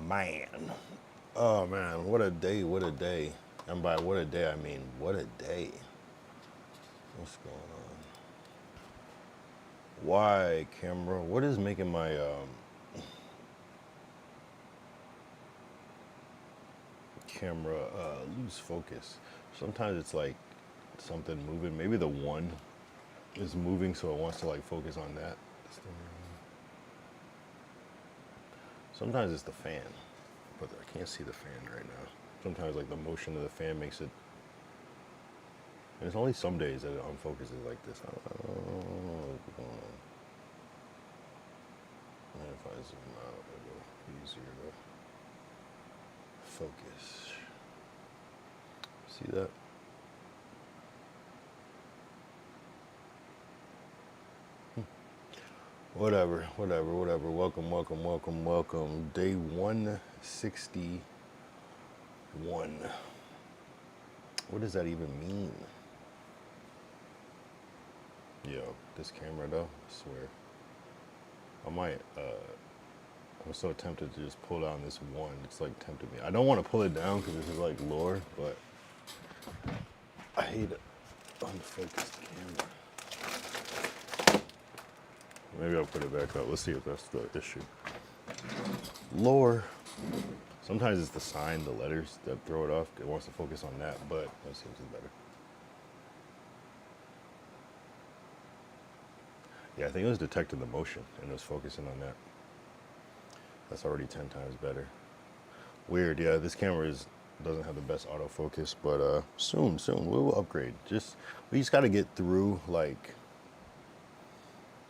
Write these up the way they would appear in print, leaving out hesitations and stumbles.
Man. Oh man, what a day, what a day. And by what a day, I mean, what a day. What's going on? Why, camera? What is making my camera lose focus? Sometimes it's like something moving. Maybe the one is moving, so it wants to like focus on that. Sometimes it's the fan, but I can't see the fan right now. Sometimes like the motion of the fan makes it. And it's only some days that it unfocuses like this. I don't know what's going on. And if I zoom out, it'll be easier to focus. See that? Whatever. Welcome. Day 161. What does that even mean? Yo, this camera though, I swear. I might, I'm so tempted to just pull down this one. It's like tempted me. I don't want to pull it down because this is like lore, but I hate it. Unfocused camera. Maybe I'll put it back up. Let's see if that's the issue. Lore. Sometimes it's the sign, the letters that throw it off. It wants to focus on that, but that seems better. Yeah, I think it was detecting the motion and it was focusing on that. That's already 10 times better. Weird, yeah, this camera doesn't have the best autofocus, but soon, we'll upgrade. We just gotta get through, like,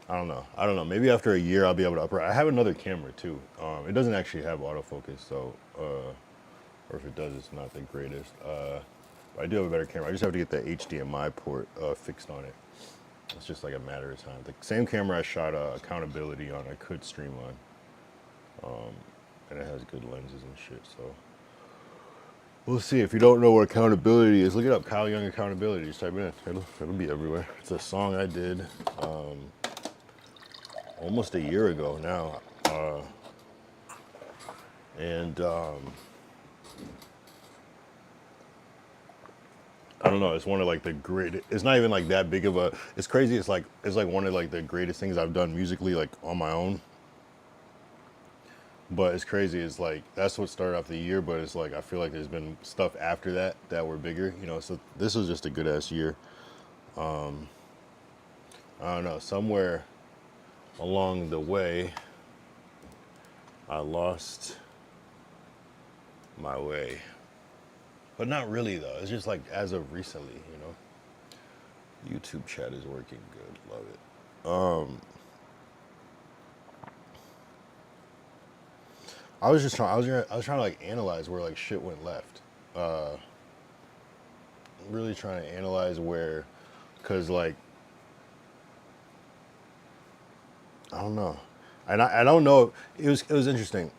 I don't know. Maybe after a year I'll be able to upgrade. I have another camera too. It doesn't actually have autofocus, so, or if it does, it's not the greatest. I do have a better camera. I just have to get the HDMI port fixed on it. It's just like a matter of time. The same camera I shot accountability on, I could stream on. And it has good lenses and shit, so. We'll see. If you don't know what accountability is, look it up. Kyle Young accountability. Just type it in. It'll be everywhere. It's a song I did almost a year ago now. I don't know. It's one of like the great. It's not even like that big of a. It's crazy. It's like one of like the greatest things I've done musically, like on my own. But it's crazy. It's like that's what started off the year. But it's like I feel like there's been stuff after that were bigger. You know. So this was just a good ass year. I don't know. Somewhere along the way, I lost my way. But not really though. It's just like as of recently, you know. YouTube chat is working good. Love it. I was trying to like analyze where like shit went left. Really trying to analyze where, cause like I don't know, and I don't know. It was interesting.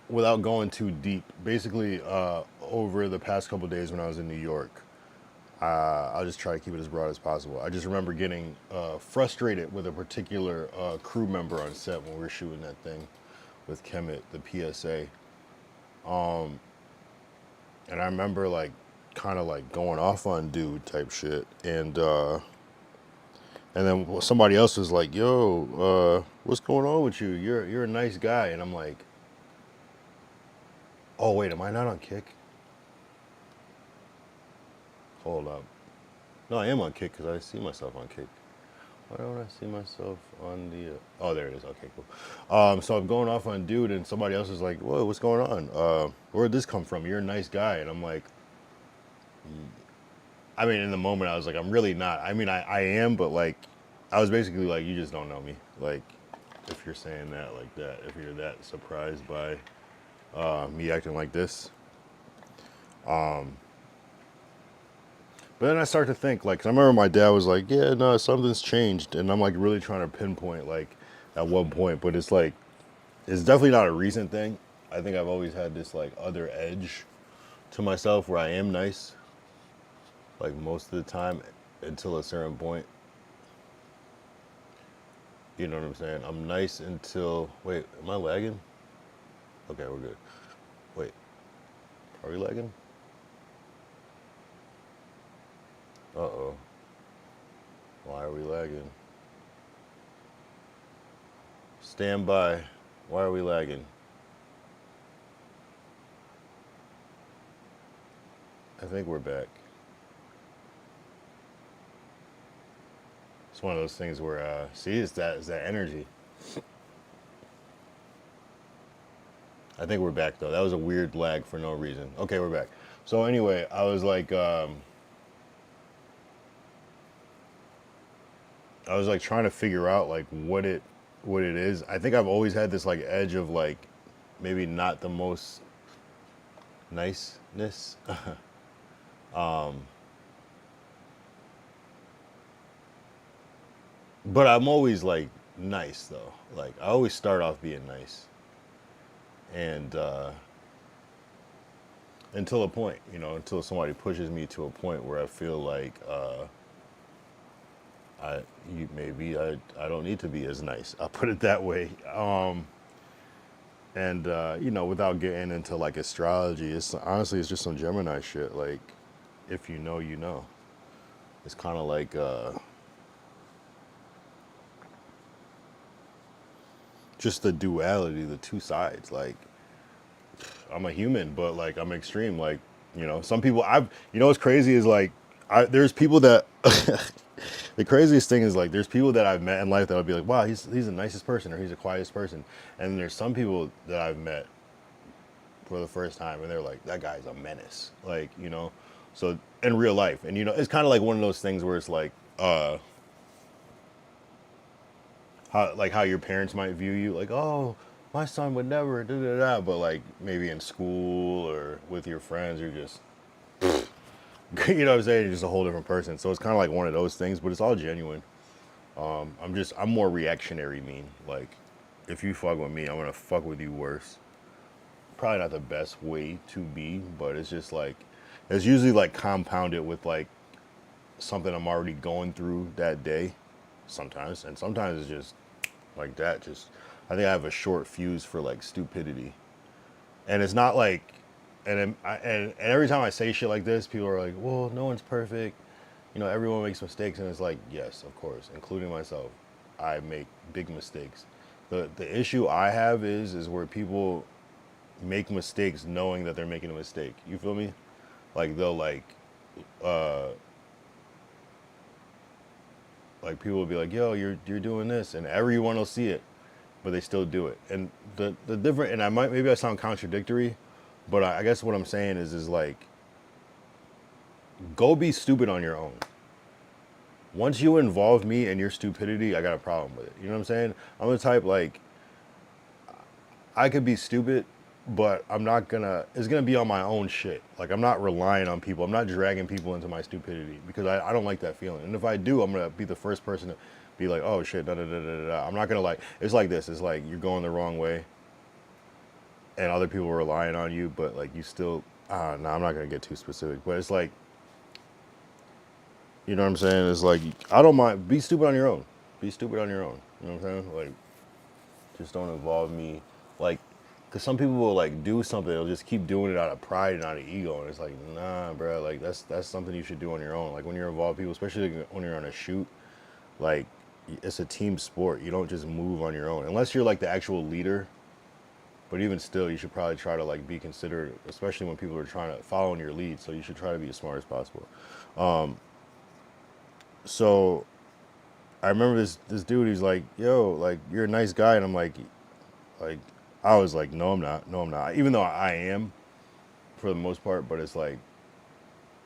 Without going too deep, basically over the past couple of days when I was in New York, I'll just try to keep it as broad as possible. I just remember getting frustrated with a particular crew member on set when we were shooting that thing with Kemet, the PSA. And I remember like kind of like going off on dude type shit. And then somebody else was like, yo, what's going on with you? You're a nice guy. And I'm like, oh wait, am I not on Kick? Hold up. No, I am on Kick because I see myself on Kick. Why don't I see myself on the... oh, there it is. Okay, cool. So I'm going off on dude, and somebody else is like, whoa, what's going on? Where'd this come from? You're a nice guy. And I'm like... I mean, in the moment, I was like, I'm really not. I mean, I am, but, like, I was basically like, you just don't know me. Like, if you're saying that like that, if you're that surprised by me acting like this. But then I start to think, like, 'cause I remember my dad was like, yeah, no, something's changed. And I'm, like, really trying to pinpoint, like, at what point. But it's, like, it's definitely not a recent thing. I think I've always had this, like, other edge to myself where I am nice, like, most of the time until a certain point. You know what I'm saying? I'm nice until... wait, am I lagging? Okay, we're good. Wait, are we lagging? Uh-oh. Why are we lagging? Stand by. Why are we lagging? I think we're back. It's one of those things where, see, it's that energy. I think we're back though. That was a weird lag for no reason. Okay, we're back. So anyway, I was like trying to figure out like what it is. I think I've always had this like edge of like maybe not the most niceness. But I'm always like nice though. Like I always start off being nice. And until a point, you know, until somebody pushes me to a point where I feel like I don't need to be as nice. I'll put it that way. And you know, without getting into like astrology, it's honestly it's just some Gemini shit. Like, if you know, you know. It's kind of like just the duality, the two sides. Like, I'm a human, but like I'm extreme. Like, you know, some people you know what's crazy is like there's people that the craziest thing is like there's people that I've met in life that would be like, wow, he's the nicest person or he's the quietest person, and there's some people that I've met for the first time and they're like, that guy's a menace, like, you know. So in real life, and you know, it's kind of like one of those things where it's like how your parents might view you, like, oh, my son would never da da da, but like maybe in school or with your friends, you're just you know what I'm saying, you're just a whole different person. So it's kind of like one of those things, but it's all genuine. I'm more reactionary mean. Like, if you fuck with me, I'm gonna fuck with you worse. Probably not the best way to be, but it's just like it's usually like compounded with like something I'm already going through that day sometimes, and sometimes it's just like that. Just I think I have a short fuse for like stupidity, and it's not like, and every time I say shit like this, people are like, "Well, no one's perfect, you know, everyone makes mistakes," and it's like, yes, of course, including myself, I make big mistakes. The issue I have is where people make mistakes knowing that they're making a mistake. You feel me? Like they'll uh like people will be like, yo, you're doing this, and everyone will see it, but they still do it. And the different, and maybe I sound contradictory, but I guess what I'm saying is like, go be stupid on your own. Once you involve me in your stupidity, I got a problem with it. You know what I'm saying? I'm the type like, I could be stupid, but I'm not gonna. It's gonna be on my own shit. Like, I'm not relying on people. I'm not dragging people into my stupidity because I don't like that feeling. And if I do, I'm gonna be the first person to be like, oh shit, da da da da da. I'm not gonna like. It's like this. It's like you're going the wrong way, and other people are relying on you, but like you still. No, I'm not gonna get too specific, but it's like, you know what I'm saying? It's like I don't mind. Be stupid on your own. Be stupid on your own. You know what I'm saying? Like, just don't involve me. Like, because some people will like do something, they'll just keep doing it out of pride and out of ego, and it's like, nah, bro. Like that's something you should do on your own. Like when you're involved with people, especially when you're on a shoot, like it's a team sport. You don't just move on your own unless you're like the actual leader. But even still, you should probably try to like be considerate, especially when people are trying to follow in your lead. So you should try to be as smart as possible. So I remember this dude. He's like, yo, like you're a nice guy, and I'm like I was like, no, I'm not. No, I'm not. Even though I am for the most part, but it's like,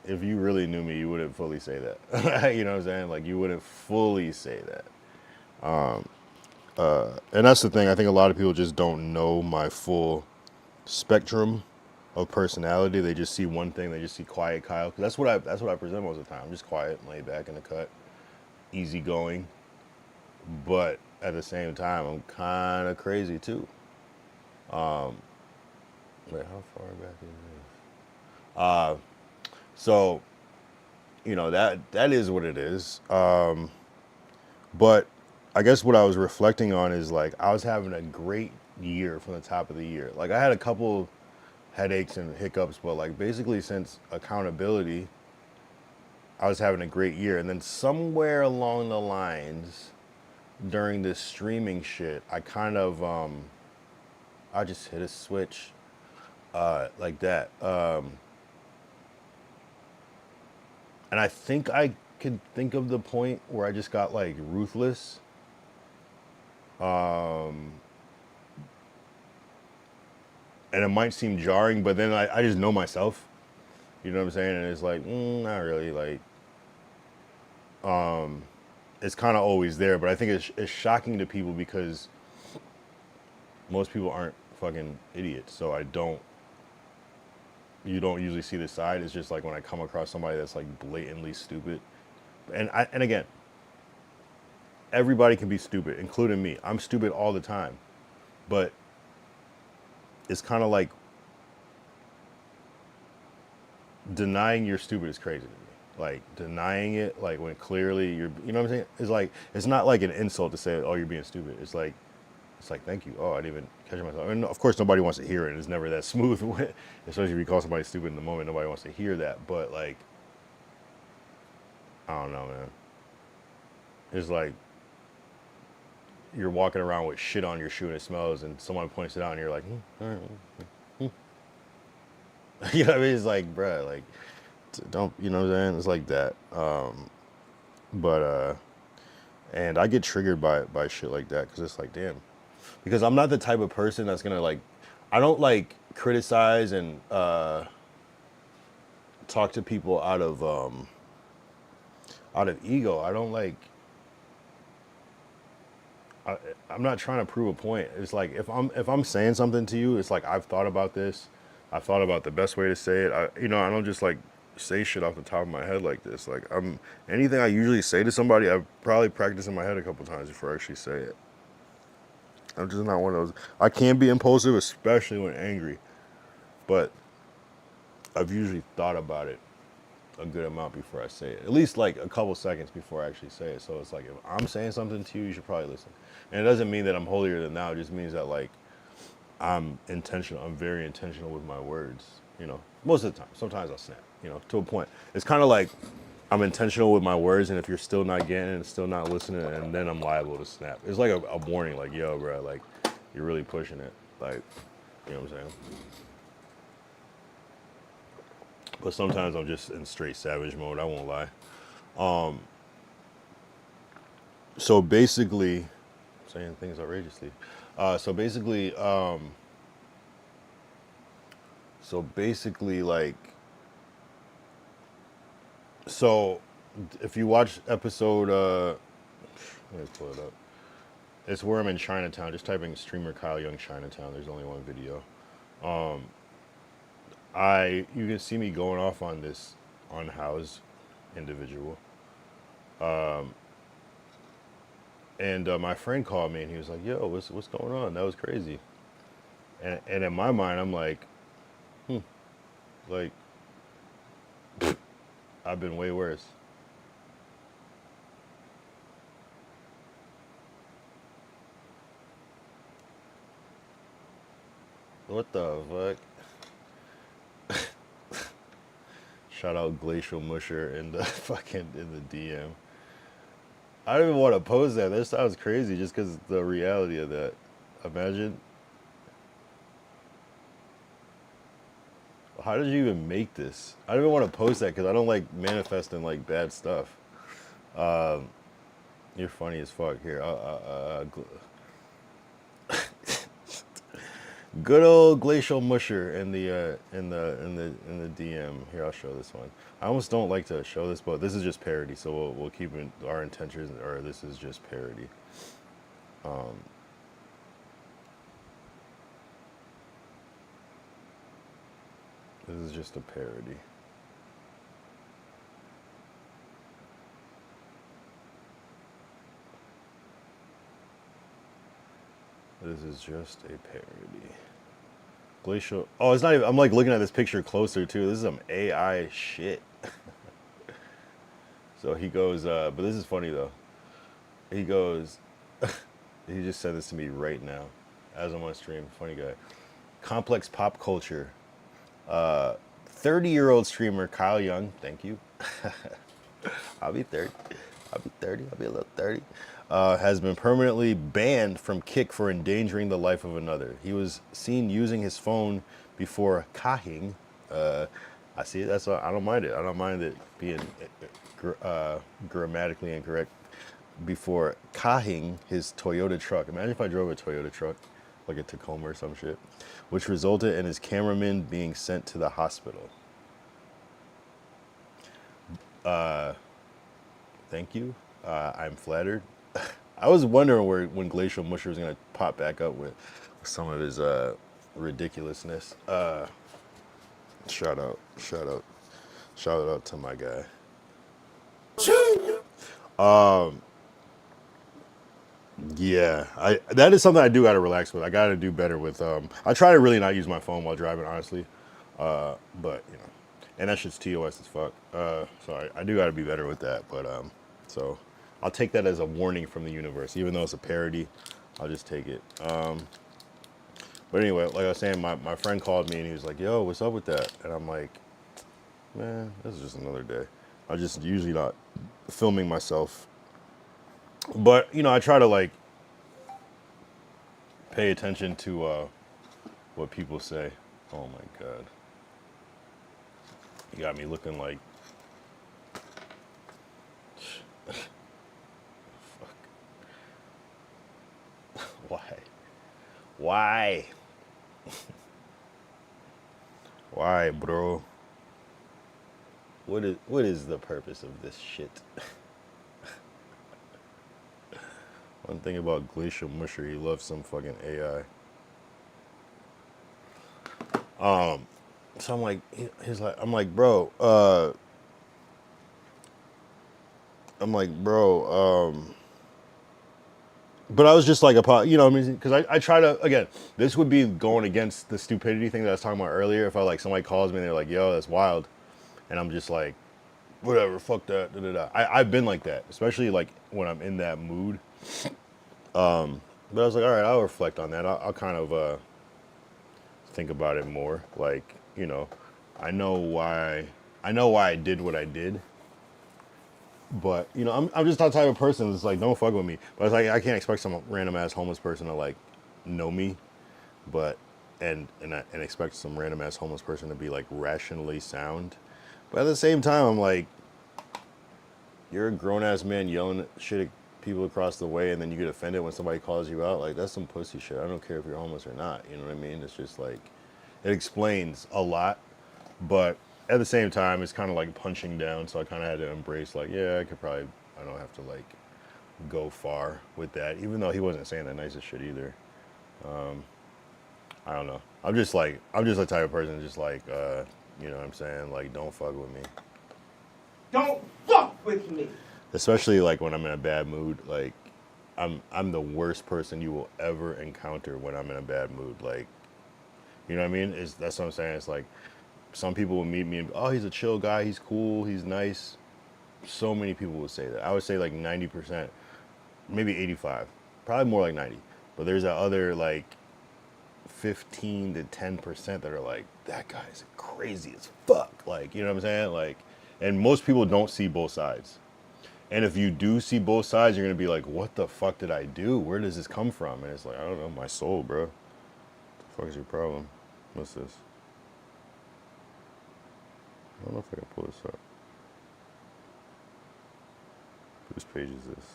if you really knew me, you wouldn't fully say that. You know what I'm saying? Like, you wouldn't fully say that. And that's the thing. I think a lot of people just don't know my full spectrum of personality. They just see one thing. They just see quiet Kyle. 'Cause that's what I present most of the time. I'm just quiet, laid back in the cut, easygoing. But at the same time, I'm kind of crazy too. Wait, how far back is this? So, you know, that is what it is. But I guess what I was reflecting on is like I was having a great year from the top of the year. Like I had a couple headaches and hiccups, but like basically since accountability, I was having a great year. And then somewhere along the lines during this streaming shit, I kind of I just hit a switch like that. And I think I could think of the point where I just got like ruthless. And it might seem jarring, but then I just know myself. You know what I'm saying? And it's like, not really. Like, it's kind of always there, but I think it's shocking to people because most people aren't fucking idiots. So you don't usually see this side. It's just like when I come across somebody that's like blatantly stupid. And again, everybody can be stupid, including me. I'm stupid all the time. But it's kind of like denying you're stupid is crazy to me. Like denying it, like when clearly you're, you know what I'm saying? It's like, it's not like an insult to say, oh, you're being stupid. It's like, thank you. Oh, I didn't even catch myself. And of course, nobody wants to hear it. It's never that smooth, especially if you call somebody stupid in the moment. Nobody wants to hear that. But like, I don't know, man. It's like you're walking around with shit on your shoe and it smells, and someone points it out, and you're like, all right. You know what I mean? It's like, bruh, like, don't, you know what I'm saying? It's like that. But and I get triggered by shit like that because it's like, damn. Because I'm not the type of person that's gonna like, I don't like criticize and talk to people out of ego. I don't like. I'm not trying to prove a point. It's like if I'm saying something to you, it's like I've thought about this. I've thought about the best way to say it. I don't just like say shit off the top of my head like this. Like anything I usually say to somebody, I've probably practiced in my head a couple times before I actually say it. I'm just not one of those. I can be impulsive, especially when angry, but I've usually thought about it a good amount before I say it. At least like a couple seconds before I actually say it. So it's like if I'm saying something to you, you should probably listen. And it doesn't mean that I'm holier than thou. It just means that like I'm intentional. I'm very intentional with my words. You know, most of the time. Sometimes I'll snap. You know, to a point. It's kind of like I'm intentional with my words, and if you're still not getting it and still not listening, and then I'm liable to snap. It's like a warning, like, yo, bro, like you're really pushing it. Like, you know what I'm saying? But sometimes I'm just in straight savage mode. I won't lie. So basically, saying things outrageously. So basically, like, so if you watch episode, let me pull it up. It's where I'm in Chinatown. Just typing streamer Kyle Young Chinatown. There's only one video. You can see me going off on this unhoused individual. And my friend called me and he was like, "Yo, what's going on? That was crazy." And in my mind, I'm like, like I've been way worse. What the fuck? Shout out Glacial Musher in the fucking in the DM. I don't even want to post that. That sounds crazy just because the reality of that. Imagine. How did you even make this? I don't even want to post that because I don't like manifesting like bad stuff. You're funny as fuck. Here, good old Glacial Musher in the DM. Here, I'll show this one. I almost don't like to show this, but this is just parody, so we'll keep it, our intentions, or this is just parody. This is just a parody. This is just a parody. Glacial. Oh, it's not even. I'm like looking at this picture closer too. This is some AI shit. So he goes, but this is funny though. He goes, he just said this to me right now. as I'm on stream. Funny guy. Complex pop culture. 30-year-old streamer Kyle Young, thank you. I'll be 30. I'll be 30. I'll be a little 30. Has been permanently banned from Kick for endangering the life of another. He was seen using his phone before kahing. I see it. That's why I don't mind it. I don't mind it being grammatically incorrect. Before kahing his Toyota truck. Imagine if I drove a Toyota truck, like a Tacoma or some shit, which resulted in his cameraman being sent to the hospital. Thank you. I'm flattered. I was wondering when Glacial Musher was gonna pop back up with some of his ridiculousness. Shout out to my guy. Yeah, that is something I do gotta relax with. I gotta do better with. I try to really not use my phone while driving, honestly. But you know, and that shit's TOS as fuck. So I do gotta be better with that. But so I'll take that as a warning from the universe, even though it's a parody. I'll just take it. But anyway, like I was saying, my friend called me and he was like, "Yo, what's up with that?" And I'm like, "Man, this is just another day." I just usually not filming myself. But, you know, I try to, like, pay attention to what people say. Oh, my God. You got me looking like... Fuck. Why? Why? Why, bro? What is the purpose of this shit? One thing about Glacial Musher, he loves some fucking AI. So I'm like, I'm like, bro, but I was just like, you know, I mean, because I try to, again, this would be going against the stupidity thing that I was talking about earlier. If I, like, somebody calls me and they're like, yo, that's wild. And I'm just like, whatever, fuck that, da da da. I've been like that, especially, like, when I'm in that mood. But I was like, all right, I'll reflect on that. I'll kind of think about it more. Like, you know, I know why I did what I did. But, you know, I'm just that type of person that's like, don't fuck with me. But it's like, I can't expect some random ass homeless person to, like, know me. But, and expect some random ass homeless person to be, like, rationally sound. But at the same time, I'm like, you're a grown ass man yelling shit at people across the way and then you get offended when somebody calls you out. Like, that's some pussy shit. I don't care if you're homeless or not. You know what I mean? It's just like, it explains a lot. But at the same time, it's kind of like punching down. So I kind of had to embrace, like, yeah, I don't have to, like, go far with that. Even though he wasn't saying the nicest shit either. I don't know. I'm just the type of person just like, you know what I'm saying? Like, don't fuck with me. Don't fuck with me. Especially like when I'm in a bad mood. Like, I'm the worst person you will ever encounter when I'm in a bad mood. Like, you know what I mean? That's what I'm saying. It's like, some people will meet me and, oh, he's a chill guy, he's cool, he's nice. So many people would say that. I would say like 90%, maybe 85, probably more like 90. But there's that other like 15 to 10% that are like, that guy's crazy as fuck. Like, you know what I'm saying? Like, and most people don't see both sides. And if you do see both sides, you're gonna be like, what the fuck did I do? Where does this come from? And it's like, I don't know, my soul, bro. What the fuck is your problem? What's this? I don't know if I can pull this up. Whose page is this?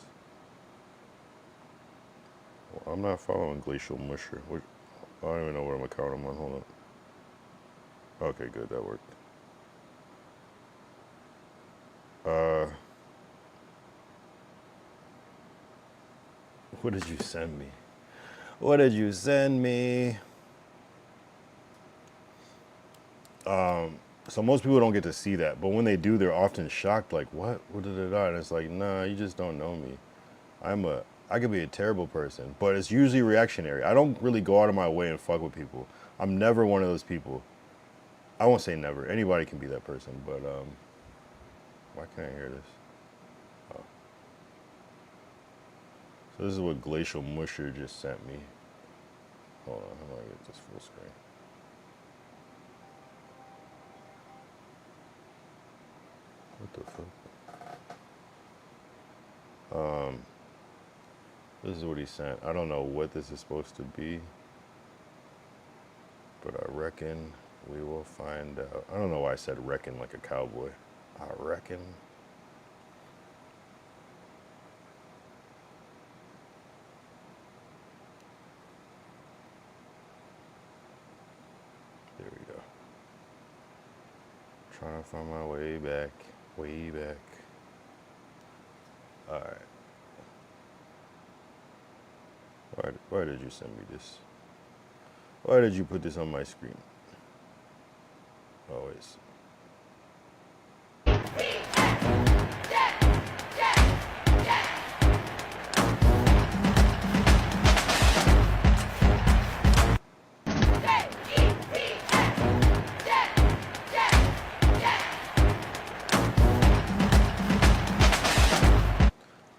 Well, I'm not following Glacial Musher. I don't even know what account I'm on. Hold on. Okay, good. That worked. What did you send me? What did you send me? So most people don't get to see that, but when they do, they're often shocked, like, what? What did it? And it's like, nah, you just don't know me. I could be a terrible person, but it's usually reactionary. I don't really go out of my way and fuck with people. I'm never one of those people. I won't say never. Anybody can be that person, but why can't I hear this? Oh. So this is what Glacial Musher just sent me. Hold on, how do I get this full screen? What the fuck? This is what he sent. I don't know what this is supposed to be, but I reckon we will find out. I don't know why I said reckon like a cowboy. I reckon. There we go. Trying to find my way back. Way back. All right. Why did you send me this? Why did you put this on my screen? Always.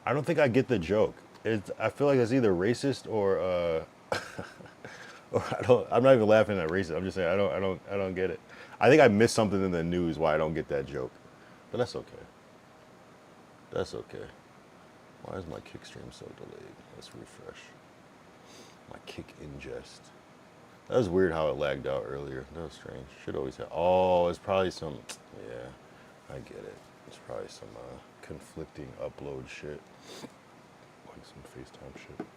I don't think I get the joke. I feel like it's either racist or, or I'm not even laughing at racist. I'm just saying I don't get it. I think I missed something in the news why I don't get that joke, but that's okay. That's okay. Why is my kick stream so delayed? Let's refresh. My kick ingest. That was weird how it lagged out earlier. That was strange. Should always have. Oh, it's probably some. Yeah, I get it. It's probably some conflicting upload shit. Like some FaceTime shit.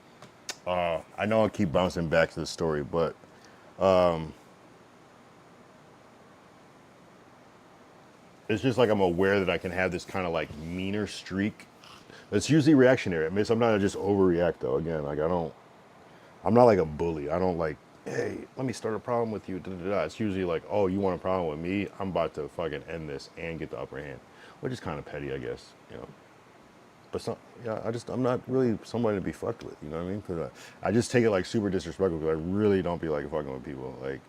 I know I keep bouncing back to the story, but it's just like I'm aware that I can have this kind of like meaner streak. It's usually reactionary. I mean, I'm not just overreact though. Again, like I'm not like a bully. I don't like, hey, let me start a problem with you. Da, da, da. It's usually like, oh, you want a problem with me? I'm about to fucking end this and get the upper hand, which is kind of petty, I guess, you know. But yeah, I'm not really somebody to be fucked with, you know what I mean? Cause I just take it like super disrespectful because I really don't be like fucking with people. Like,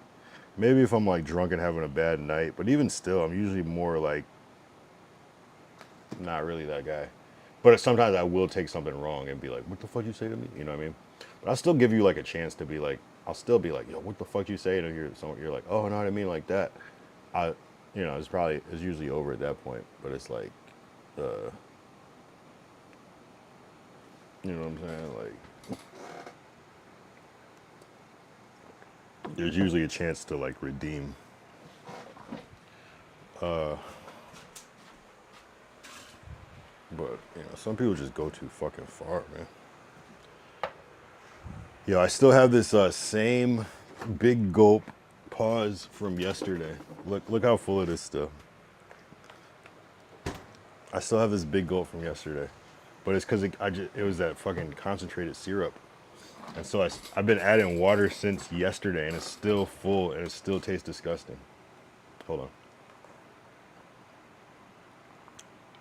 maybe if I'm like drunk and having a bad night, but even still, I'm usually more like not really that guy. But sometimes I will take something wrong and be like, what the fuck you say to me? You know what I mean? But I'll still give you like a chance to be like, I'll still be like, yo, what the fuck you say? And if you're like, oh, no, I didn't mean like that. You know, it's usually over at that point. But it's like, you know what I'm saying? Like, there's usually a chance to like redeem. But, you know, some people just go too fucking far, man. Yo, I still have this same big gulp pause from yesterday. Look how full it is still. I still have this big gulp from yesterday. But it's because it was that fucking concentrated syrup. And so I've been adding water since yesterday, and it's still full, and it still tastes disgusting. Hold on.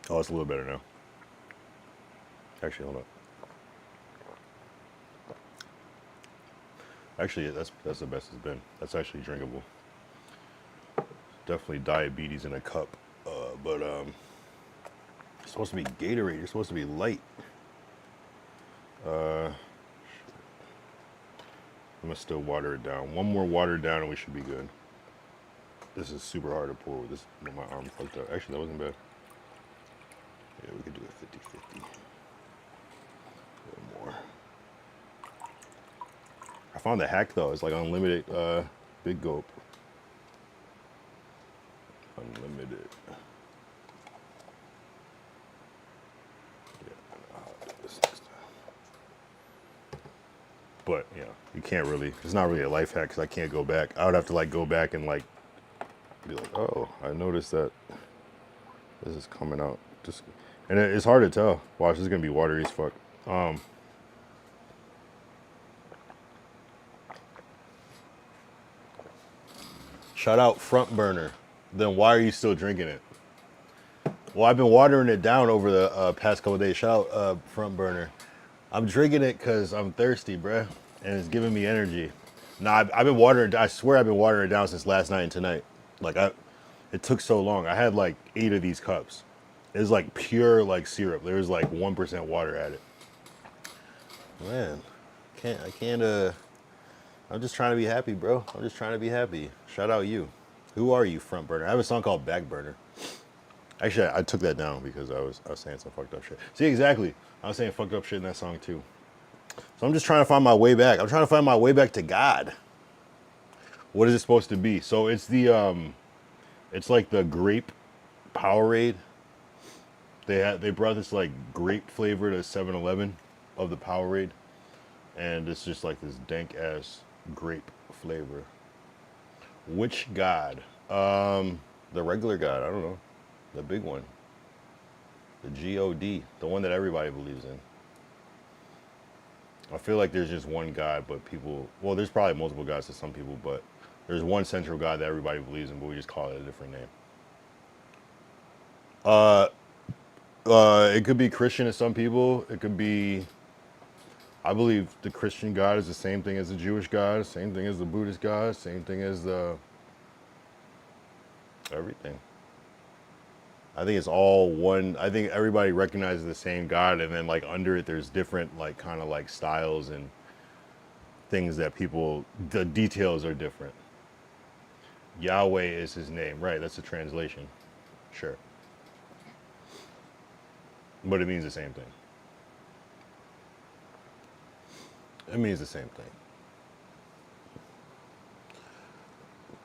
Oh, it's a little better now. Actually, hold on. Actually, that's the best it's been. That's actually drinkable. Definitely diabetes in a cup. But it's supposed to be Gatorade. You're supposed to be light. I'm gonna still water it down. One more water down and we should be good. This is super hard to pour with this. My arm fucked up. Actually, that wasn't bad. Yeah, we could do it 50-50. A little more. I found the hack though. It's like unlimited big gulp. Unlimited. Yeah, I'll do this next time. But you know, you can't really. It's not really a life hack because I can't go back. I would have to like go back and like be like, oh, I noticed that this is coming out. Just, and it's hard to tell. Watch, this is gonna be watery as fuck. Shout out Front Burner. Then why are you still drinking it? Well, I've been watering it down over the past couple of days. Shout out Front Burner. I'm drinking it because I'm thirsty, bruh, and it's giving me energy. Nah, I've been watering. I swear I've been watering it down since last night and tonight. Like it took so long. I had like 8 of these cups. It was like pure like syrup. There was like 1% water at it. Man, I can't I'm just trying to be happy, bro. I'm just trying to be happy. Shout out you. Who are you, front burner? I have a song called Back Burner. Actually, I took that down because I was saying some fucked up shit. See, exactly. I was saying fucked up shit in that song too. So I'm just trying to find my way back. I'm trying to find my way back to God. What is it supposed to be? So it's it's like the grape Powerade. They brought this like grape flavor to 7-Eleven of the Powerade, and it's just like this dank ass grape flavor. Which God? The regular God. I don't know. The big one. The God, the one that everybody believes in. I feel like there's just one God, but people, well, there's probably multiple gods to some people, but there's one central God that everybody believes in, but we just call it a different name. It could be Christian to some people. It could be, I believe the Christian God is the same thing as the Jewish God, same thing as the Buddhist God, same thing as the everything. I think it's all one. I think everybody recognizes the same God, and then like under it, there's different like kind of like styles and things that people, the details are different. Yahweh is his name, right? That's a translation, sure, but it means the same thing. It means the same thing.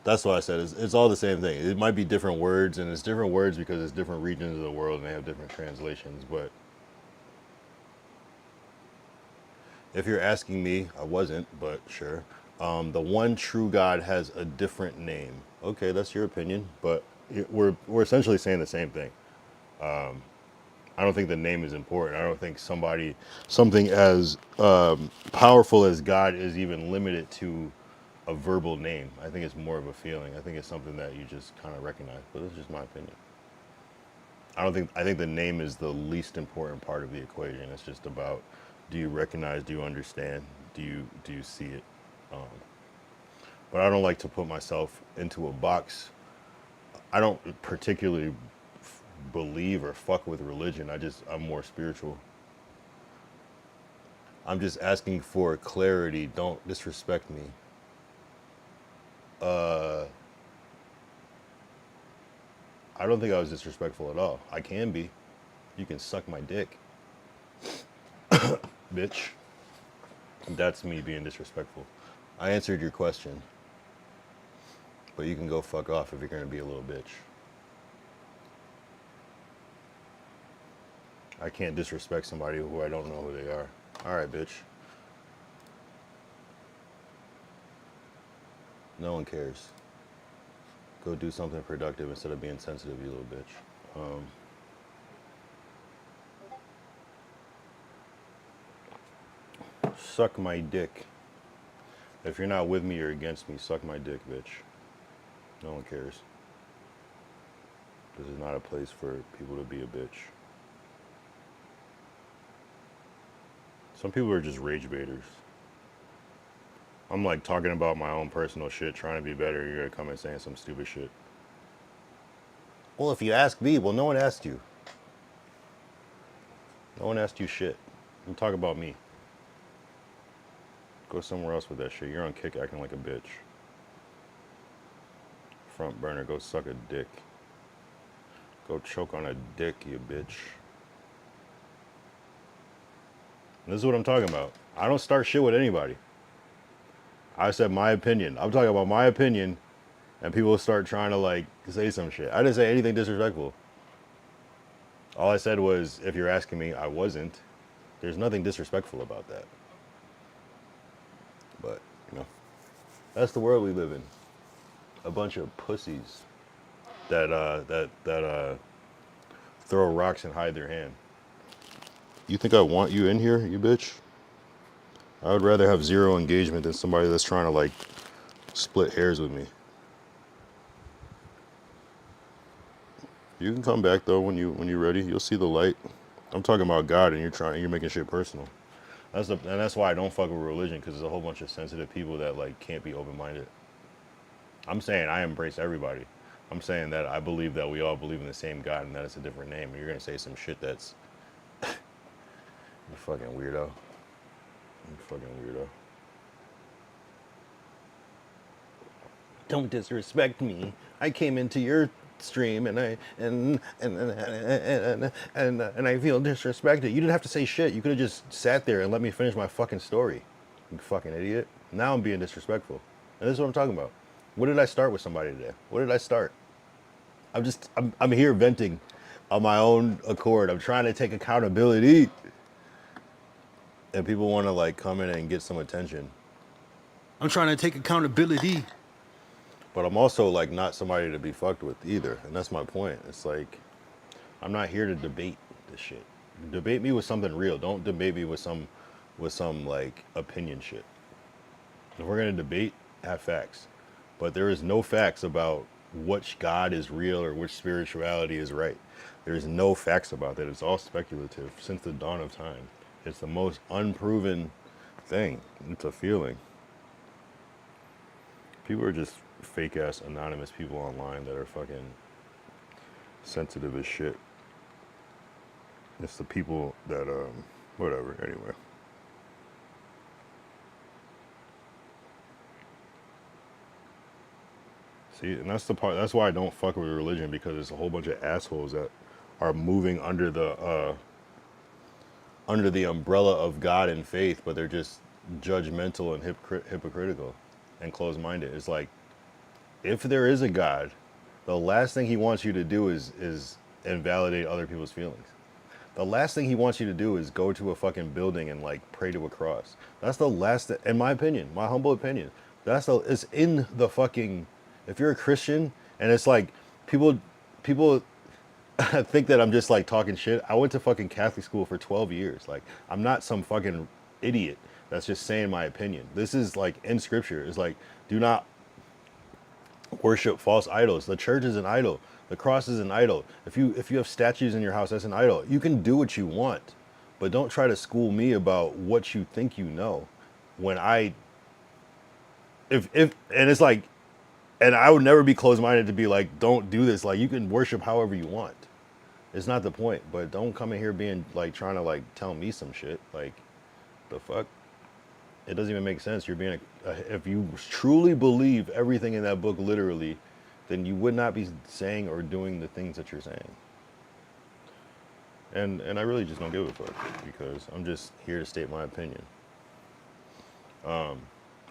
That's why I said it's all the same thing. It might be different words, and it's different words because it's different regions of the world and they have different translations. But if you're asking me, I wasn't, but sure. The one true God has a different name. Okay, that's your opinion, but we're essentially saying the same thing. I don't think the name is important. I don't think something as powerful as God is even limited to a verbal name. I think it's more of a feeling. I think it's something that you just kind of recognize. But that's just my opinion. I think the name is the least important part of the equation. It's just about, do you recognize, do you understand, do you see it? But I don't like to put myself into a box. I don't particularly believe or fuck with religion. I'm more spiritual. I'm just asking for clarity. Don't disrespect me. I don't think I was disrespectful at all. I can be. You can suck my dick, bitch. That's me being disrespectful. I answered your question, but you can go fuck off if you're gonna be a little bitch. I can't disrespect somebody who I don't know who they are. All right, bitch. No one cares. Go do something productive instead of being sensitive, you little bitch. Suck my dick. If you're not with me or against me, suck my dick, bitch. No one cares. This is not a place for people to be a bitch. Some people are just rage baiters. I'm like talking about my own personal shit, trying to be better. You're gonna come and saying some stupid shit. Well, if you ask me, well, no one asked you. No one asked you shit. You talk about me. Go somewhere else with that shit. You're on kick acting like a bitch. Front burner, go suck a dick. Go choke on a dick, you bitch. This is what I'm talking about. I don't start shit with anybody. I said my opinion. I'm talking about my opinion, and people start trying to like say some shit. I didn't say anything disrespectful. All I said was, if you're asking me, I wasn't. There's nothing disrespectful about that. But, you know, that's the world we live in. A bunch of pussies that throw rocks and hide their hand. You think I want you in here, you bitch? I would rather have zero engagement than somebody that's trying to like split hairs with me. You can come back though when you're ready. You'll see the light. I'm talking about God, and you're making shit personal. And that's why I don't fuck with religion, because there's a whole bunch of sensitive people that like can't be open-minded. I'm saying I embrace everybody. I'm saying that I believe that we all believe in the same God, and that it's a different name. And you're gonna say some shit that's you fucking weirdo. You fucking weirdo. don't disrespect me. I came into your stream and I feel disrespected. You didn't have to say shit. You could have just sat there and let me finish my fucking story. You fucking idiot. Now I'm being disrespectful. And this is what I'm talking about. What did I start with somebody today? What did I start? I'm here venting on my own accord. I'm trying to take accountability. And people want to like come in and get some attention. I'm trying to take accountability. But I'm also like not somebody to be fucked with either. And that's my point. It's like, I'm not here to debate this shit. Debate me with something real. Don't debate me with some like opinion shit. If we're gonna debate, have facts. But there is no facts about which God is real or which spirituality is right. There's no facts about that. It's all speculative since the dawn of time. It's the most unproven thing. It's a feeling. People are just fake ass anonymous people online that are fucking sensitive as shit. It's the people that whatever, anyway. See, and that's the part, that's why I don't fuck with religion, because it's a whole bunch of assholes that are moving under the umbrella of God and faith, but they're just judgmental and hypocritical and closed-minded. It's like, if there is a God, the last thing he wants you to do is invalidate other people's feelings. The last thing he wants you to do is go to a fucking building and like pray to a cross. That's the last, in my opinion, my humble opinion. It's in the fucking, if you're a Christian and it's like people think that I'm just like talking shit. I went to fucking Catholic school for 12 years. Like, I'm not some fucking idiot that's just saying my opinion. This is like in scripture. It's like, do not worship false idols. The church is an idol. The cross is an idol. If you have statues in your house, that's an idol. You can do what you want, but don't try to school me about what you think you know. When if and it's like, and I would never be closed-minded to be like, don't do this. Like, you can worship however you want. It's not the point, but don't come in here being like trying to like tell me some shit. Like, the fuck? It doesn't even make sense. You're being if you truly believe everything in that book literally, then you would not be saying or doing the things that you're saying. And I really just don't give a fuck, because I'm just here to state my opinion. I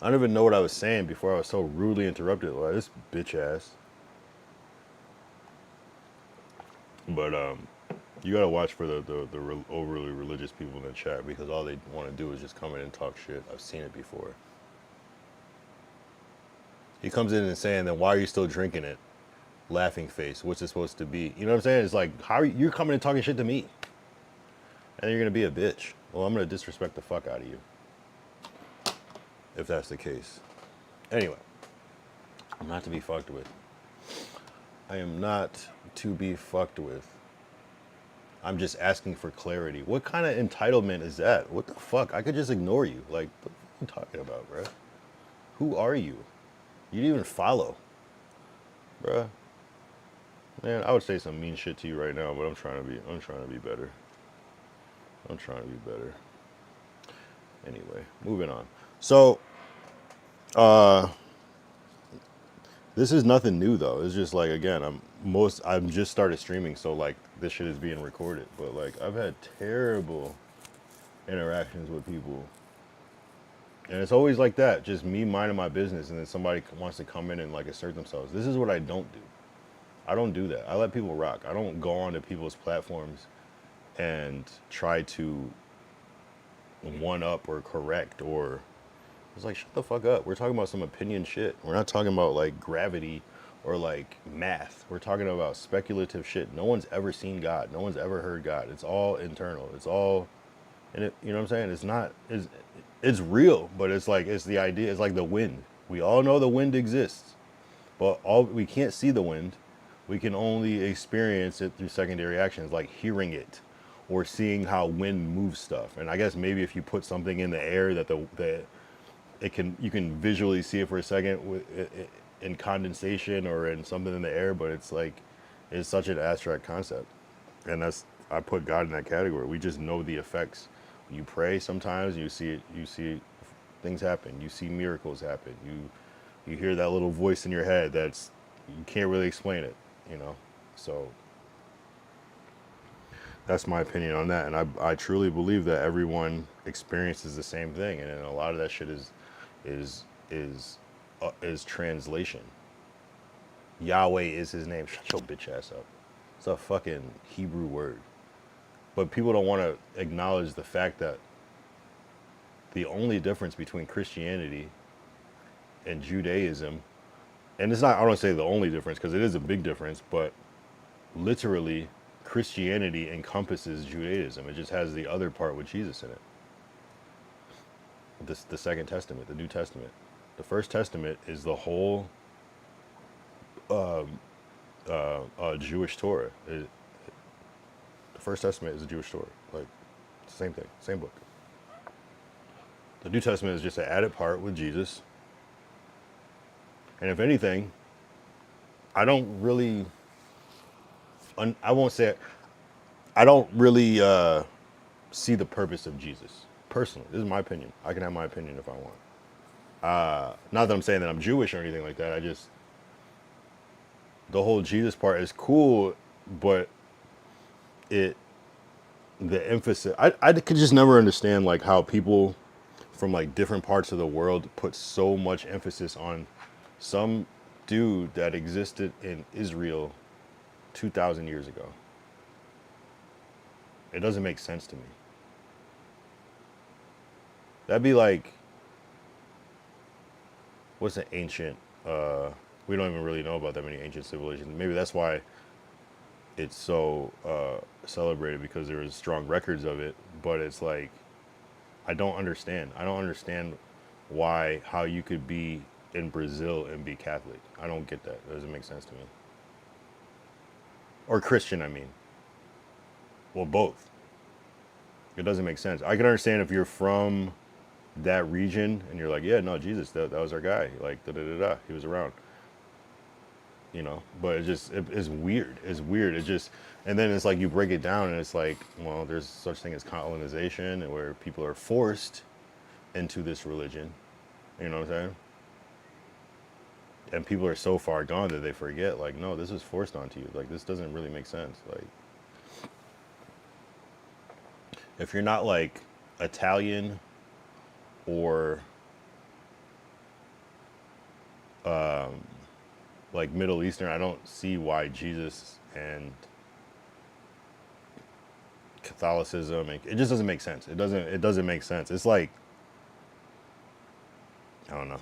don't even know what I was saying before I was so rudely interrupted. Like, this bitch ass. But you gotta watch for the overly religious people in the chat, because all they want to do is just come in and talk shit. I've seen it before. He comes in and saying, then why are you still drinking it? Laughing face. What's it supposed to be? You know what I'm saying? It's like, how are you're coming and talking shit to me, and you're gonna be a bitch. Well, I'm gonna disrespect the fuck out of you if that's the case. Anyway, I'm not to be fucked with. I am not to be fucked with. I'm just asking for clarity. What kind of entitlement is that? What the fuck? I could just ignore you. Like, what are you talking about, bruh? Who are you? You didn't even follow, bruh. Man, I would say some mean shit to you right now, but I'm trying to be better. I'm trying to be better. Anyway, moving on. So, this is nothing new though. It's just like, again, I'm just started streaming, so like this shit is being recorded. But like, I've had terrible interactions with people, and it's always like that. Just me minding my business, and then somebody wants to come in and like assert themselves. This is what I don't do. I don't do that. I let people rock. I don't go onto people's platforms and try to one up or correct, or it's like, shut the fuck up. We're talking about some opinion shit. We're not talking about like gravity or like math. We're talking about speculative shit. No one's ever seen God. No one's ever heard God. It's all internal. It's all, and it, you know what I'm saying? It's not, it's real, but it's like, it's the idea. It's like the wind. We all know the wind exists, but we can't see the wind. We can only experience it through secondary actions, like hearing it or seeing how wind moves stuff. And I guess maybe if you put something in the air that you can visually see it for a second in condensation or in something in the air, but it's like, it's such an abstract concept. And I put God in that category. We just know the effects. When you pray, sometimes you see things happen. You see miracles happen. You hear that little voice in your head that's, you can't really explain it, you know? So that's my opinion on that. And I truly believe that everyone experiences the same thing. And a lot of that shit is, is translation. Yahweh is his name. Shut your bitch ass up. It's a fucking Hebrew word. But people don't want to acknowledge the fact that the only difference between Christianity and Judaism, and it's not, I don't say the only difference because it is a big difference, but literally Christianity encompasses Judaism. It just has the other part with Jesus in it. The Second Testament, the New Testament. The First Testament is the whole Jewish Torah. The First Testament is a Jewish Torah. Like, it's the same thing, same book. The New Testament is just an added part with Jesus. And if anything, I don't really, I won't say it, I don't really see the purpose of Jesus. Personally, this is my opinion. I can have my opinion if I want. Not that I'm saying that I'm Jewish or anything like that. I just, the whole Jesus part is cool, but the emphasis, I could just never understand like how people from like different parts of the world put so much emphasis on some dude that existed in Israel 2,000 years ago. It doesn't make sense to me. That'd be like, what's an ancient, we don't even really know about that many ancient civilizations. Maybe that's why it's so celebrated, because there is strong records of it. But it's like, I don't understand. I don't understand how you could be in Brazil and be Catholic. I don't get that. It doesn't make sense to me. Or Christian, I mean. Well, both. It doesn't make sense. I can understand if you're from that region and you're like, yeah, no, Jesus, that was our guy. Like, da-da-da-da. He was around. You know, but it's weird. It's weird. It just, and then it's like you break it down and it's like, well, there's such thing as colonization, and where people are forced into this religion. You know what I'm saying? And people are so far gone that they forget, like, no, this was forced onto you. Like, this doesn't really make sense. Like, if you're not like Italian or like Middle Eastern, I don't see why Jesus and Catholicism, it just doesn't make sense. It doesn't make sense. It's like, I don't know.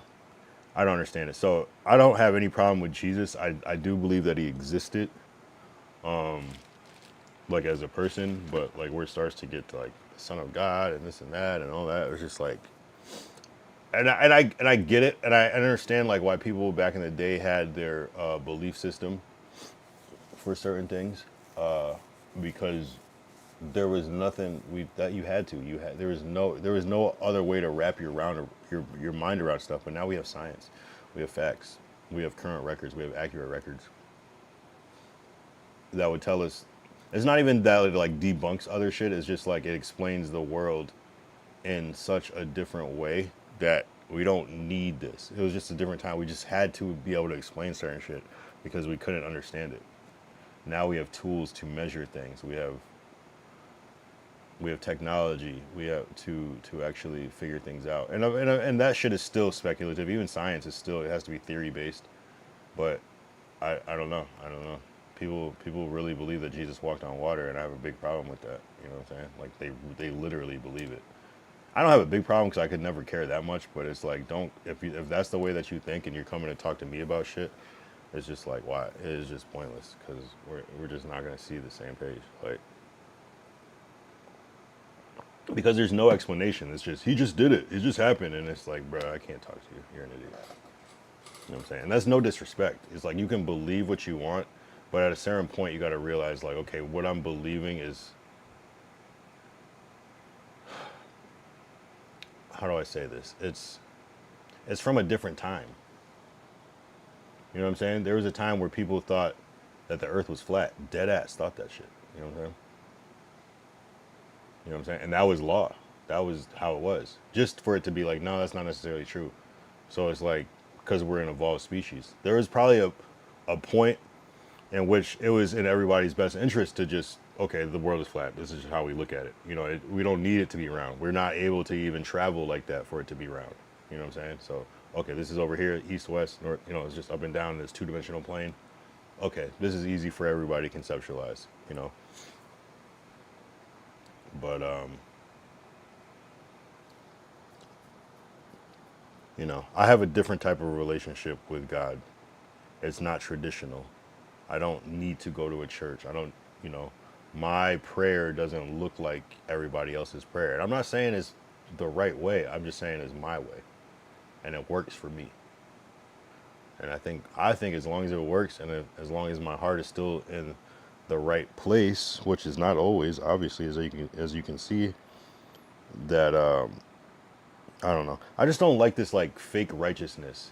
I don't understand it. So I don't have any problem with Jesus. I do believe that he existed, like as a person, but like where it starts to get to like the Son of God and this and that and all that, it's just like, and I get it, and I understand like why people back in the day had their belief system for certain things, because there was nothing that you had to. There was no other way to wrap your mind around stuff. But now we have science, we have facts, we have current records, we have accurate records that would tell us. It's not even that it like debunks other shit. It's just like it explains the world in such a different way that we don't need this. It was just a different time. We just had to be able to explain certain shit because we couldn't understand it. Now we have tools to measure things. We have technology. We have to actually figure things out. And that shit is still speculative. Even science is still, it has to be theory based. But I don't know. People really believe that Jesus walked on water, and I have a big problem with that. You know what I'm saying? Like they literally believe it. I don't have a big problem because I could never care that much. But it's like, if that's the way that you think and you're coming to talk to me about shit, it's just like, why? It is just pointless, because we're just not gonna see the same page. Like, because there's no explanation. It's just, he just did it. It just happened, and it's like, bro, I can't talk to you. You're an idiot. You know what I'm saying? And that's no disrespect. It's like, you can believe what you want, but at a certain point, you got to realize, like, okay, what I'm believing is, how do I say this? It's from a different time. You know what I'm saying? There was a time where people thought that the earth was flat. Dead ass thought that shit. You know what I'm saying? You know what I'm saying? And that was law. That was how it was. Just for it to be like, no, that's not necessarily true. So it's like, because we're an evolved species. There was probably a point in which it was in everybody's best interest to just, okay, the world is flat. This is how we look at it. You know, we don't need it to be round. We're not able to even travel like that for it to be round. You know what I'm saying? So, okay, this is over here, east, west, north, you know, it's just up and down in this two-dimensional plane. Okay, this is easy for everybody to conceptualize, you know. But, you know, I have a different type of relationship with God. It's not traditional. I don't need to go to a church. I don't, you know, my prayer doesn't look like everybody else's prayer. And I'm not saying it's the right way. I'm just saying it's my way. And it works for me. And I think as long as it works and as long as my heart is still in the right place, which is not always, obviously, as you can see, that I don't know. I just don't like this like fake righteousness.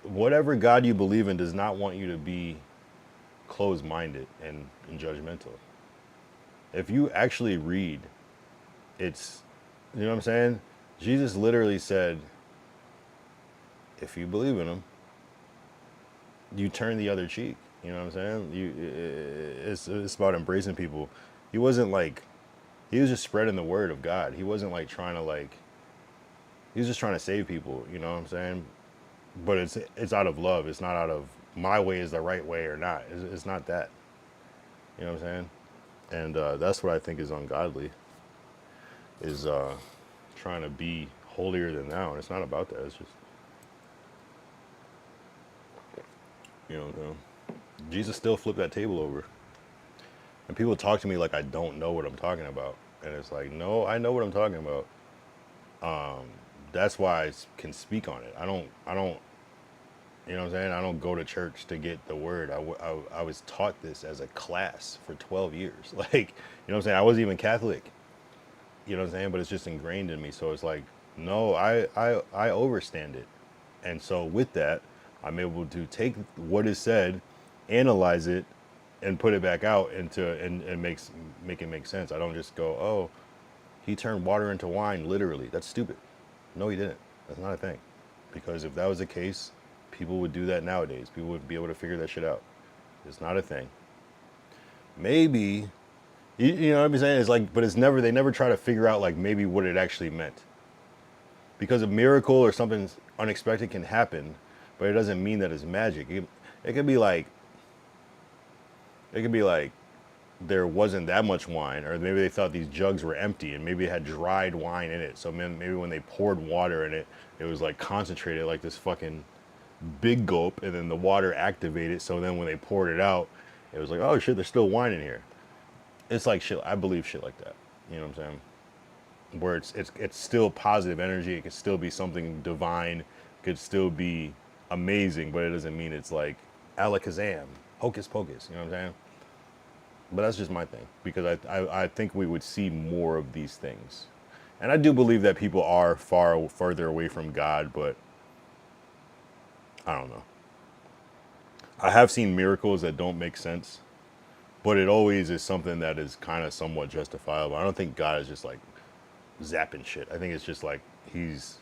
Whatever God you believe in does not want you to be closed-minded and judgmental. If you actually read, it's, you know what I'm saying? Jesus literally said, if you believe in him, you turn the other cheek. You know what I'm saying? It's about embracing people. He wasn't like, he was just spreading the word of God. He wasn't like trying to like, he was just trying to save people. You know what I'm saying? But it's out of love. It's not out of my way is the right way or not. It's not that. You know what I'm saying? And that's what I think is ungodly. Is trying to be holier than thou. And it's not about that. It's just, you know, Jesus still flipped that table over. And people talk to me like I don't know what I'm talking about. And it's like, no, I know what I'm talking about. That's why I can speak on it. I don't, you know what I'm saying? I don't go to church to get the word. I was taught this as a class for 12 years. Like, you know what I'm saying? I wasn't even Catholic. You know what I'm saying? But it's just ingrained in me. So it's like, no, I overstand it. And so with that, I'm able to take what is said, analyze it, and put it back out into and make it make sense. I don't just go, oh, he turned water into wine, literally. That's stupid. No, he didn't. That's not a thing. Because if that was the case, people would do that nowadays. People would be able to figure that shit out. It's not a thing. Maybe, you know what I'm saying? It's like, but it's never, they never try to figure out like maybe what it actually meant. Because a miracle or something unexpected can happen, but it doesn't mean that it's magic. It could be like, there wasn't that much wine, or maybe they thought these jugs were empty and maybe it had dried wine in it. So maybe when they poured water in it, it was like concentrated like this fucking big gulp, and then the water activated. So then when they poured it out, it was like, oh shit, there's still wine in here. It's like shit. I believe shit like that. You know what I'm saying? Where it's still positive energy. It could still be something divine. It could still be amazing, but it doesn't mean it's like alakazam, hocus pocus. You know what I'm saying? But that's just my thing, because I think we would see more of these things. And I do believe that people are further away from God, but I don't know. I have seen miracles that don't make sense, but it always is something that is kind of somewhat justifiable. I don't think God is just like zapping shit. I think it's just like he's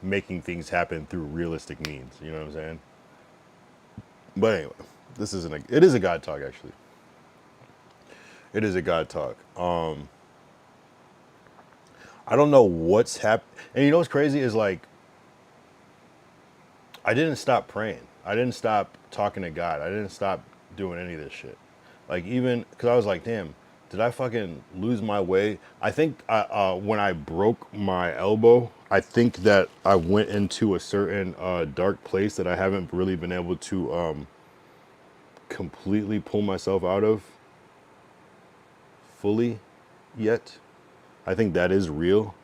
making things happen through realistic means. You know what I'm saying? But anyway, it is a God talk, actually. It is a God talk. I don't know what's happened. And you know what's crazy is like, I didn't stop praying. I didn't stop talking to God. I didn't stop doing any of this shit. Like even, because I was like, damn, did I fucking lose my way? I think when I broke my elbow, I think that I went into a certain dark place that I haven't really been able to completely pull myself out of fully yet. I think that is real,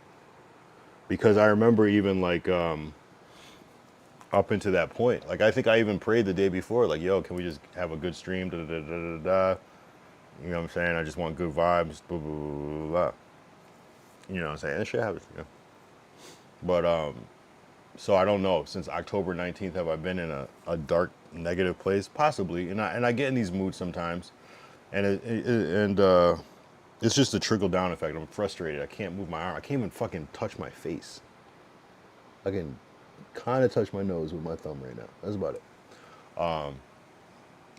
because I remember even like up into that point, like I think I even prayed the day before, like, yo, can we just have a good stream, da da da da da da. You know what I'm saying? I just want good vibes, blah blah blah blah. You know what I'm saying? That shit happens, you know. But so I don't know, since October 19th have I been in a dark negative place? Possibly. And I get in these moods sometimes, and it's just a trickle down effect. I'm frustrated. I can't move my arm. I can't even fucking touch my face. I can kind of touch my nose with my thumb right now. That's about it.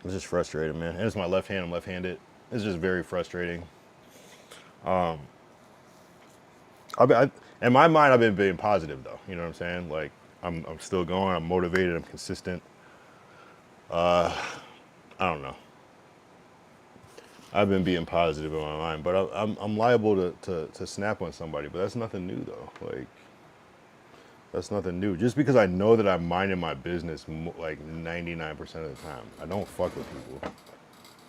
It's just frustrating, man. And it's my left hand. I'm left-handed. It's just very frustrating. In my mind, I've been being positive, though. You know what I'm saying? Like, I'm still going. I'm motivated. I'm consistent. I don't know. I've been being positive in my mind, but I'm liable to snap on somebody. But that's nothing new, though. Like, that's nothing new. Just because I know that I'm minding my business like 99% of the time. I don't fuck with people.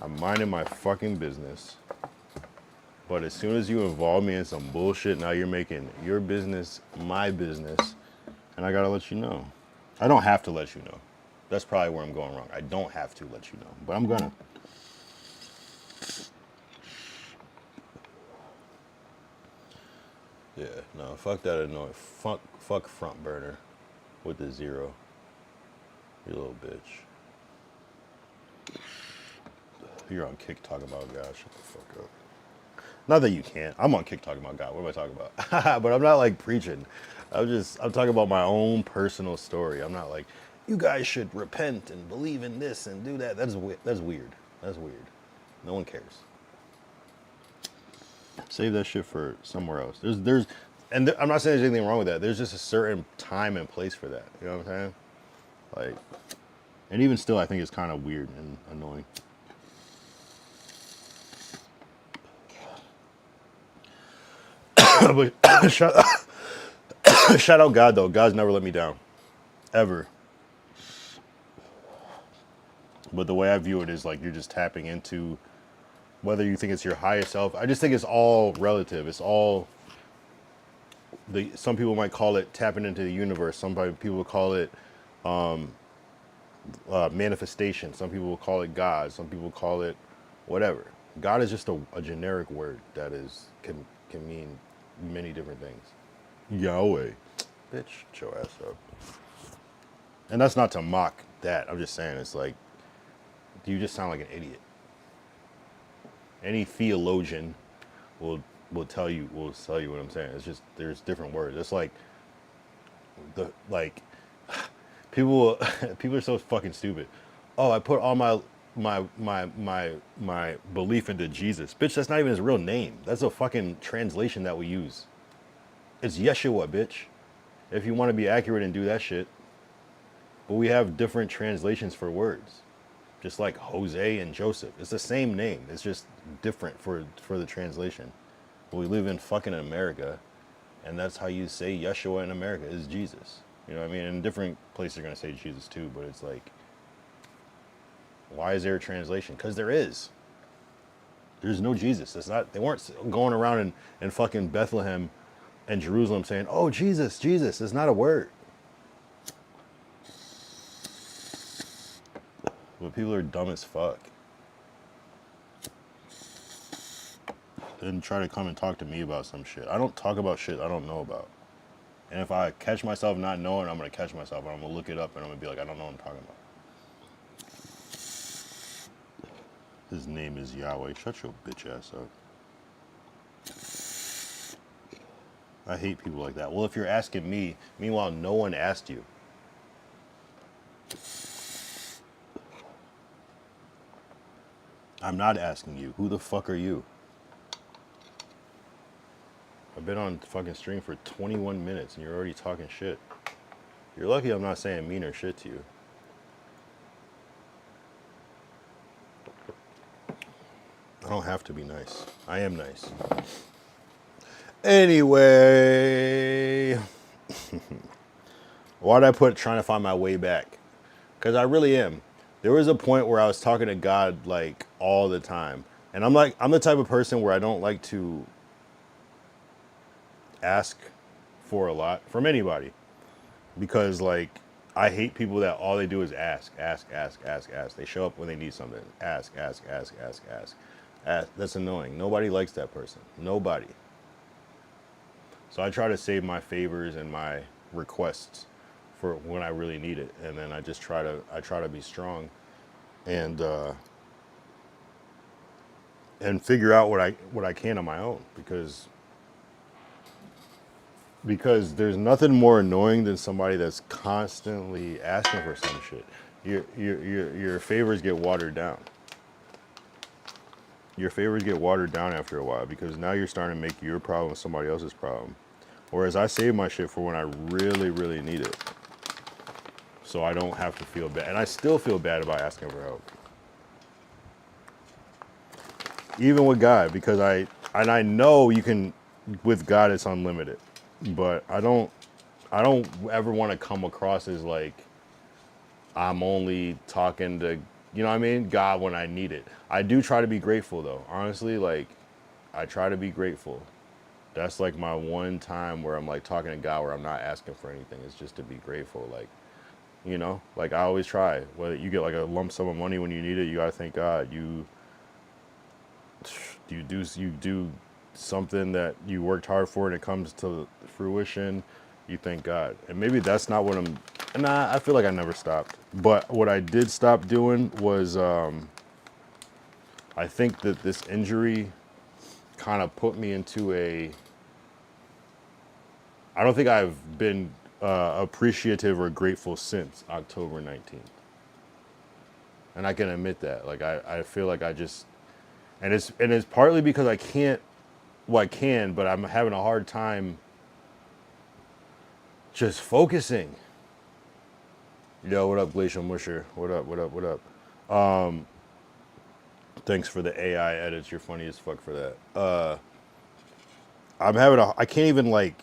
I'm minding my fucking business. But as soon as you involve me in some bullshit, now you're making your business my business, and I gotta let you know. I don't have to let you know. That's probably where I'm going wrong. I don't have to let you know, but I'm gonna. Yeah, no, fuck that annoying. Fuck front burner with the 0. You little bitch. You're on Kick talking about God. Shut the fuck up. Not that you can't. I'm on Kick talking about God. What am I talking about? But I'm not like preaching. I'm talking about my own personal story. I'm not like, you guys should repent and believe in this and do that. That's weird. That's weird. No one cares. Save that shit for somewhere else. I'm not saying there's anything wrong with that. There's just a certain time and place for that. You know what I'm saying? Like, and even still, I think it's kind of weird and annoying. But shout out God, though. God's never let me down. Ever. But the way I view it is like you're just tapping into whether you think it's your highest self. I just think it's all relative. It's all some people might call it tapping into the universe. Some people call it manifestation. Some people will call it God. Some people call it whatever. God is just a generic word that can mean many different things. Yahweh. Bitch, shut your ass up. And that's not to mock that. I'm just saying it's like you just sound like an idiot. Any theologian will tell you what I'm saying. It's just there's different words. It's like people are so fucking stupid. Oh, I put all my belief into Jesus. Bitch, that's not even his real name. That's a fucking translation that we use. It's Yeshua, bitch. If you want to be accurate and do that shit. But we have different translations for words. Just like Jose and Joseph. It's the same name. It's just different for the translation. But we live in fucking America, and that's how you say Yeshua in America is Jesus. You know what I mean? In different places are going to say Jesus too, but it's like, why is there a translation? Because there is. There's no Jesus. It's not. They weren't going around in fucking Bethlehem and Jerusalem saying, oh, Jesus, Jesus. It's not a word. But people are dumb as fuck. And try to come and talk to me about some shit. I don't talk about shit I don't know about. And if I catch myself not knowing, I'm going to catch myself and I'm going to look it up and I'm going to be like, I don't know what I'm talking about. His name is Yahweh. Shut your bitch ass up. I hate people like that. Well, if you're asking me, meanwhile, no one asked you. I'm not asking you. Who the fuck are you? I've been on fucking stream for 21 minutes and you're already talking shit. You're lucky I'm not saying meaner shit to you. I don't have to be nice. I am nice. Anyway. Why'd I put trying to find my way back? Because I really am. There was a point where I was talking to God like all the time. And I'm the type of person where I don't like to ask for a lot from anybody. Because like I hate people that all they do is ask. They show up when they need something. Ask. That's annoying. Nobody likes that person. Nobody. So I try to save my favors and my requests for when I really need it, and then I try to be strong, and figure out what I can on my own, because Because there's nothing more annoying than somebody that's constantly asking for some shit. Your favors get watered down. Your favors get watered down after a while because now you're starting to make your problem somebody else's problem. Whereas I save my shit for when I really, really need it. So I don't have to feel bad. And I still feel bad about asking for help. Even with God, because I know you can, with God it's unlimited. But I don't ever want to come across as like I'm only talking to, you know what I mean, God when I need it. I do try to be grateful though. Honestly, like I try to be grateful. That's like my one time where I'm like talking to God where I'm not asking for anything. It's just to be grateful. Like, you know, like I always try. Whether you get like a lump sum of money when you need it, you gotta thank God. You do something that you worked hard for and it comes to fruition, you thank God. And maybe that's not what I'm, nah, I feel like I never stopped. But what I did stop doing was I think that this injury kind of put me into a, I don't think I've been appreciative or grateful since October 19th. And I can admit that. Like I feel like I just, and it's partly because I can't, well I can, but I'm having a hard time just focusing. Yo, what up, Glacial Musher? What up, what up, what up? Thanks for the AI edits. You're funny as fuck for that. I can't even like,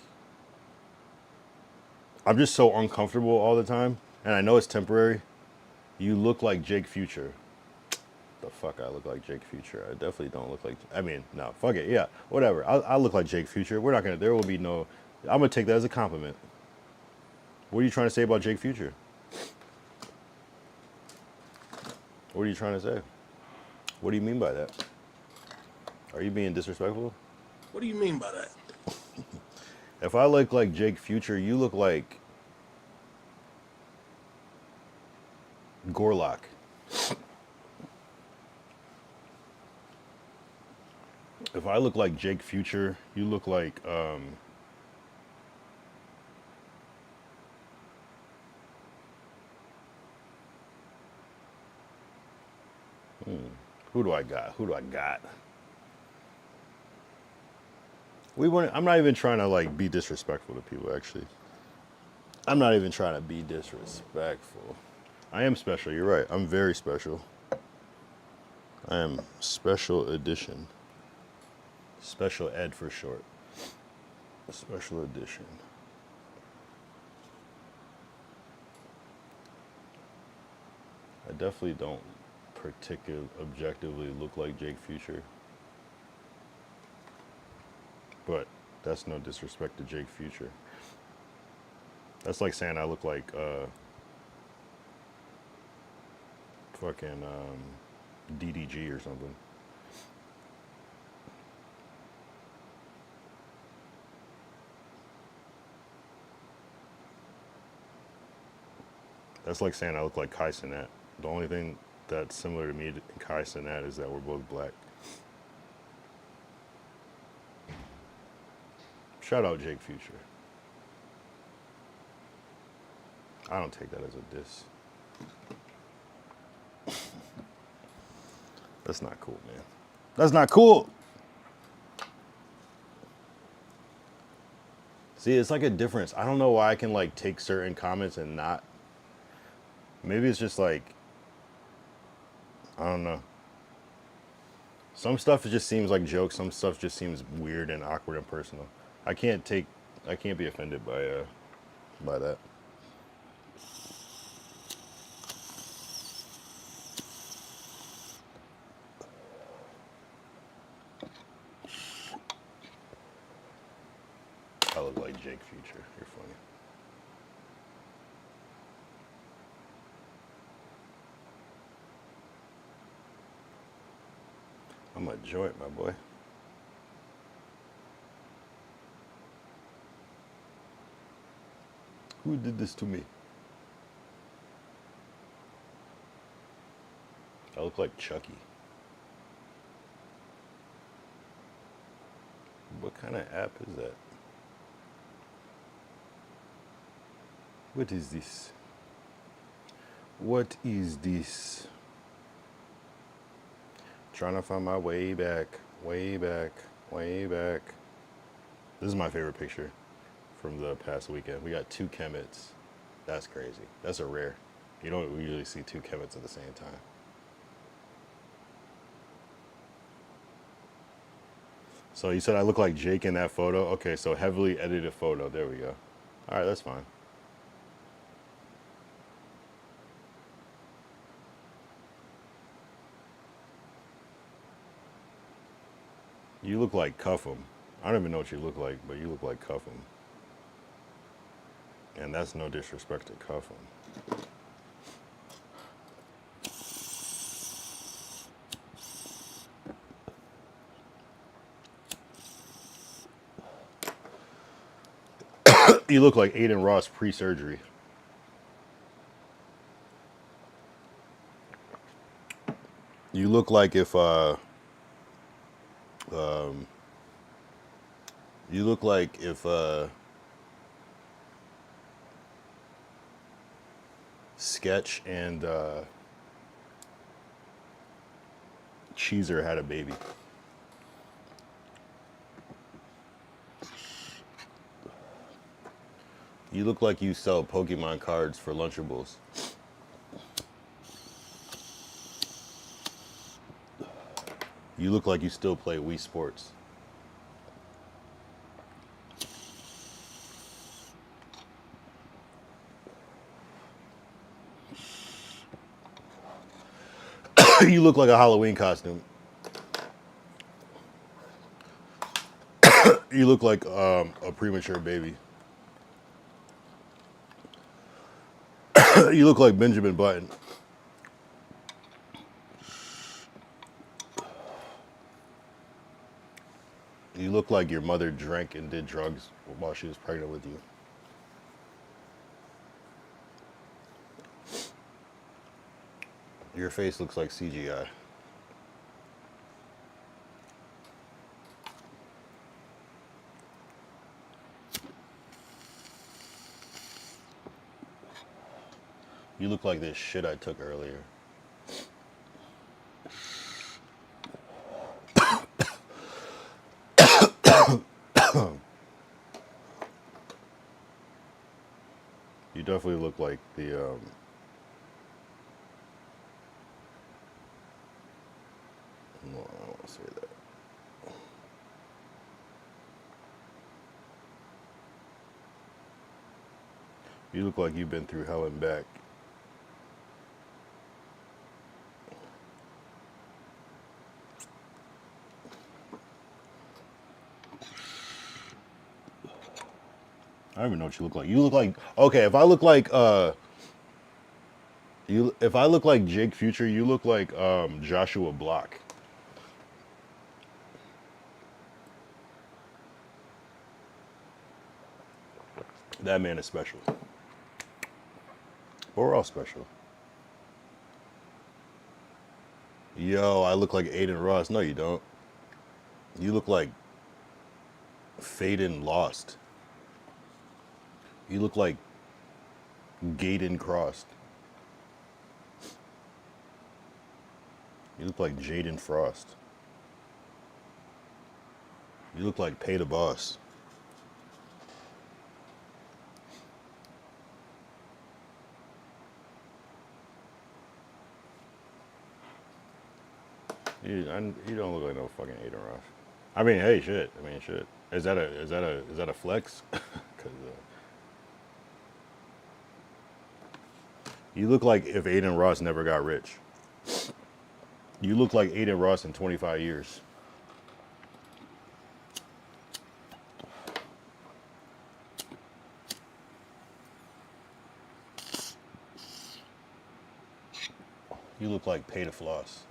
I'm just so uncomfortable all the time. And I know it's temporary. You look like Jake Future. The fuck I look like Jake Future? I definitely don't look like, I mean, no, fuck it. Yeah, whatever. I look like Jake Future. We're not gonna, there will be no, I'm gonna take that as a compliment. What are you trying to say about Jake Future? What are you trying to say? What do you mean by that? Are you being disrespectful? What do you mean by that? If I look like Jake Future, you look like Gorlock. If I look like Jake Future, you look like who do I got? Who do I got? I'm not even trying to like be disrespectful to people. Actually, I'm not even trying to be disrespectful. I am special. You're right. I'm very special. I am special edition. Special ed for short. Special edition. I definitely don't particularly objectively look like Jake Future. But that's no disrespect to Jake Future. That's like saying I look like fucking DDG or something. That's like saying I look like Kai Cenat. The only thing that's similar to me and Kai Cenat is that we're both black. Shout out Jake Future. I don't take that as a diss. That's not cool, man. That's not cool. See, it's like a difference. I don't know why I can like take certain comments and not. Maybe it's just like, I don't know. Some stuff just seems like jokes. Some stuff just seems weird and awkward and personal. I can't be offended by that. I look like Jake Future. You're funny. I'm a joint, my boy. Who did this to me? I look like Chucky. What kind of app is that? What is this? What is this? Trying to find my way back, way back, way back. This is my favorite picture from the past weekend. We got 2 chemits. That's crazy. That's a rare. You don't usually see 2 chemits at the same time. So you said I look like Jake in that photo? Okay, so heavily edited photo. There we go. All right, that's fine. You look like Cuff'em. I don't even know what you look like, but you look like Cuff'em. And that's no disrespect to Cuff'em. You look like Aiden Ross pre-surgery. You look like if Sketch and Cheezer had a baby. You look like you sell Pokemon cards for Lunchables. You look like you still play Wii Sports. You look like a Halloween costume. You look like a premature baby. You look like Benjamin Button. You look like your mother drank and did drugs while she was pregnant with you. Your face looks like CGI. You look like this shit I took earlier. You definitely look like the no, I don't want to say that. You look like you've been through hell and back. I don't even know what you look like. You look like, okay, if I look like if I look like Jake Future, you look like Joshua Block. That man is special. But we're all special. Yo, I look like Aiden Ross. No, you don't. You look like Faden Lost. You look like Gaten Crossed. You look like Jaden Frost. You look like Pay the Boss. You don't look like no fucking Aiden Ross. I mean, hey, shit. I mean, shit. Is that a flex? 'Cause, you look like if Aiden Ross never got rich. You look like Aiden Ross in 25 years. You look like Pay to Floss.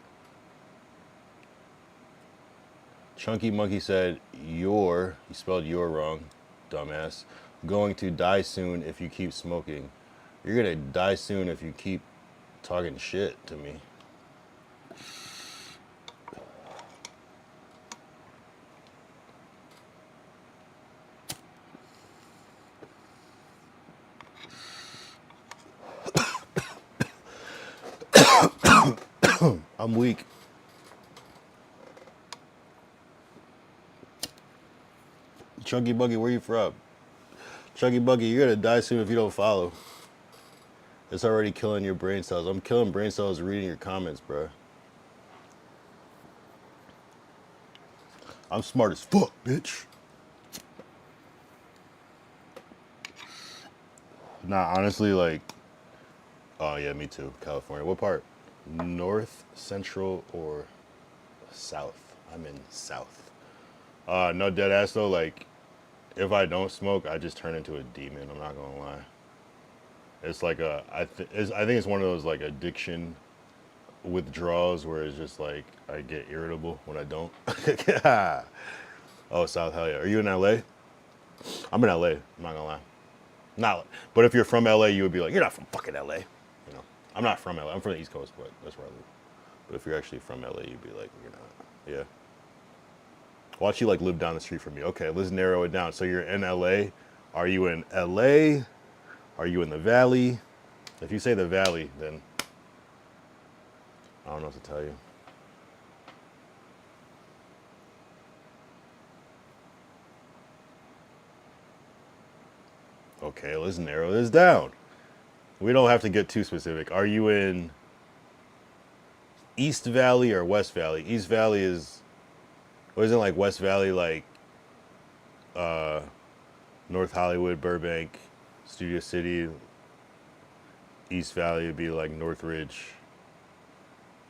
Chunky Monkey said, "You're," he spelled "you're" wrong, dumbass, "going to die soon if you keep smoking. You're gonna die soon if you keep talking shit to me." I'm weak. Chunky Buggy, where you from? Chunky Buggy, you're gonna die soon if you don't follow. It's already killing your brain cells. I'm killing brain cells reading your comments, bro. I'm smart as fuck, bitch. Nah, honestly, like, oh yeah, me too. California. What part? North, central, or south? I'm in south. No, dead ass though. Like, if I don't smoke, I just turn into a demon. I'm not gonna lie. It's like I think it's one of those like addiction withdrawals where it's just like I get irritable when I don't. Oh, South, hell yeah. Are you in LA? I'm in LA. I'm not gonna lie. Not, but if you're from LA, you would be like, you're not from fucking LA. You know, I'm not from LA. I'm from the East Coast, but that's where I live. But if you're actually from LA, you'd be like, you're not. Yeah. Watch you like live down the street from me. Okay, let's narrow it down. So you're in LA. Are you in LA? Are you in the Valley? If you say the Valley, then I don't know what to tell you. Okay, let's narrow this down. We don't have to get too specific. Are you in East Valley or West Valley? East Valley is, or isn't like West Valley like North Hollywood, Burbank, Studio City? East Valley would be like Northridge,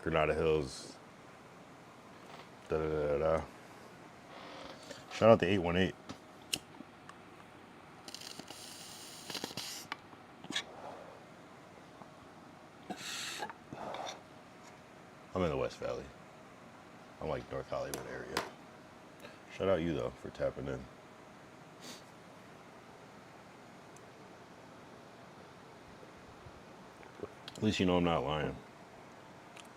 Granada Hills. Da da da da. Shout out to 818. I'm in the West Valley. I'm like North Hollywood area. Shout out you though for tapping in. At least you know I'm not lying.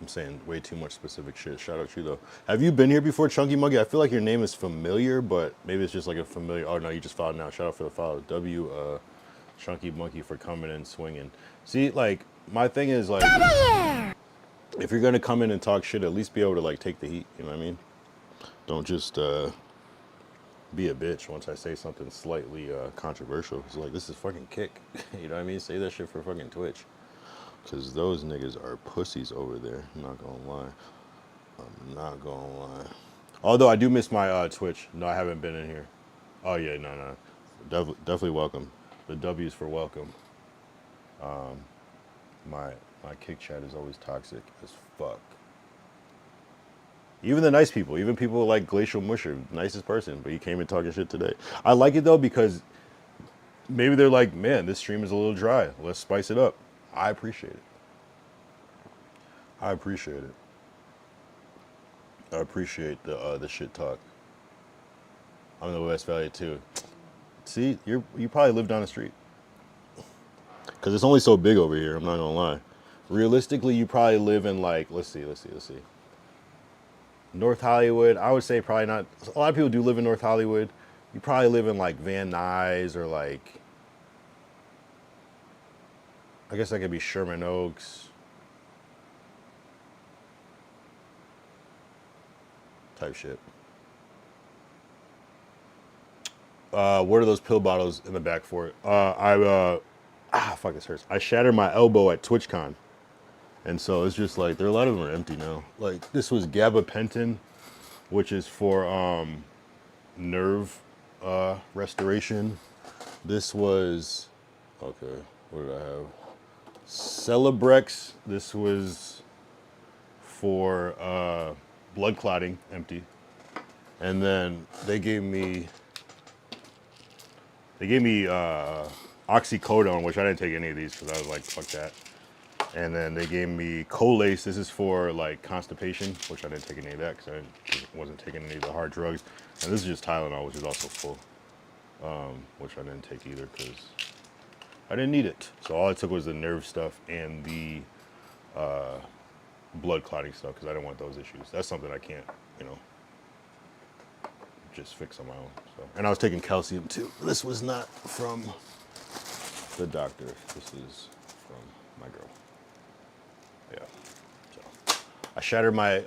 I'm saying way too much specific shit. Shout out you though. Have you been here before, Chunky Monkey? I feel like your name is familiar, but maybe it's just like a familiar. Oh no, you just followed now. Shout out for the follow. Chunky Monkey for coming and swinging. See, like my thing is like, if you're gonna come in and talk shit, at least be able to like take the heat. You know what I mean? Don't just be a bitch once I say something slightly controversial. It's like, this is fucking kick. You know what I mean? Say that shit for fucking Twitch. Because those niggas are pussies over there. I'm not gonna lie. I'm not gonna lie. Although I do miss my Twitch. No, I haven't been in here. Oh yeah, no. Definitely welcome. The W's for welcome. My kick chat is always toxic as fuck. Even the nice people, even people like Glacial Musher, nicest person, but he came in talking shit today. I like it though because maybe they're like, man, this stream is a little dry. Let's spice it up. I appreciate it. I appreciate it. I appreciate the shit talk. I'm in the West Valley too. See, you probably live down the street. Cause it's only so big over here. I'm not gonna lie. Realistically, you probably live in like, let's see. North Hollywood, I would say probably not. A lot of people do live in North Hollywood. You probably live in like Van Nuys or like, I guess that could be Sherman Oaks type shit. What are those pill bottles in the back for? Fuck, this hurts. I shattered my elbow at TwitchCon. And so it's just like, a lot of them are empty now. Like, this was gabapentin, which is for nerve restoration. This was, okay, what did I have? Celebrex. This was for blood clotting, empty. And then they gave me oxycodone, which I didn't take any of these because I was like, fuck that. And then they gave me Colace. This is for like constipation, which I didn't take any of that because I wasn't taking any of the hard drugs. And this is just Tylenol, which is also full, which I didn't take either because I didn't need it. So all I took was the nerve stuff and the blood clotting stuff because I didn't want those issues. That's something I can't, just fix on my own. So, and I was taking calcium too. This was not from the doctor. This is from my girl. Yeah. So I shattered my,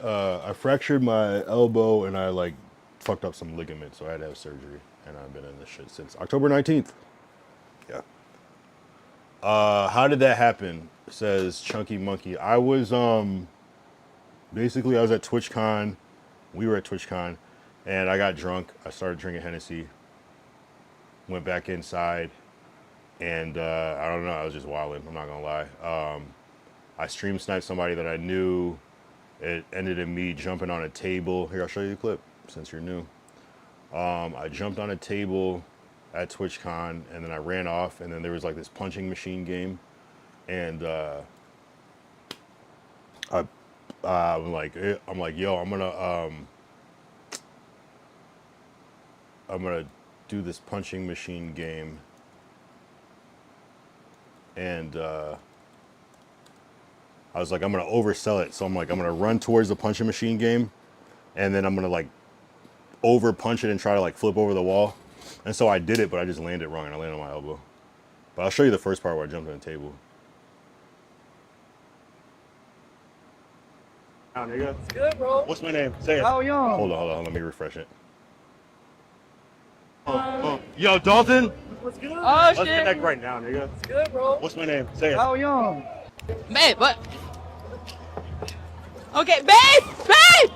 I fractured my elbow and I like fucked up some ligament, so I had to have surgery. And I've been in this shit since October 19th. Yeah. How did that happen? Says Chunky Monkey. I was basically I was at TwitchCon. We were at TwitchCon, and I got drunk. I started drinking Hennessy. Went back inside, and I don't know. I was just wilding. I'm not gonna lie. I stream sniped somebody that I knew. It ended in me jumping on a table. Here, I'll show you the clip since you're new. I jumped on a table at TwitchCon, and then I ran off, and then there was like this punching machine game, and I'm like, yo, I'm gonna do this punching machine game, and I was like, I'm gonna oversell it, so I'm like, I'm gonna run towards the punching machine game, and then I'm gonna like over punch it and try to like flip over the wall, and so I did it, but I just landed wrong and I landed on my elbow. But I'll show you the first part where I jumped on the table. Nigga. It's good, bro. What's my name? Say it. How young? Hold on, let me refresh it. Yo, Dalton. What's good? Oh, shit. Let's connect right now, nigga. It's good, bro. What's my name? Say it. How young? Babe, what? Okay, babe! Babe!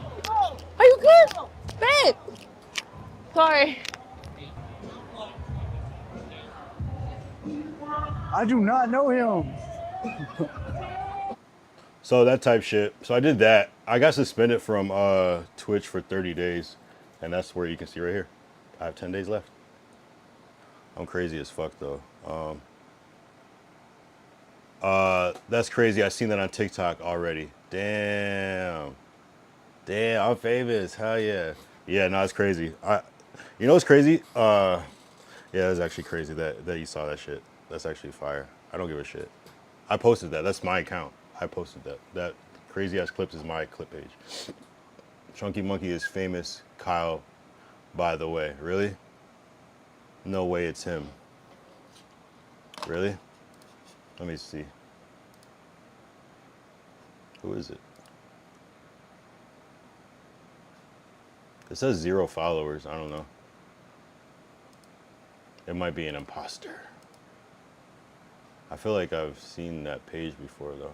Are you good? Babe! Sorry. I do not know him. So that type shit. So I did that. I got suspended from Twitch for 30 days. And that's where you can see right here. I have 10 days left. I'm crazy as fuck though. That's crazy. I seen that on TikTok already. Damn, I'm famous. Hell yeah. Yeah, no, it's crazy. You know what's crazy? Yeah, it's actually crazy that you saw that shit. That's actually fire. I don't give a shit. I posted that. That's my account. I posted that. That crazy ass clips is my clip page. Chunky Monkey is famous. Kyle, by the way. Really? No way it's him. Really? Let me see. Who is it? It says 0 followers. I don't know. It might be an imposter. I feel like I've seen that page before though.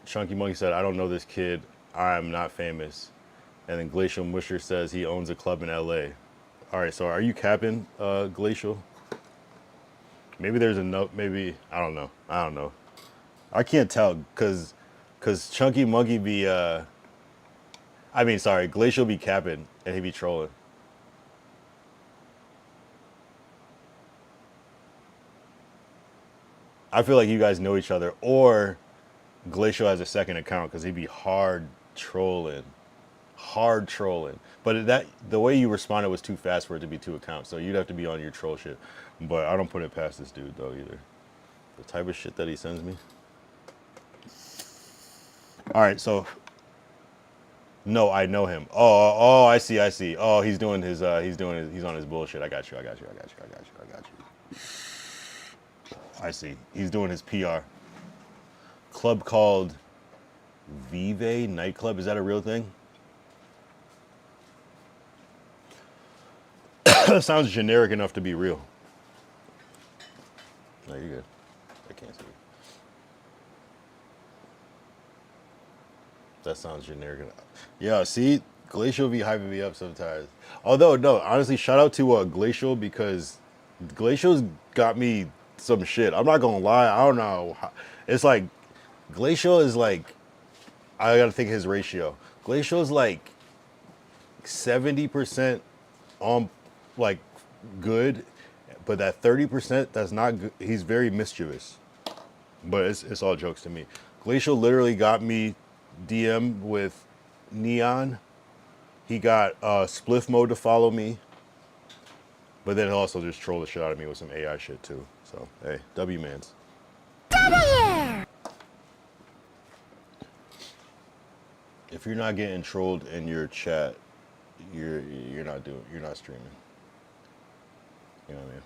Chunky Monkey said, I don't know this kid. I'm not famous. And then Glacial Musher says he owns a club in LA. All right, so are you capping, Glacial? Maybe there's a note, maybe, I don't know. I can't tell, cause Chunky Monkey be, Glacial be capping and he be trolling. I feel like you guys know each other, or Glacial has a second account because he'd be hard trolling. But the way you responded was too fast for it to be 2 accounts, so you'd have to be on your troll shit. But I don't put it past this dude though either. The type of shit that he sends me. All right, so no, I know him. Oh, I see. Oh, he's on his bullshit. I got you. I see. He's doing his PR. Club called Vive Nightclub. Is that a real thing? That sounds generic enough to be real. No, you're good. I can't see you. That sounds generic enough. Yeah, see? Glacial be hyping me up sometimes. Although, no, honestly, shout out to Glacial because Glacial's got me some shit. I'm not gonna lie. I don't know. It's like, Glacial is like, I gotta think his ratio. Glacial is like 70% on, like, good, but that 30% that's not good. He's very mischievous, but it's all jokes to me. Glacial literally got me DM with Neon. He got Spliff Mode to follow me, but then he'll also just troll the shit out of me with some AI shit too. So hey, W-mans. If you're not getting trolled in your chat, you're not streaming. You know what I mean?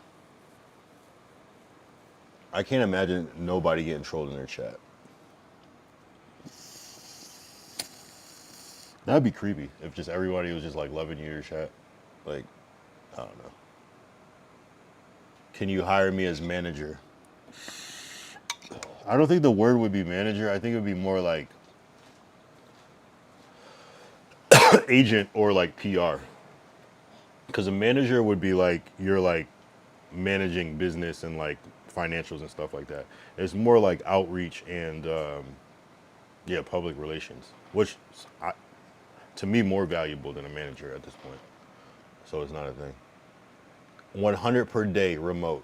I can't imagine nobody getting trolled in their chat. That'd be creepy if just everybody was just like loving your chat. Like, I don't know. Can you hire me as manager? I don't think the word would be manager. I think it would be more like agent or like PR. Because a manager would be like, you're like managing business and like financials and stuff like that. It's more like outreach and yeah, public relations, which to me more valuable than a manager at this point. So it's not a thing. 100 per day remote.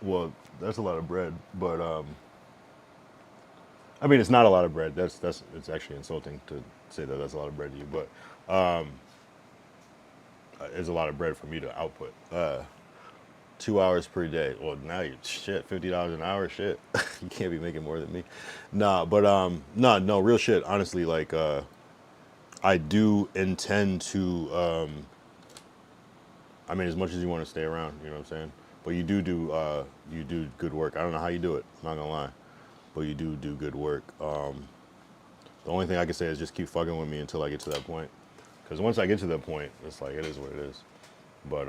Well, that's a lot of bread, but I mean, it's not a lot of bread. It's actually insulting to say that that's a lot of bread to you, but it's a lot of bread for me to output. 2 hours per day. Well, now you shit, $50 an hour, shit. You can't be making more than me. Nah, but no, real shit. Honestly, like I do intend to. I mean, as much as you want to stay around, you know what I'm saying. But you do good work. I don't know how you do it. I'm not gonna lie, but you do good work. The only thing I can say is just keep fucking with me until I get to that point. Because once I get to that point, it's like, it is what it is. But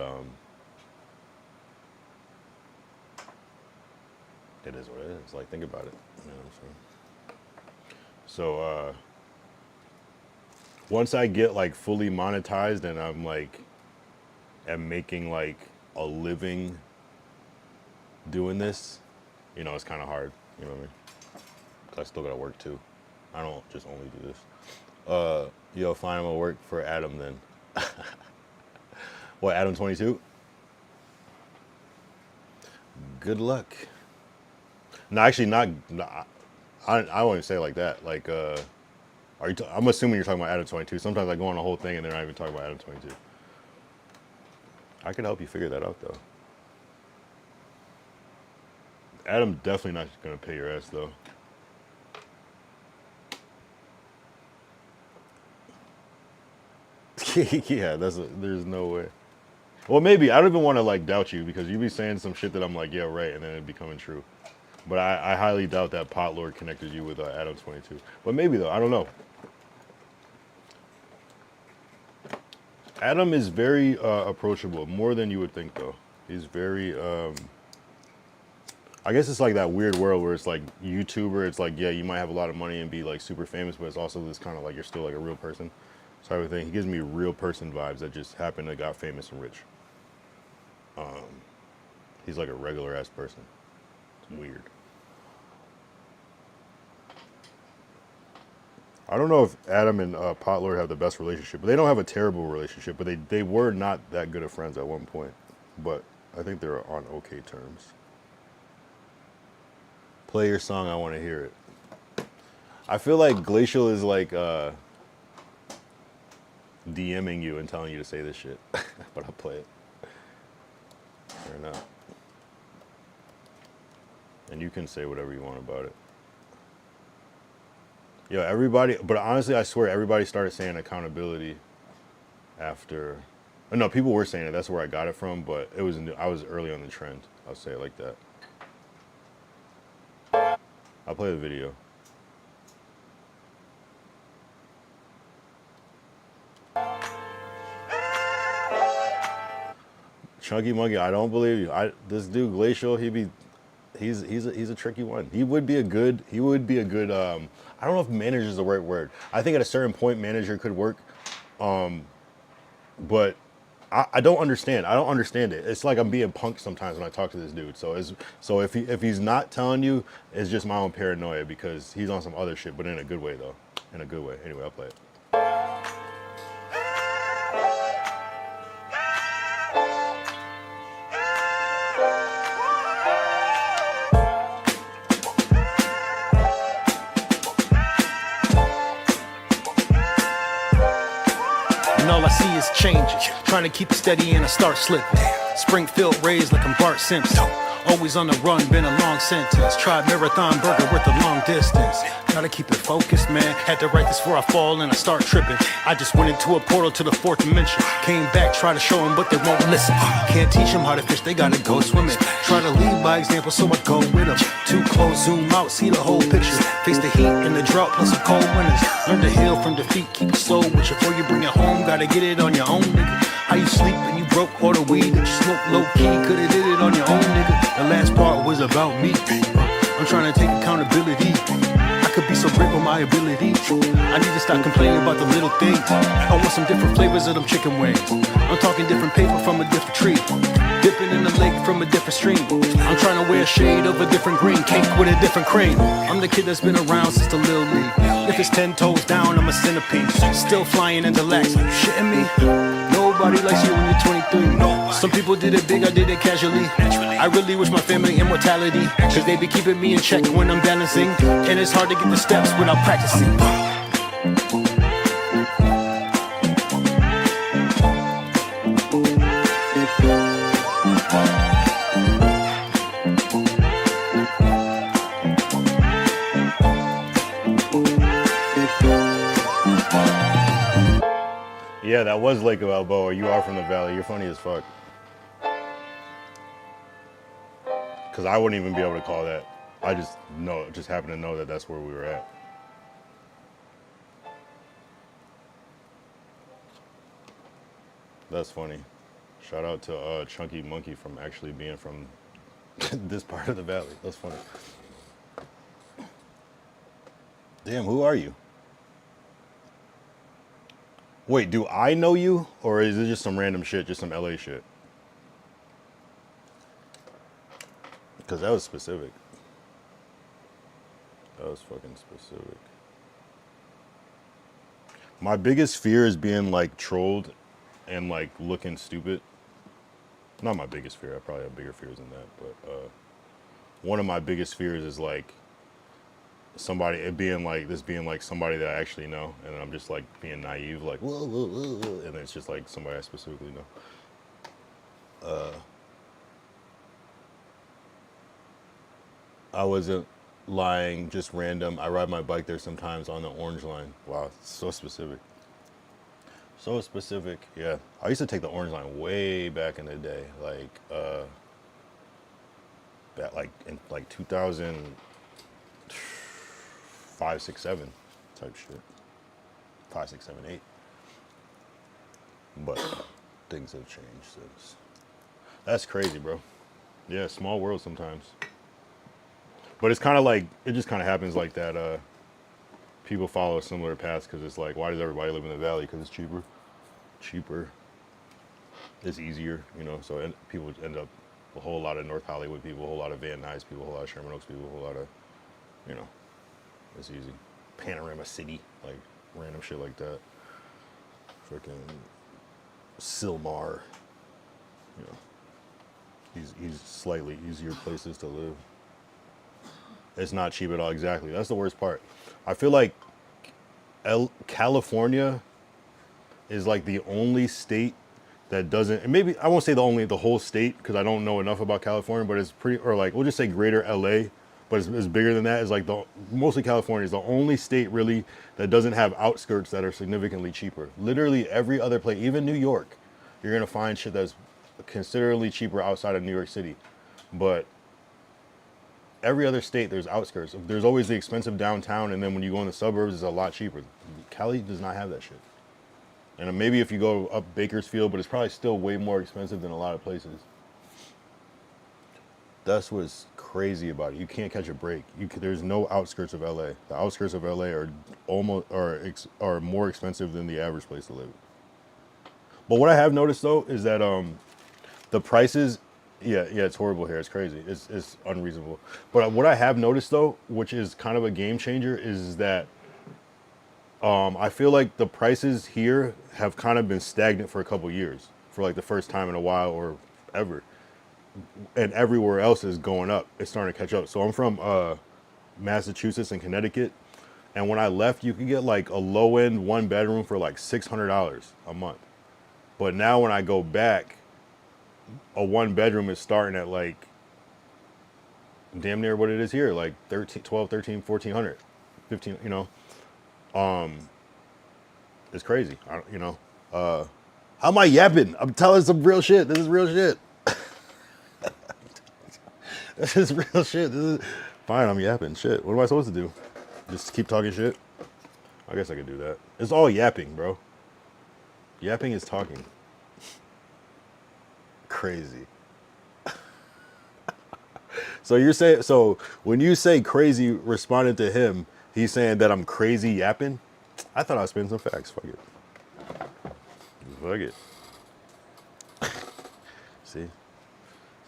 it is what it is. Like, think about it. You know what I'm saying? So once I get like fully monetized and I'm like, am making like a living doing this, you know, it's kind of hard. You know what I mean? Because I still gotta work too. I don't just only do this. Yo, fine, I'm gonna work for Adam then. What, Adam 22? Good luck. No, actually not. I won't even say it like that. Like, are you? I'm assuming you're talking about Adam 22. Sometimes I go on a whole thing and they're not even talking about Adam 22. I can help you figure that out though. Adam definitely not gonna pay your ass though. Yeah, there's no way. Well, maybe. I don't even want to like doubt you because you be saying some shit that I'm like, yeah, right, and then it'd be coming true. But I highly doubt that Pot Lord connected you with Adam 22. But maybe though, I don't know. Adam is very approachable, more than you would think though. He's very, I guess it's like that weird world where it's like YouTuber, it's like, yeah, you might have a lot of money and be like super famous, but it's also this kind of like, you're still like a real person. Type of thing. He gives me real person vibes that just happened to got famous and rich. He's like a regular ass person. It's weird. I don't know if Adam and Potlord have the best relationship, but they don't have a terrible relationship, but they were not that good of friends at one point. But I think they're on okay terms. Play your song, I want to hear it. I feel like Glacial is like DMing you and telling you to say this shit, but I'll play it. Fair enough. And you can say whatever you want about it. Yo, everybody, but honestly, I swear everybody started saying accountability after, no, people were saying it, that's where I got it from, but it was, I was early on the trend. I'll say it like that. I'll play the video. Chunky Monkey, I don't believe you. This dude Glacial, he's a tricky one. He would be a good, I don't know if manager is the right word. I think at a certain point manager could work, but I don't understand. I don't understand it. It's like I'm being punked sometimes when I talk to this dude. So if he's not telling you, it's just my own paranoia because he's on some other shit, but in a good way though. In a good way. Anyway, I'll play it. All I see is changes. Trying to keep it steady and I start slipping. Springfield raised like I'm Bart Simpson. Always on the run, been a long sentence. Tried marathon burger worth a long distance. Gotta keep it focused, man. Had to write this before I fall and I start tripping. I just went into a portal to the fourth dimension. Came back, try to show them, but they won't listen. Can't teach them how to fish, they gotta go swimming. Try to lead by example, so I go with them. Too close, zoom out, see the whole picture. Face the heat and the drought, plus some cold winters. Learn to heal from defeat, keep it slow with you. Before you bring it home, gotta get it on your own, nigga. How you sleep and you broke all the weed that you smoke low-key. Could've did it on your own, nigga. The last part was about me. I'm trying to take accountability. I could be so great with my ability. I need to stop complaining about the little things. I want some different flavors of them chicken wings. I'm talking different paper from a different tree. Dipping in the lake from a different stream. I'm trying to wear a shade of a different green. Cake with a different cream. I'm the kid that's been around since the little league. If it's 10 toes down, I'm a centipede. Still flying into lax. Shitting me? Nobody likes you when you're 23. Some people did it big, I did it casually. I really wish my family immortality, cause they be keeping me in check when I'm balancing. And it's hard to get the steps without practicing. Yeah, that was Lake of Balboa. You are from the valley. You're funny as fuck. Because I wouldn't even be able to call that. I just happen to know that that's where we were at. That's funny. Shout out to Chunky Monkey from actually being from this part of the valley. That's funny. Damn, who are you? Wait, do I know you? Or is it just some random shit, just some LA shit? Because that was specific. That was fucking specific. My biggest fear is being like trolled and like looking stupid. Not my biggest fear, I probably have bigger fears than that, but one of my biggest fears is like somebody being like somebody that I actually know, and I'm just like being naive, like whoa, whoa, whoa, whoa, and it's just like somebody I specifically know. I wasn't lying, just random. I ride my bike there sometimes on the Orange Line. Wow, so specific. So specific, yeah. I used to take the Orange Line way back in the day, like that, like in like 2005, 6, 7 type shit. 5, 6, 7, 8. But things have changed since. That's crazy, bro. Yeah, small world sometimes. But it's kind of like, it just kind of happens like that. People follow a similar path because it's like, why does everybody live in the valley? Because it's cheaper. Cheaper. It's easier, you know. So people end up, a whole lot of North Hollywood people, a whole lot of Van Nuys people, a whole lot of Sherman Oaks people, a whole lot of, you know, it's easy. Panorama City, like random shit like that. Freaking Silmar, you know. He's slightly easier places to live. It's not cheap at all, exactly. That's the worst part. I feel like California is like the only state that doesn't, and maybe I won't say the whole state because I don't know enough about California, but it's pretty, or like we'll just say greater LA, but it's bigger than that. Is like mostly California is the only state really that doesn't have outskirts that are significantly cheaper. Literally every other place, even New York, you're gonna find shit that's considerably cheaper outside of New York City, but every other state there's outskirts. There's always the expensive downtown, and then when you go in the suburbs, it's a lot cheaper. Cali does not have that shit. And maybe if you go up Bakersfield, but it's probably still way more expensive than a lot of places. That's what's crazy about it. You can't catch a break. There's no outskirts of LA. The outskirts of LA are are more expensive than the average place to live. But what I have noticed though is that the prices, yeah, it's horrible here. It's crazy. It's unreasonable. But what I have noticed though, which is kind of a game changer, is that I feel like the prices here have kind of been stagnant for a couple years, for like the first time in a while or ever. And everywhere else is going up. It's starting to catch up. So I'm from Massachusetts and Connecticut. And when I left, you could get like a low end 1 bedroom for like $600 a month. But now when I go back, a 1 bedroom is starting at like damn near what it is here, like 13, 12, 13, 1400, 15, you know. It's crazy. How am I yapping? I'm telling some real shit. This is real shit. This is real shit. This is fine. I'm yapping. Shit. What am I supposed to do? Just keep talking shit? I guess I could do that. It's all yapping, bro. Yapping is talking. Crazy. So you're saying, so when you say crazy responding to him, he's saying that I'm crazy yapping? I thought I was spitting some facts. Fuck it. Fuck it. See?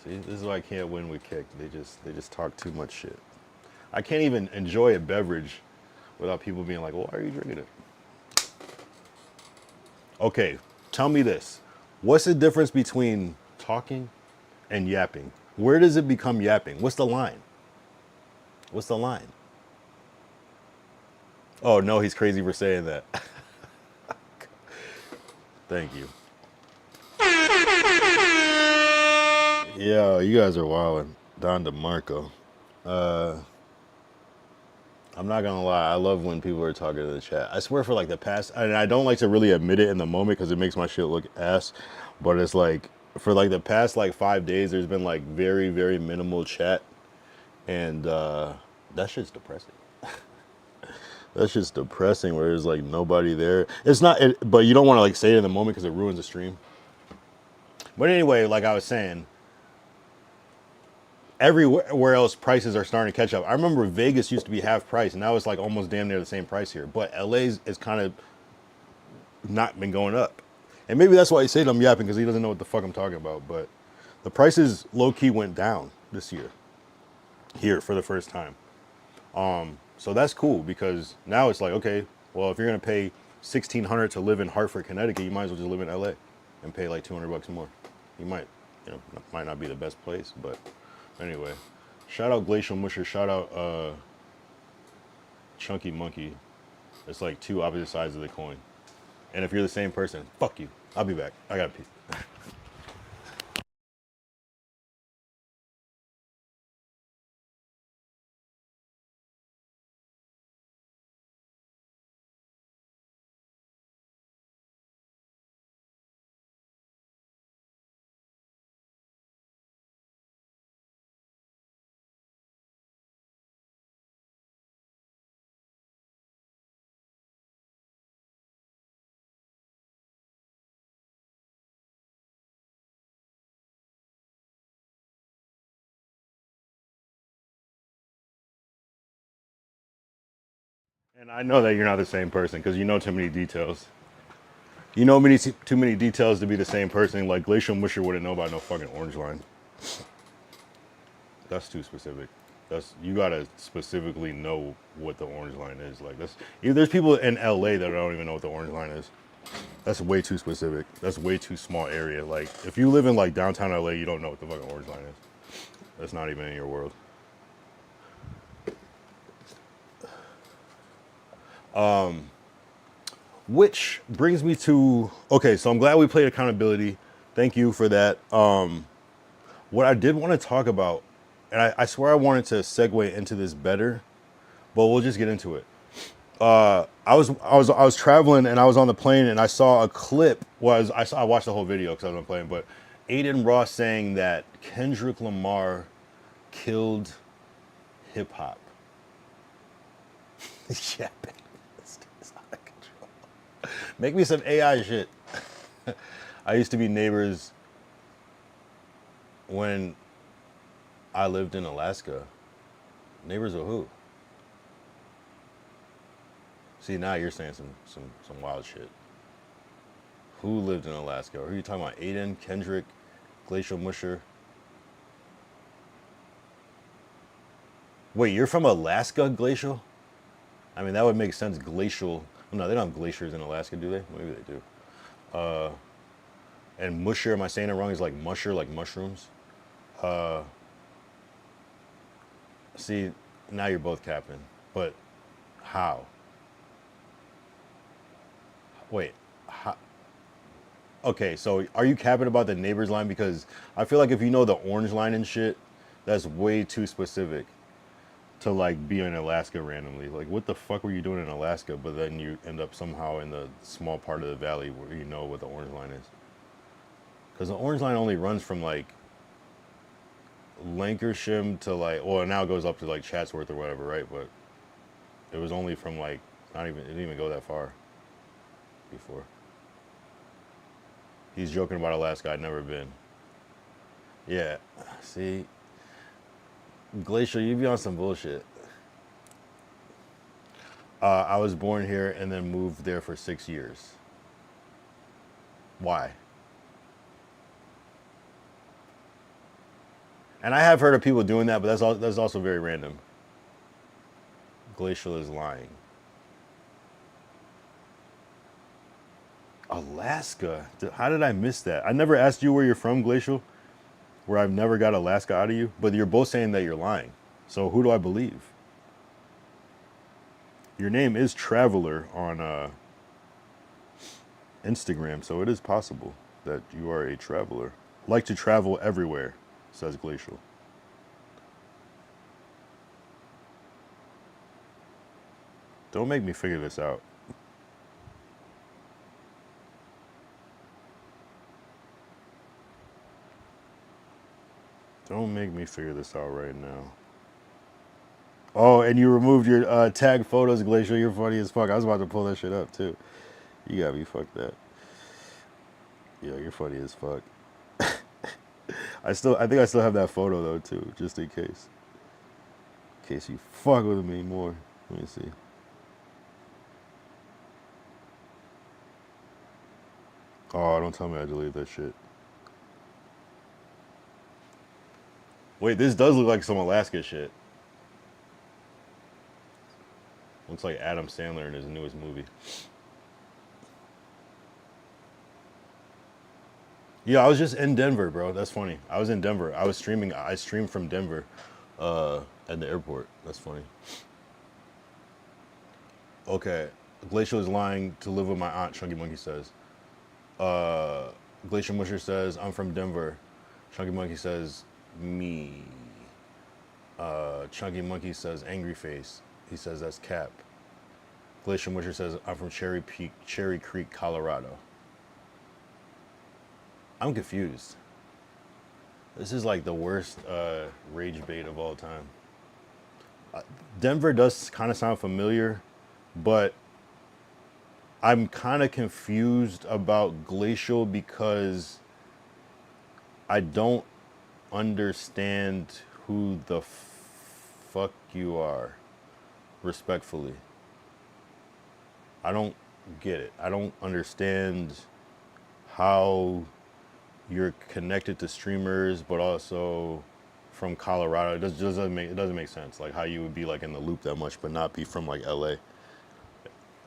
See, this is why I can't win with Kick. They just talk too much shit. I can't even enjoy a beverage without people being like, well, why are you drinking it? Okay, tell me this. What's the difference between talking and yapping? Where does it become yapping? What's the line? What's the line? Oh, no, he's crazy for saying that. Thank you. Yeah, you guys are wildin'. Don DeMarco. I'm not gonna lie, I love when people are talking to the chat. I swear for like the past, and I don't like to really admit it in the moment because it makes my shit look ass, but it's like, for like the past like 5 days, there's been like very, very minimal chat, and that shit's depressing. That's just depressing where there's like nobody there. It's not, but you don't want to like say it in the moment because it ruins the stream. But anyway, like I was saying, everywhere else prices are starting to catch up. I remember Vegas used to be half price, and now it's like almost damn near the same price here. But LA's is kind of not been going up. And maybe that's why he said I'm yapping, because he doesn't know what the fuck I'm talking about. But the prices low-key went down this year here for the first time. So that's cool, because now it's like, okay, well, if you're going to pay $1,600 to live in Hartford, Connecticut, you might as well just live in LA and pay like $200 more. You might, might not be the best place, but anyway. Shout out Glacial Musher, shout out Chunky Monkey. It's like two opposite sides of the coin. And if you're the same person, fuck you. I'll be back. I gotta pee. And I know that you're not the same person because you know too many details. You know too many details to be the same person. Like Glacial Musher wouldn't know about no fucking orange line. That's too specific. You gotta specifically know what the orange line is. Like there's people in LA that don't even know what the orange line is. That's way too specific. That's way too small area. Like if you live in like downtown LA, you don't know what the fucking orange line is. That's not even in your world. Which brings me to, okay, so I'm glad we played accountability. Thank you for that. What I did want to talk about, and I swear I wanted to segue into this better, but we'll just get into it. I was traveling and I was on the plane and I saw a clip. I watched the whole video because I was on the plane, but Aiden Ross saying that Kendrick Lamar killed hip hop. Yeah, it's out of control. Make me some AI shit. I used to be neighbors when I lived in Alaska. Neighbors of who? See, now you're saying some wild shit. Who lived in Alaska? Who are you talking about? Aiden, Kendrick, Glacial Musher? Wait, you're from Alaska, Glacial? I mean, that would make sense. Glacial. No, they don't have glaciers in Alaska, do they? Maybe they do. And musher, am I saying it wrong? Is like musher, like mushrooms. See, now you're both capping. But how? Wait, how? Okay, so are you capping about the neighbors line? Because I feel like if you know the orange line and shit, That's way too specific to like be in Alaska randomly. Like, what the fuck were you doing in Alaska? But then you end up somehow in the small part of the valley where you know what the orange line is. Because the orange line only runs from like Lancashire to like, well, now it goes up to like Chatsworth or whatever, right? But it was only from like, it didn't even go that far before. He's joking about Alaska. I'd never been. Yeah, see, Glacial, you be on some bullshit. I was born here and then moved there for 6 years. Why? And I have heard of people doing that, but that's also very random. Glacial is lying. Alaska? How did I miss that? I never asked you where you're from, Glacial, where I've never got Alaska out of you, but you're both saying that you're lying. So who do I believe? Your name is Traveler on Instagram, so it is possible that you are a traveler. Like to travel everywhere, says Glacial. Don't make me figure this out. Don't make me figure this out right now. Oh, and you removed your tag photos, Glacial. You're funny as fuck. I was about to pull that shit up, too. You got me fucked that. Yeah, you're funny as fuck. I think I still have that photo, though, too, just in case. In case you fuck with me more. Let me see. Oh, don't tell me I deleted that shit. Wait, this does look like some Alaska shit. Looks like Adam Sandler in his newest movie. Yeah, I was just in Denver, bro. That's funny. I was in Denver. I streamed from Denver at the airport. That's funny. Okay. Glacial is lying to live with my aunt, Chunky Monkey says. Glacial Musher says, I'm from Denver. Chunky Monkey says, me. Chunky Monkey says, angry face. He says, that's cap. Glacial Musher says, I'm from Cherry Creek, Colorado. I'm confused. This is like the worst rage bait of all time. Denver does kind of sound familiar, but I'm kind of confused about Glacial because I don't understand who the fuck you are, respectfully. I don't get it. I don't understand how you're connected to streamers, but also from Colorado. It doesn't make sense. Like how you would be like in the loop that much, but not be from like LA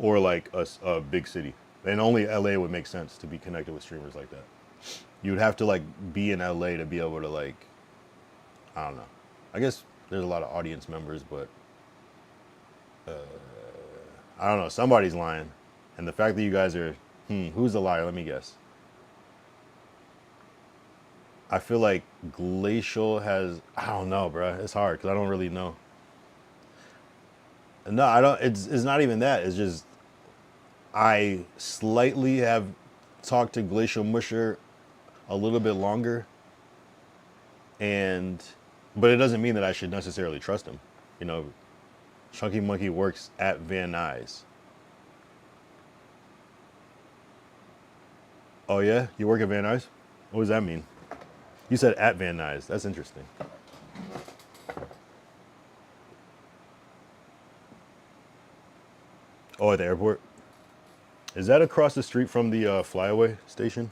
or like a big city. And only LA would make sense to be connected with streamers like that. You'd have to like be in LA to be able to like, I don't know. I guess there's a lot of audience members, but I don't know. Somebody's lying. And the fact that you guys are, who's the liar? Let me guess. I feel like Glacial has, I don't know, bro. It's hard because I don't really know. No, I don't, it's not even that. It's just, I slightly have talked to Glacial Musher a little bit longer. But it doesn't mean that I should necessarily trust him. You know, Chunky Monkey works at Van Nuys. Oh yeah? You work at Van Nuys? What does that mean? You said at Van Nuys. That's interesting. Oh, at the airport? Is that across the street from the flyaway station?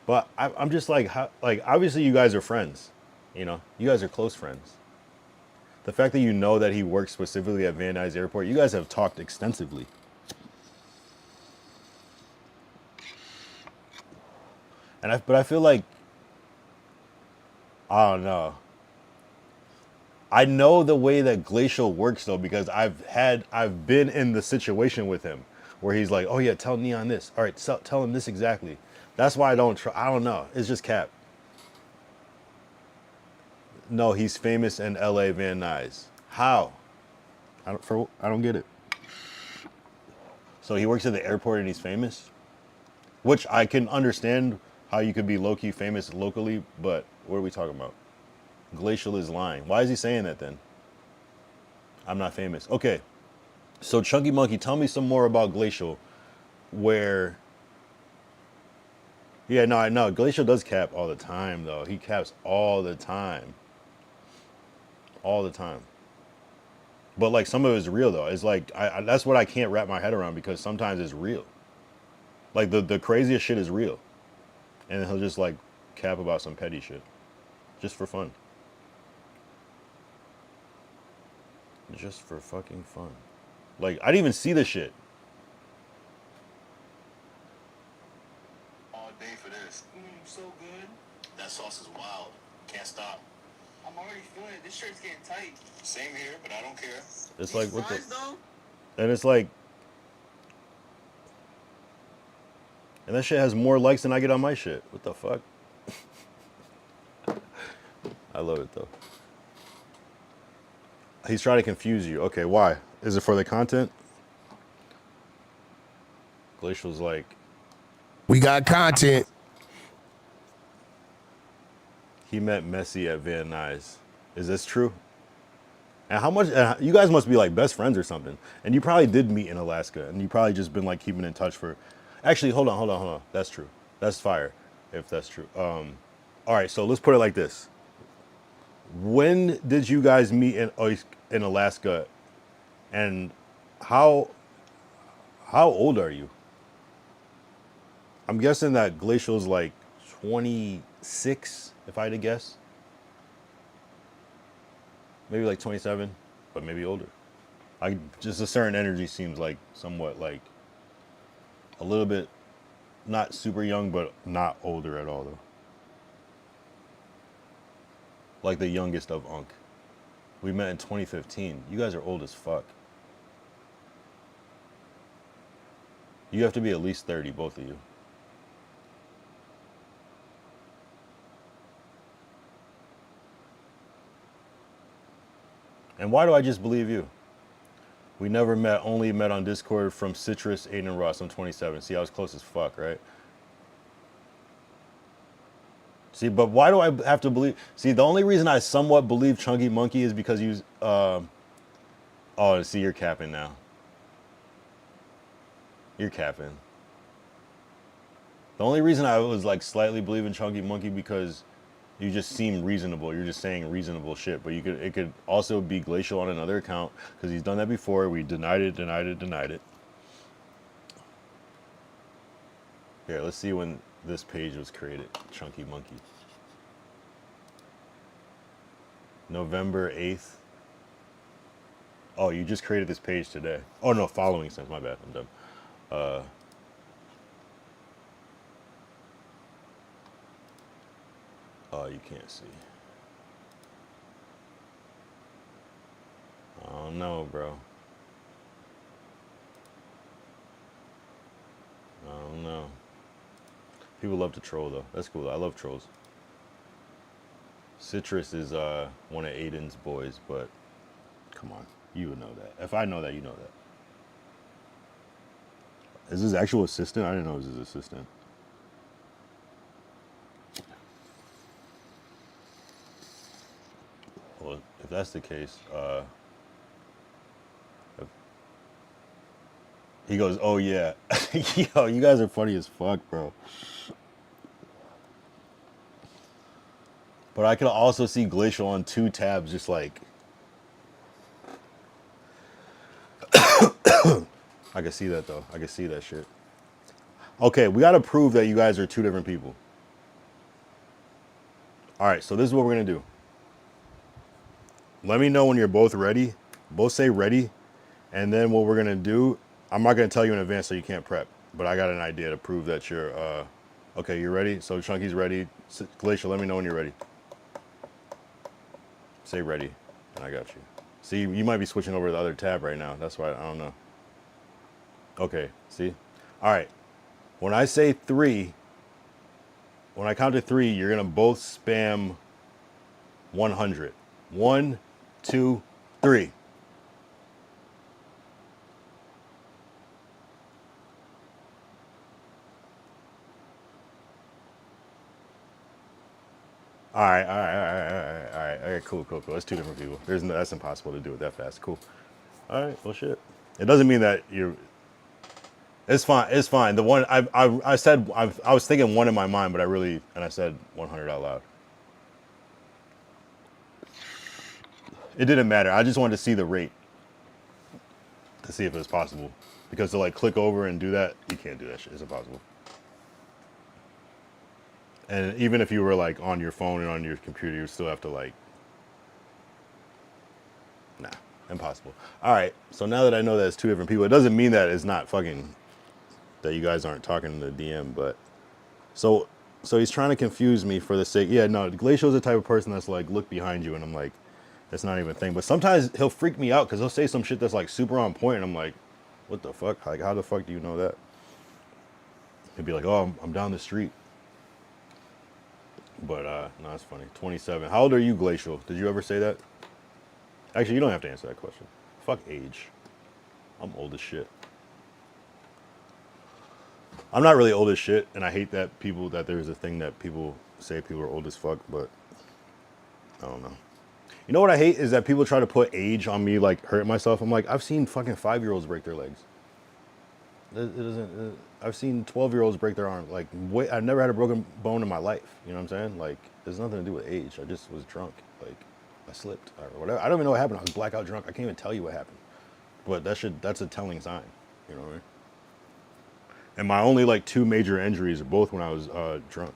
But I'm just like, obviously you guys are friends. You know, you guys are close friends. The fact that you know that he works specifically at Van Nuys Airport, you guys have talked extensively. But I feel like, I don't know. I know the way that Glacial works though, because I've been in the situation with him where he's like, oh yeah, tell Neon this. All right, tell him this exactly. That's why I don't try. I don't know. It's just cap. No, he's famous in L.A. Van Nuys. How? I don't get it. So he works at the airport and he's famous? Which I can understand how you could be low-key famous locally, but what are we talking about? Glacial is lying. Why is he saying that then? I'm not famous. Okay. So Chunky Monkey, tell me some more about Glacial where... Yeah, no, I know. Glacial does cap all the time, though. He caps all the time. All the time. But, like, some of it is real, though. It's like, that's what I can't wrap my head around because sometimes it's real. Like, the craziest shit is real. And he'll just, like, cap about some petty shit. Just for fun. Just for fucking fun. Like, I didn't even see this shit. All day for this. So good. That sauce is wild. Can't stop. I'm already feeling it. This shirt's getting tight. Same here, but I don't care. It's like, what the... Though? And it's like... And that shit has more likes than I get on my shit. What the fuck? I love it, though. He's trying to confuse you. Okay, why? Is it for the content? Glacial's like... We got content. He met Messi at Van Nuys. Is this true? And how much... you guys must be like best friends or something. And you probably did meet in Alaska. And you probably just been like keeping in touch for... Actually, hold on. That's true. That's fire, if that's true. All right, so let's put it like this. When did you guys meet in Alaska? And how old are you? I'm guessing that Glacial's like 26, if I had to guess. Maybe like 27, but maybe older. Just a certain energy seems like somewhat like a little bit, not super young, but not older at all though. Like the youngest of Unk. We met in 2015. You guys are old as fuck. You have to be at least 30, both of you. And why do I just believe you? We never met, only met on Discord from Citrus, Aiden, Ross. I'm 27. See, I was close as fuck, right? See, but why do I have to believe? See, the only reason I somewhat believe Chunky Monkey is because you... oh, see, you're capping now. You're capping. The only reason I was like slightly believing Chunky Monkey because you just seem reasonable. You're just saying reasonable shit. But it could also be Glacial on another account because he's done that before. We denied it. Here, let's see when this page was created. Chunky Monkey. November 8th. Oh, you just created this page today. Oh, no, following since. My bad. I'm dumb. Oh, you can't see. Oh, no, bro. Oh, no. People love to troll, though. That's cool. I love trolls. Citrus is one of Aiden's boys, but come on. You would know that. If I know that, you know that. Is his actual assistant? I didn't know it was his assistant. Well, if that's the case, he goes, oh yeah. Yo, you guys are funny as fuck, bro. But I could also see Glacial on 2 tabs, just like... I can see that, though. I can see that shit. Okay, we got to prove that you guys are 2 different people. All right, so this is what we're going to do. Let me know when you're both ready. Both say ready. And then what we're going to do, I'm not going to tell you in advance so you can't prep. But I got an idea to prove that you're... okay, you're ready? So Chunky's ready. Glacial, let me know when you're ready. Say ready, and I got you. See, you might be switching over to the other tab right now. That's why I don't know. Okay, see? All right. When I say 3, When I count to 3, you're gonna both spam 100. 1, 2, 3. All right, all right, all right, all right, all right. Okay, cool, cool, cool. That's 2 different people. There's no, that's impossible to do it that fast. Cool. All right, well, shit. It doesn't mean that you're. It's fine. It's fine. The one I said I was thinking 1 in my mind, but I said 100 out loud. It didn't matter. I just wanted to see the rate to see if it was possible, because to like click over and do that, you can't do that shit. It's impossible. And even if you were like on your phone and on your computer, you still have to like. Nah, impossible. All right. So now that I know that it's 2 different people, it doesn't mean that it's not fucking. That you guys aren't talking in the DM, but so he's trying to confuse me for the sake. Yeah, no, Glacio's the type of person that's like, look behind you, and I'm like, that's not even a thing. But sometimes he'll freak me out because he'll say some shit that's like super on point, and I'm like, what the fuck? Like, how the fuck do you know that? He'll be like, oh, I'm down the street. But no, it's funny. 27. How old are you, Glacial? Did you ever say that? Actually, you don't have to answer that question. Fuck age. I'm old as shit. I'm not really old as shit, and I hate that there's a thing that people say people are old as fuck, but I don't know. You know what I hate is that people try to put age on me, like hurt myself. I'm like, I've seen fucking 5-year-olds break their legs. It doesn't. I've seen 12-year-olds break their arms. Like, I've never had a broken bone in my life. You know what I'm saying? Like, there's nothing to do with age. I just was drunk. Like, I slipped or whatever. I don't even know what happened. I was blackout drunk. I can't even tell you what happened. But that's a telling sign. You know what I mean? And my only like 2 major injuries are both when I was drunk.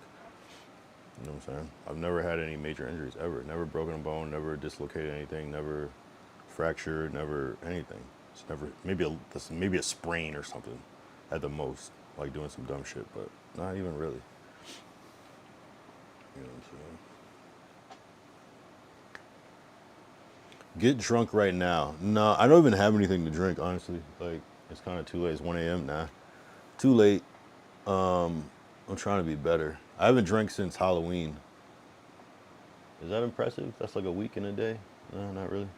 You know what I'm saying? I've never had any major injuries ever. Never broken a bone, never dislocated anything, never fractured, never anything. It's never, maybe a sprain or something at the most, like doing some dumb shit, but not even really. You know what I'm saying? Get drunk right now. No, I don't even have anything to drink, honestly. Like, it's kind of too late. It's 1 a.m. now. Too late. I'm trying to be better. I haven't drank since Halloween. Is that impressive? That's like a week and a day? No, not really.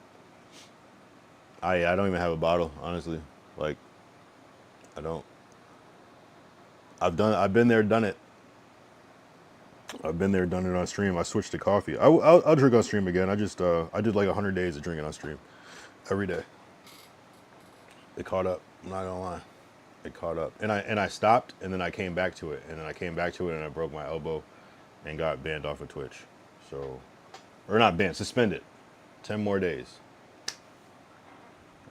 I don't even have a bottle, honestly. Like, I don't. I've been there, done it. I've been there, done it on stream. I switched to coffee. I'll drink on stream again. I did like 100 days of drinking on stream every day. It caught up. I'm not gonna lie. It caught up, and I stopped, and then I came back to it, and then I came back to it, and I broke my elbow, and got banned off of Twitch. So, or not banned, suspended, 10 more days.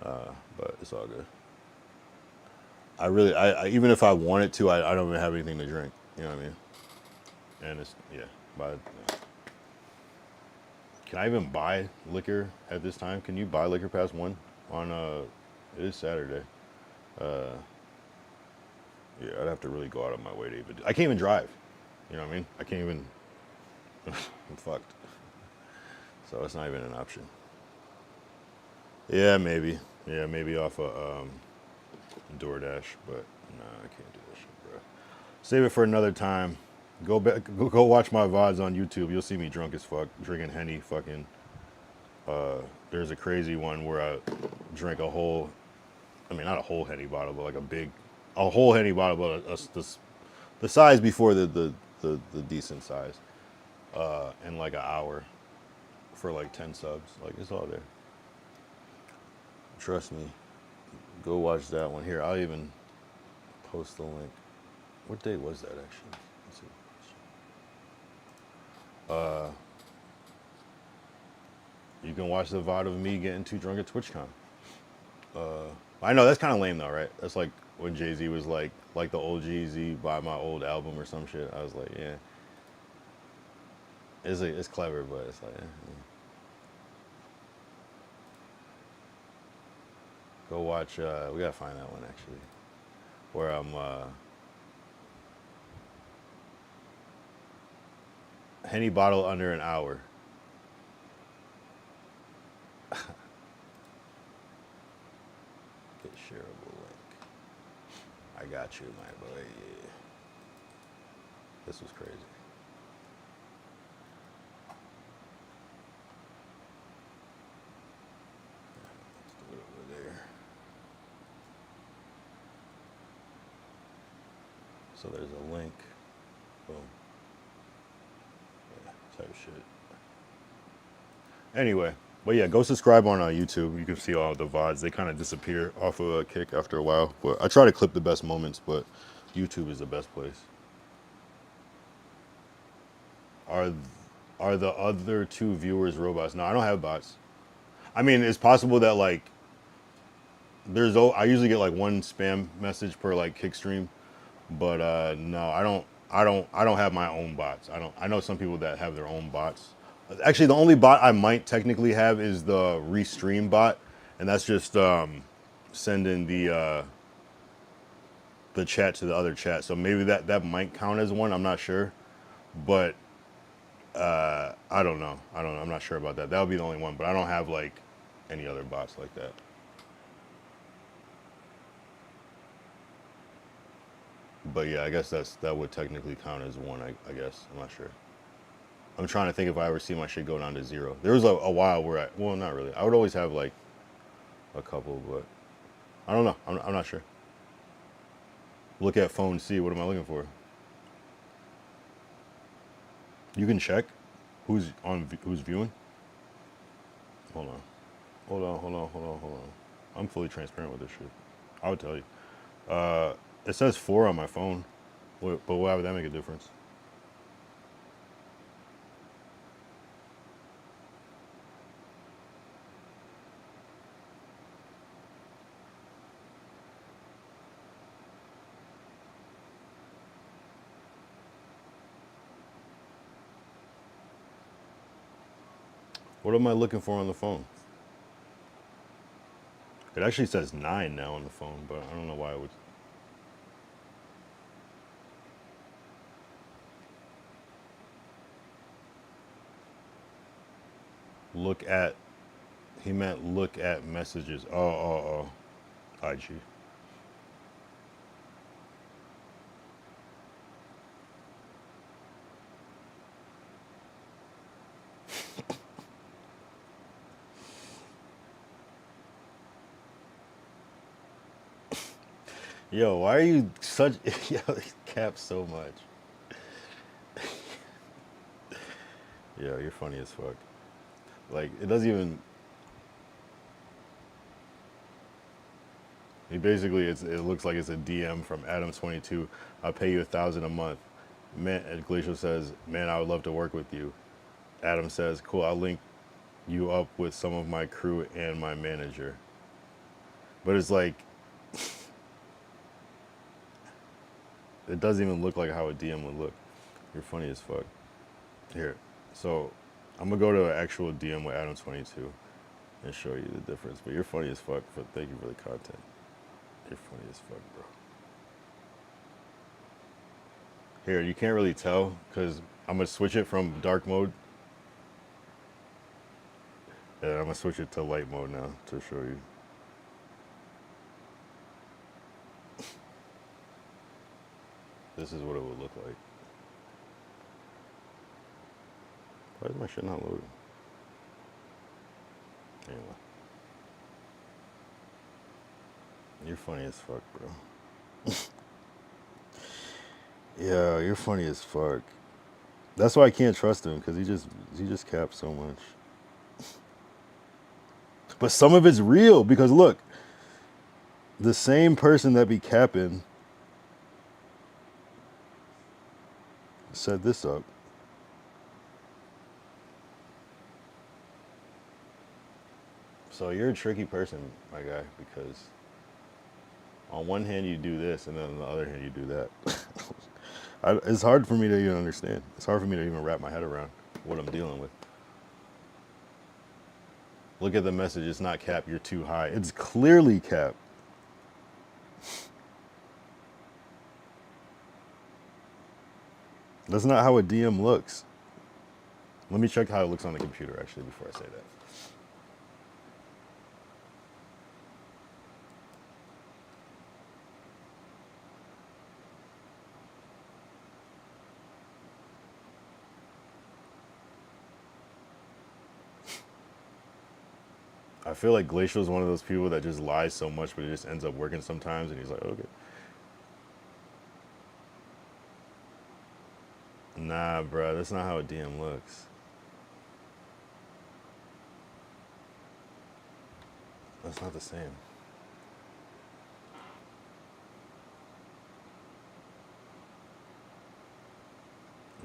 But it's all good. I even if I wanted to, I don't even have anything to drink. You know what I mean? And it's can I even buy liquor at this time? Can you buy liquor past 1 on it is Saturday. Yeah, I'd have to really go out of my way to even. I can't even drive. You know what I mean? I can't even. I'm fucked. So it's not even an option. Yeah, maybe. Yeah, maybe off of DoorDash, but nah, I can't do that shit, bro. Save it for another time. Go watch my VODs on YouTube. You'll see me drunk as fuck, drinking Henny. Fucking. There's a crazy one where I drank a whole. I mean, not a whole Henny bottle, but like a whole Henny bottle, but the size before the decent size, in like an hour, for like 10 subs. Like, it's all there. Trust me. Go watch that one. Here, I'll even post the link. What day was that actually? Let's see. You can watch the VOD of me getting too drunk at TwitchCon. I know that's kind of lame though, right? That's like when Jay-Z was like the old Jay-Z, buy my old album or some shit. I was like, yeah. It's clever, but it's like, yeah. Go watch, we gotta find that one actually. Where I'm, Henny bottle under an hour. Get shareable link. I got you, my boy. Yeah. This was crazy. So there's a link. Boom. Yeah, type shit. Anyway, but yeah, go subscribe on YouTube. You can see all the VODs. They kind of disappear off of a kick after a while. But I try to clip the best moments, but YouTube is the best place. Are the other two viewers robots? No, I don't have bots. I mean, it's possible that like I usually get like one spam message per like kick stream, but no, I don't have my own bots. I know some people that have their own bots. Actually, the only bot I might technically have is the restream bot, and that's just sending the chat to the other chat. So maybe that might count as one. I'm not sure, but I don't know. I'm not sure about that. That would be the only one, but I don't have like any other bots like that. But yeah, I guess that would technically count as one. I guess I'm not sure. I'm trying to think if I ever see my shit go down to 0. There was a while where well, not really. I would always have like a couple, but I don't know. I'm not sure. Look at phone C. What am I looking for? You can check who's viewing. Hold on. I'm fully transparent with this shit. I would tell you. It says 4 on my phone, but why would that make a difference? What am I looking for on the phone? It actually says 9 now on the phone, but I don't know why it would. He meant look at messages. Oh. IG. Yo, why are you such... Yo, cap so much. Yo, you're funny as fuck. Like, it doesn't even... He basically, it looks like it's a DM from Adam22. I'll pay you $1,000 a month. Man, Glacial says, man, I would love to work with you. Adam says, cool, I'll link you up with some of my crew and my manager. But it's like... It doesn't even look like how a DM would look. You're funny as fuck. Here, so I'm gonna go to an actual DM with Adam22 and show you the difference. But you're funny as fuck. Thank you for the content. You're funny as fuck, bro. Here, you can't really tell because I'm gonna switch it from dark mode. And I'm gonna switch it to light mode now to show you. This is what it would look like. Why is my shit not loading? Anyway. You're funny as fuck, bro. Yeah, you're funny as fuck. That's why I can't trust him, because he just caps so much. But some of it's real, because look, the same person that be capping set this up. So you're a tricky person, my guy, because on one hand you do this, and then on the other hand you do that. It's hard for me to even understand. It's hard for me to even wrap my head around what I'm dealing with. Look at the message. It's not cap. You're too high. It's clearly cap. That's not how a DM looks. Let me check how it looks on the computer, actually, before I say that. I feel like Glacial is one of those people that just lies so much, but it just ends up working sometimes, and he's like, okay. Nah, bro, that's not how a DM looks. That's not the same.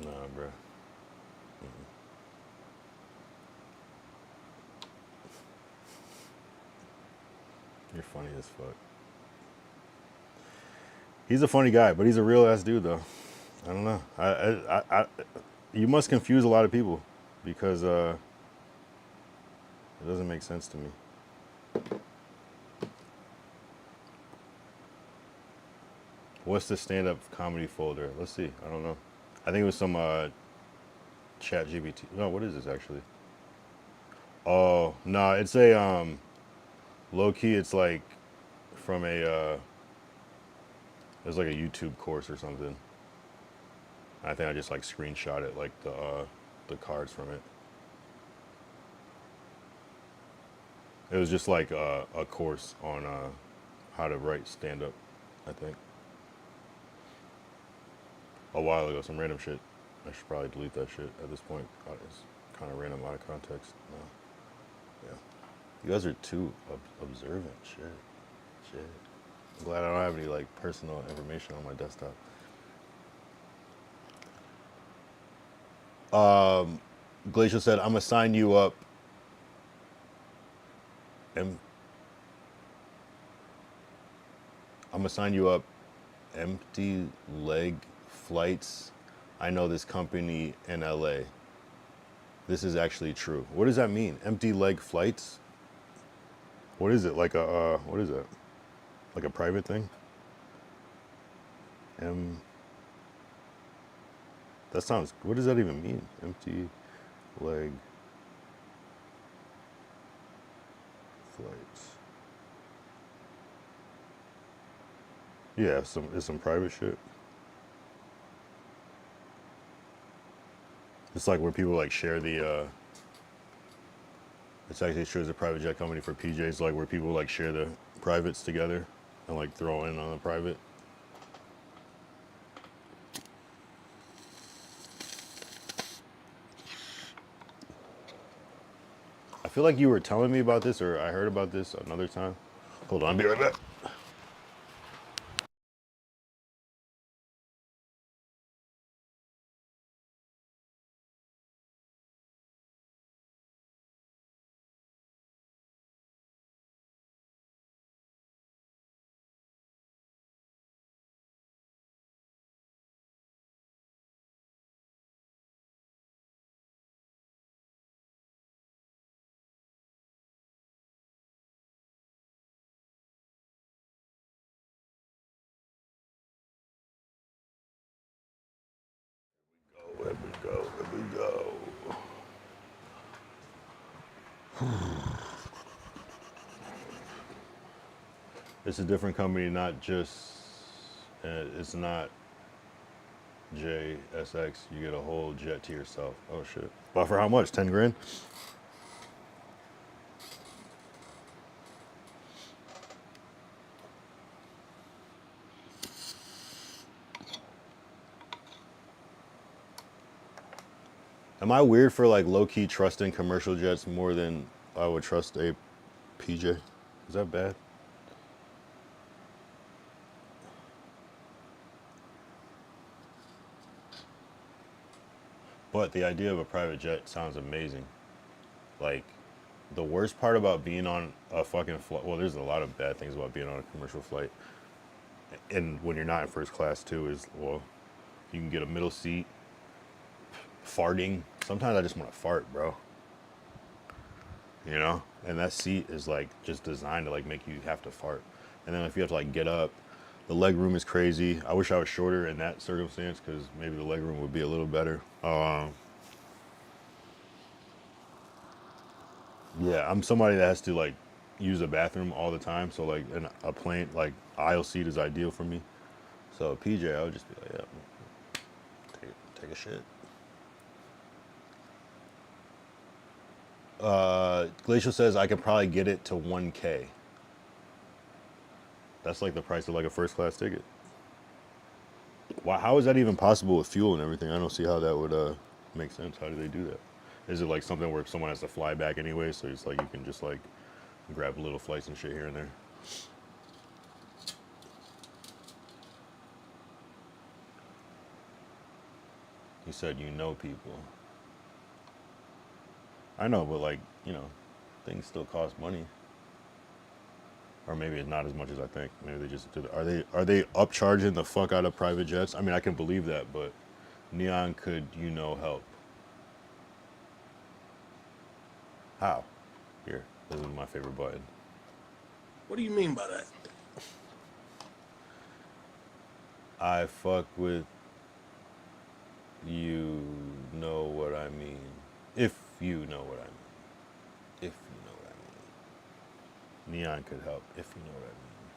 Nah, bro. You're funny as fuck. He's a funny guy, but he's a real ass dude, though. I don't know. You must confuse a lot of people because it doesn't make sense to me. What's the stand-up comedy folder? Let's see. I don't know. I think it was some chat GPT. No, what is this actually? Oh, no, it's a low key. It's like from a it's like a YouTube course or something. I think I just like screenshot it, like the cards from it. It was just like a course on how to write stand-up, I think. A while ago, some random shit. I should probably delete that shit at this point. It's kind of random, out of context. No. Yeah. You guys are too observant. Shit. I'm glad I don't have any like personal information on my desktop. Glacial said, I'm gonna sign you up. I'm gonna sign you up. Empty leg flights. I know this company in LA. This is actually true. What does that mean? Empty leg flights? What is it? Like a what is that? Like a private thing? That sounds, what does that even mean? Empty leg flights. Yeah, it's some private shit. It's like where people like share the it's actually true as a private jet company for PJs, like where people like share the privates together and like throw in on the private. I feel like you were telling me about this, or I heard about this another time. Hold on, I'll be right back. Here we go. It's a different company, not just, it's not JSX. You get a whole jet to yourself. Oh shit. But for how much? 10 grand? Am I weird for like low-key trusting commercial jets more than I would trust a PJ? Is that bad? But the idea of a private jet sounds amazing. Like, the worst part about being on a fucking flight, well, there's a lot of bad things about being on a commercial flight. And when you're not in first class too, is, well, you can get a middle seat, farting. Sometimes I just want to fart, bro. You know? And that seat is like just designed to like make you have to fart. And then if you have to like get up, the leg room is crazy. I wish I was shorter in that circumstance because maybe the leg room would be a little better. Yeah, I'm somebody that has to like use the bathroom all the time. So like in a plane, like aisle seat is ideal for me. So PJ, I would just be like, yeah, take a shit. Glacial says I could probably get it to 1K. That's like the price of like a first class ticket. Why? How is that even possible with fuel and everything? I don't see how that would make sense. How do they do that? Is it like something where someone has to fly back anyway, so it's like you can just like grab little flights and shit here and there? You said you know people. I know, but like, you know, things still cost money. Or maybe it's not as much as I think. Maybe they just did. Are they upcharging the fuck out of private jets? I mean, I can believe that, but Neon, could you know help? How? Here, this is my favorite button. What do you mean by that? I fuck with you. Know what I mean? If you know what I mean. If you know what I mean. Neon could help. If you know what I mean.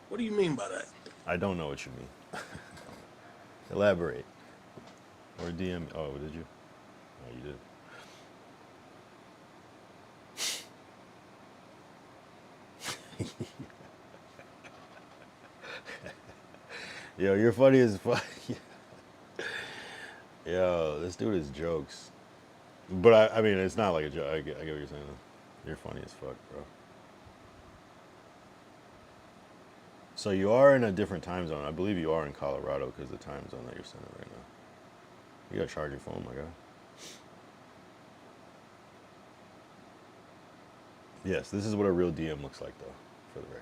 What do you mean by that? I don't know what you mean. Elaborate. Or DM. Oh, did you? Oh, you did. Yo, you're funny as fuck. Yo, this dude is jokes. But I mean, it's not like a joke. I get what you're saying. You're funny as fuck, bro. So you are in a different time zone. I believe you are in Colorado because the time zone that you're sending right now. You gotta charge your phone, my guy. Yes, this is what a real DM looks like, though, for the record.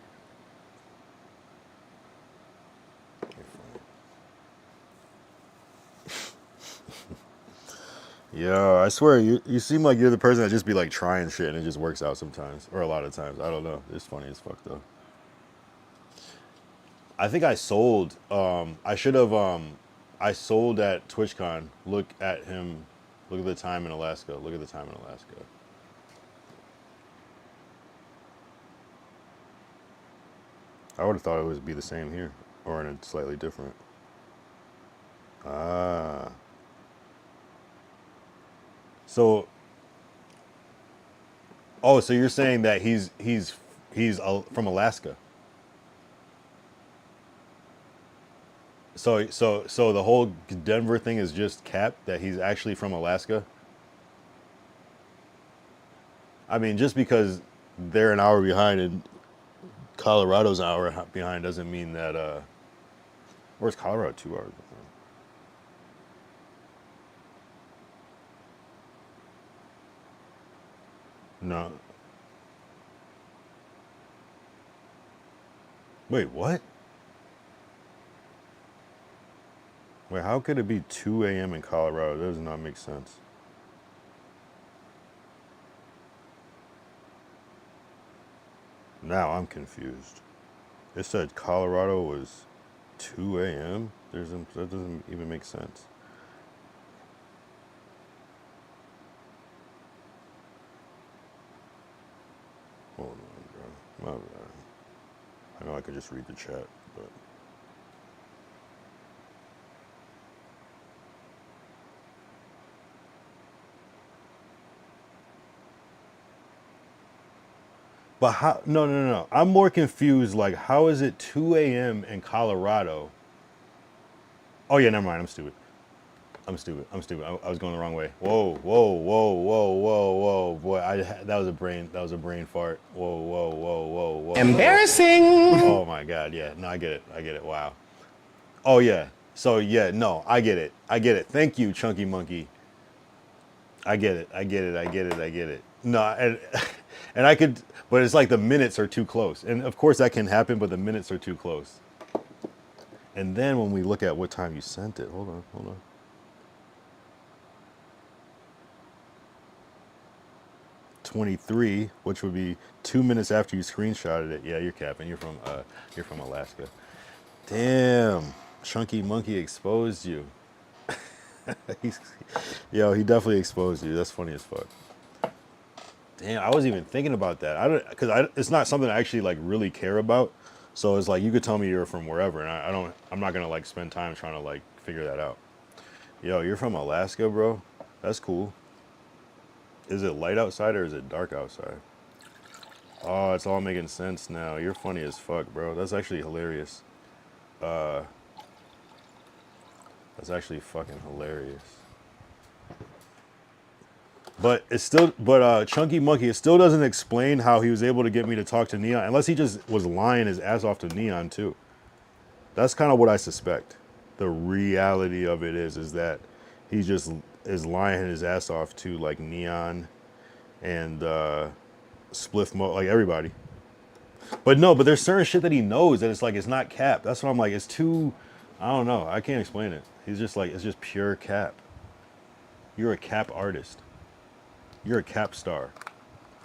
Yeah, I swear, you seem like you're the person that just be like trying shit and it just works out sometimes. Or a lot of times. I don't know. It's funny as fuck though. I think I sold. I should have I sold at TwitchCon. Look at him. Look at the time in Alaska. Look at the time in Alaska. I would have thought it would be the same here. Or in a slightly different. Ah. So, oh, so you're saying that he's from Alaska. So the whole Denver thing is just cap that he's actually from Alaska. I mean, just because they're an hour behind and Colorado's an hour behind doesn't mean that. Where's Colorado? 2 hours behind. No. Wait, what? Wait, how could it be 2 a.m. in Colorado? That does not make sense. Now I'm confused. It said Colorado was 2 a.m.? That doesn't even make sense. Hold on, bro. My bad. I know I could just read the chat, but. But how? No. I'm more confused. Like, how is it 2 a.m. in Colorado? Oh, yeah, never mind. I'm stupid. I was going the wrong way. Whoa. Boy, that was a brain fart. Whoa. Embarrassing. Oh my God, yeah. No, I get it. Wow. Oh yeah. So yeah, no, I get it. Thank you, Chunky Monkey. I get it. No, and I could, but it's like the minutes are too close. And of course that can happen, but the minutes are too close. And then when we look at what time you sent it, hold on. 23, which would be 2 minutes after you screenshotted it. Yeah, you're capping. You're from Alaska. Damn, Chunky Monkey exposed you. Yo, he definitely exposed you. That's funny as fuck. Damn, I wasn't even thinking about that. It's not something I actually like really care about. So it's like you could tell me you're from wherever, and I'm not gonna like spend time trying to like figure that out. Yo, you're from Alaska, bro. That's cool. Is it light outside or is it dark outside? Oh, it's all making sense now. You're funny as fuck, bro. That's actually hilarious. That's actually fucking hilarious. But it's still, Chunky Monkey, it still doesn't explain how he was able to get me to talk to Neon, unless he just was lying his ass off to Neon too. That's kind of what I suspect. The reality of it is that he just is lying his ass off to like Neon and Spliff Mo, like everybody. But no, but there's certain shit that he knows that it's like it's not cap. That's what I'm like. It's too, I don't know. I can't explain it. He's just like, it's just pure cap. You're a cap artist. You're a cap star.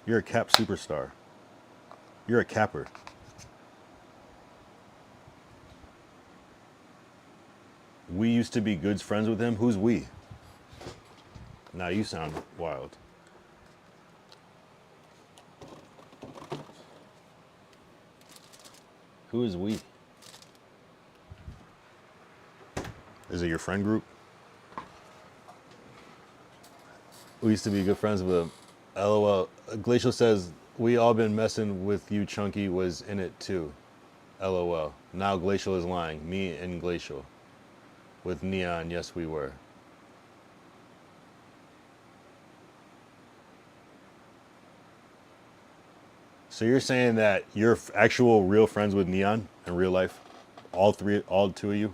You're a cap superstar. You're a capper. We used to be good friends with him. Who's we? Now you sound wild. Who is we? Is it your friend group? We used to be good friends with him. LOL. Glacial says, we all been messing with you, Chunky was in it too. LOL. Now Glacial is lying. Me and Glacial. With Neon, yes we were. So you're saying that you're actual real friends with Neon in real life? All two of you?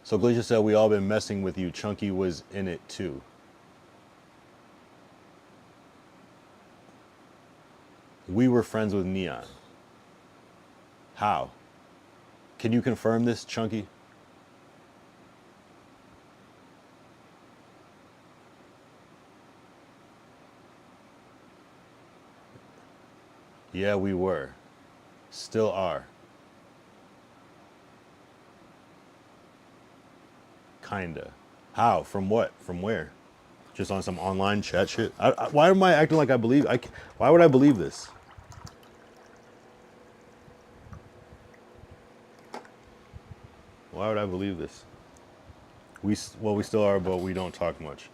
So Glacier said, we all been messing with you. Chunky was in it too. We were friends with Neon. How? Can you confirm this, Chunky? Yeah, we were. Still are. Kinda. How? From what? From where? Just on some online chat shit? Why am I acting like I believe? Why would I believe this? Why would I believe this? We still are, but we don't talk much.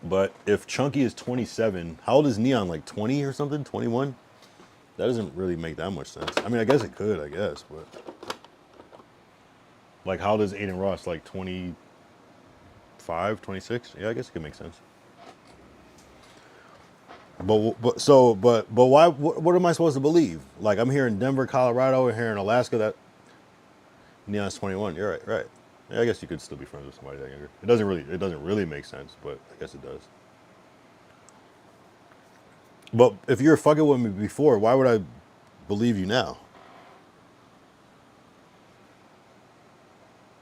But if Chunky is 27, how old is Neon? Like 20 or something? 21? That doesn't really make that much sense. I mean, I guess it could, but like how old is Aiden Ross? Like 25, 26? Yeah, I guess it could make sense. But why? What am I supposed to believe? Like I'm here in Denver, Colorado, and here in Alaska. That Neon's 21. You're right. Yeah, I guess you could still be friends with somebody that younger. It doesn't really make sense, but I guess it does. But if you were fucking with me before, why would I believe you now?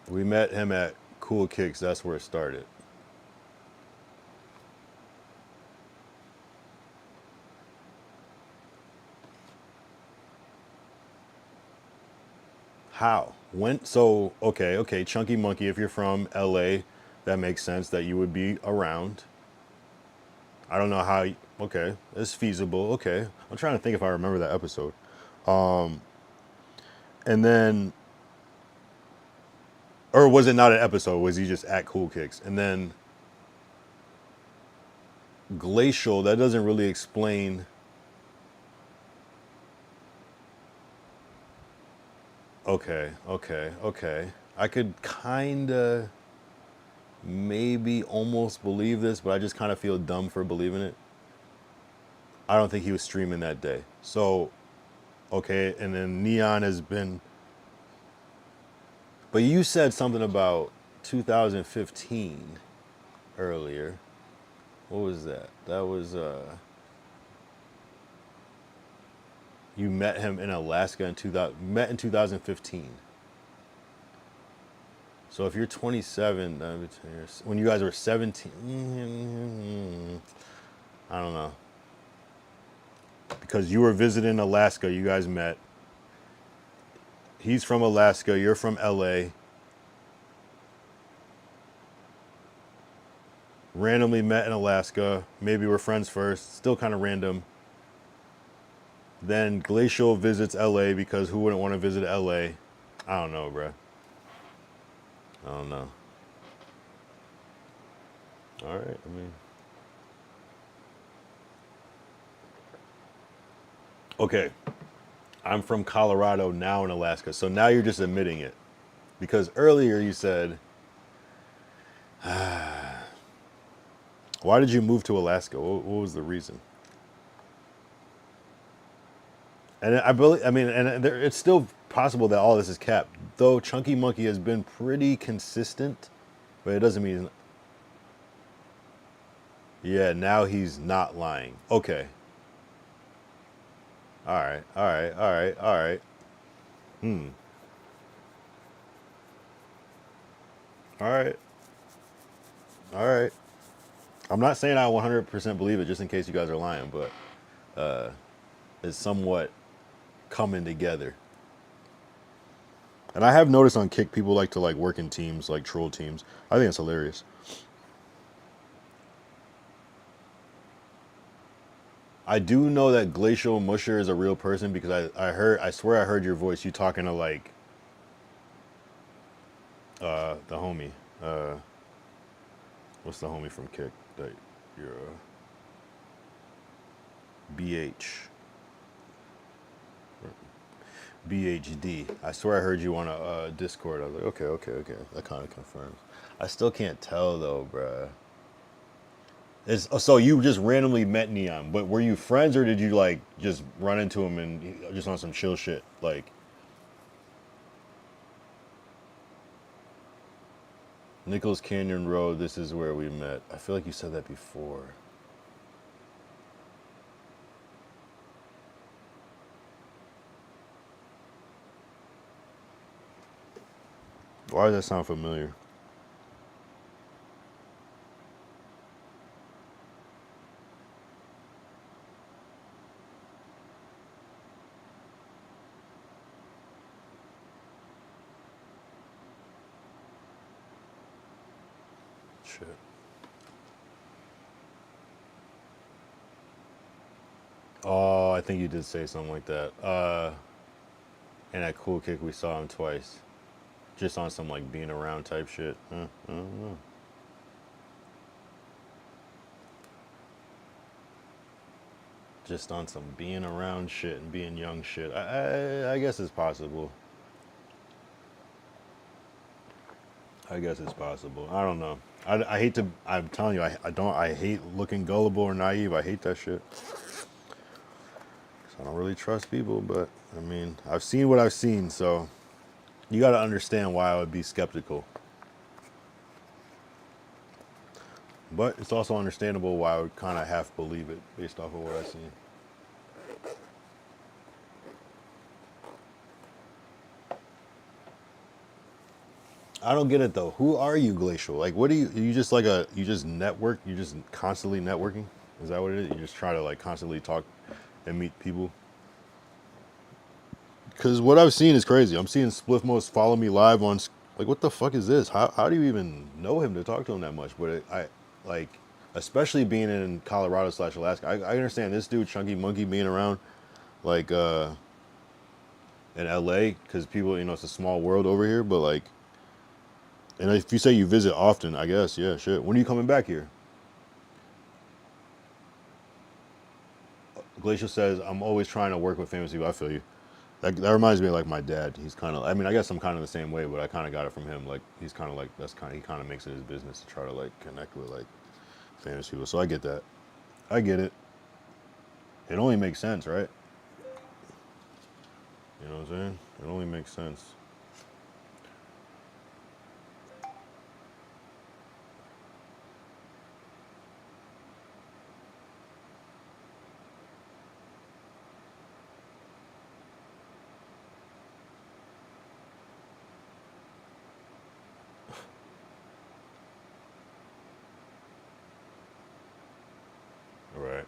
We met him at Cool Kicks. That's where it started. How? When? So, okay, Chunky Monkey, if you're from LA, that makes sense that you would be around. I don't know how, okay, it's feasible, okay. I'm trying to think if I remember that episode. And then, or was it not an episode? Was he just at Cool Kicks? And then Glacial, that doesn't really explain. Okay. I could kinda maybe almost believe this, but I just kind of feel dumb for believing it. I don't think he was streaming that day. So, okay, and then Neon has been, but you said something about 2015 earlier. What was that? That was, you met him in Alaska in 2015. So if you're 27, when you guys were 17, I don't know. Because you were visiting Alaska, you guys met. He's from Alaska, you're from LA. Randomly met in Alaska. Maybe we're friends first, still kind of random. Then Glacial visits LA because who wouldn't want to visit LA? I don't know, bruh. I don't know. All right, I mean. Okay. I'm from Colorado, now in Alaska. So now you're just admitting it. Because earlier you said, why did you move to Alaska? What was the reason? And I believe, I mean, and it's still possible that all this is capped. Though Chunky Monkey has been pretty consistent, but it doesn't mean. Yeah, now he's not lying. Okay. All right. All right. All right. All right. All right. All right. I'm not saying I 100% believe it, just in case you guys are lying, but it's somewhat coming together. And I have noticed on Kick, people like to like work in teams, like troll teams. I think it's hilarious. I do know that Glacial Musher is a real person because I swear I heard your voice. You talking to like the homie. What's the homie from Kick that you're BH. BHD. I swear I heard you on a Discord. I was like, okay. That kind of confirms. I still can't tell though, bruh. So you just randomly met Neon, but were you friends or did you like just run into him and just on some chill shit? Like, Nichols Canyon Road, this is where we met. I feel like you said that before. Why does that sound familiar? Shit. Oh, I think you did say something like that. And that Cool Kick, we saw him twice. Just on some like being around type shit. I don't know. Just on some being around shit and being young shit. I guess it's possible. I guess it's possible. I don't know. I hate to. I'm telling you, I hate looking gullible or naive. I hate that shit. 'Cause I don't really trust people, but I mean, I've seen what I've seen, so you got to understand why I would be skeptical. But it's also understandable why I would kind of half believe it based off of what I've seen. I don't get it though. Who are you, Glacial? Like, what do you just like you just network? You just constantly networking? Is that what it is? You just try to like constantly talk and meet people? Because what I've seen is crazy. I'm seeing Spliffmos follow me live on, like, what the fuck is this? How do you even know him to talk to him that much? But I, like, especially being in Colorado / Alaska, I understand this dude, Chunky Monkey, being around, like, in LA, because people, it's a small world over here, but, like, and if you say you visit often, I guess, yeah, shit. When are you coming back here? Glacial says, I'm always trying to work with famous people. I feel you. That reminds me of like my dad. He's kind of, I mean, I guess I'm kind of the same way, but I kind of got it from him. Like, he's kind of like, he kind of makes it his business to try to like connect with like famous people. So I get that. I get it. It only makes sense, right? You know what I'm saying? It only makes sense. Right.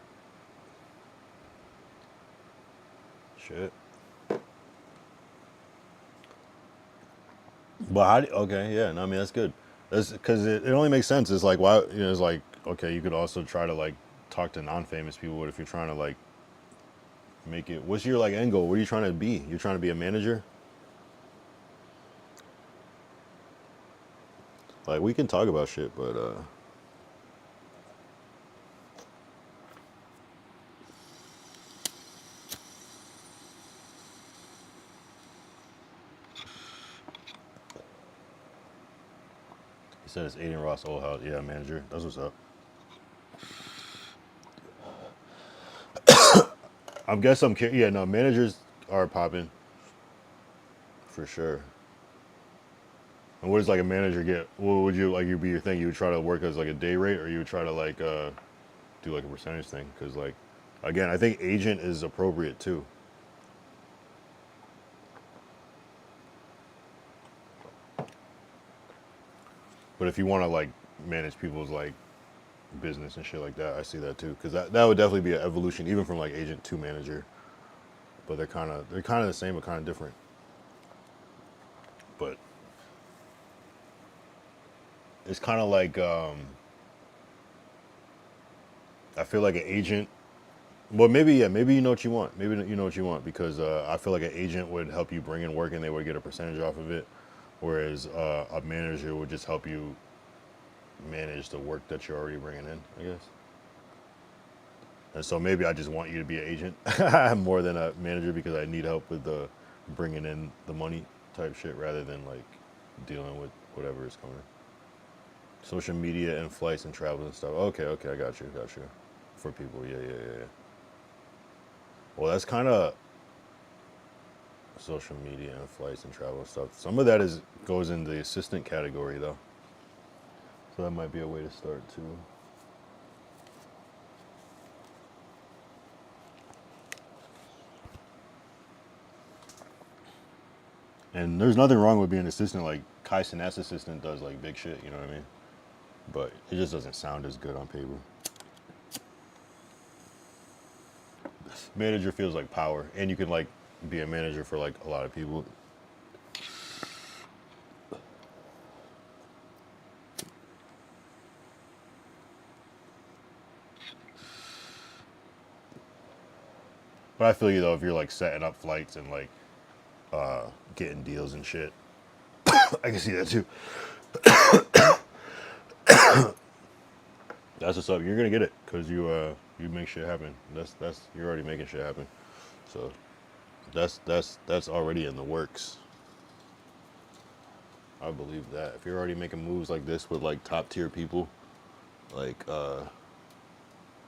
Shit. But okay, yeah, no, I mean, that's good. That's because it only makes sense. It's like, why, it's like, okay, you could also try to like talk to non-famous people, but if you're trying to like make it, what's your like end goal? What are you trying to be? You're trying to be a manager? Like, we can talk about shit, but He said it's Aiden Ross old house. Yeah, manager. That's what's up. I guess I'm curious. Yeah, no, managers are popping for sure. And what does like a manager get? What would you like? You be your thing? You would try to work as like a day rate, or you would try to like do like a percentage thing? Because like, again, I think agent is appropriate too. But if you want to like manage people's like business and shit like that, I see that too. Because that would definitely be an evolution, even from like agent to manager. But they're kind of the same, but kind of different. But it's kind of like I feel like an agent. Well, maybe yeah, maybe you know what you want. Maybe you know what you want because I feel like an agent would help you bring in work and they would get a percentage off of it, whereas a manager would just help you manage the work that you're already bringing in, I guess. And so maybe I just want you to be an agent more than a manager because I need help with the bringing in the money type shit rather than like dealing with whatever is coming. Social media and flights and travel and stuff. Okay, I got you. For people, yeah. Well, that's kind of social media and flights and travel and stuff. Some of that goes in the assistant category though. So that might be a way to start too. And there's nothing wrong with being an assistant. Like Kai Cenat's assistant does like big shit, you know what I mean? But it just doesn't sound as good on paper. Manager feels like power, and you can like be a manager for like a lot of people. But I feel you though, if you're like setting up flights and like getting deals and shit, I can see that too. That's what's up. You're gonna get it because you make shit happen. That's you're already making shit happen. So that's already in the works. I believe that. If you're already making moves like this with like top tier people, like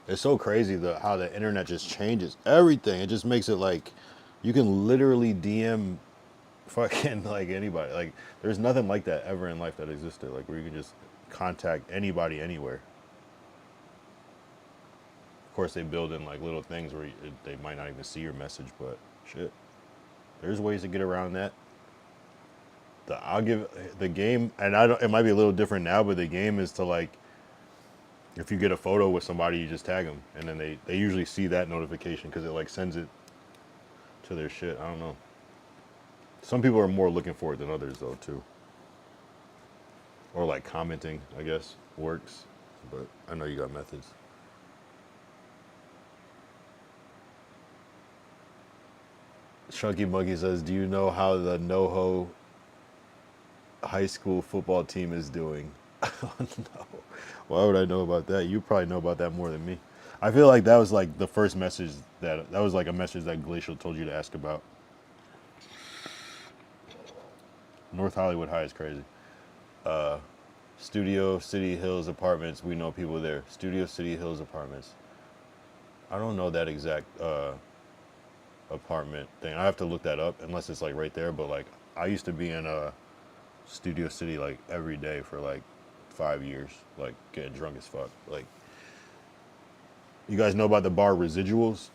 it's so crazy how the internet just changes everything. It just makes it like you can literally DM fucking like anybody. Like there's nothing like that ever in life that existed. Like where you can just contact anybody anywhere. Of course, they build in like little things where they might not even see your message, but shit, there's ways to get around that. I'll give the game, and it might be a little different now, but the game is to like, if you get a photo with somebody, you just tag them, and then they usually see that notification because it like sends it to their shit. I don't know. Some people are more looking for it than others though too. Or like commenting, I guess, works, but I know you got methods. Chunky Monkey says, do you know how the NoHo high school football team is doing? Oh, no. Why would I know about that? You probably know about that more than me. I feel like that was like the first message that was like a message that Glacial told you to ask about. North Hollywood High is crazy. Studio City Hills Apartments. We know people there. Studio City Hills Apartments. I don't know that exact apartment thing. I have to look that up unless it's like right there. But like I used to be in Studio City like every day for like 5 years, like getting drunk as fuck. Like, you guys know about the bar Residuals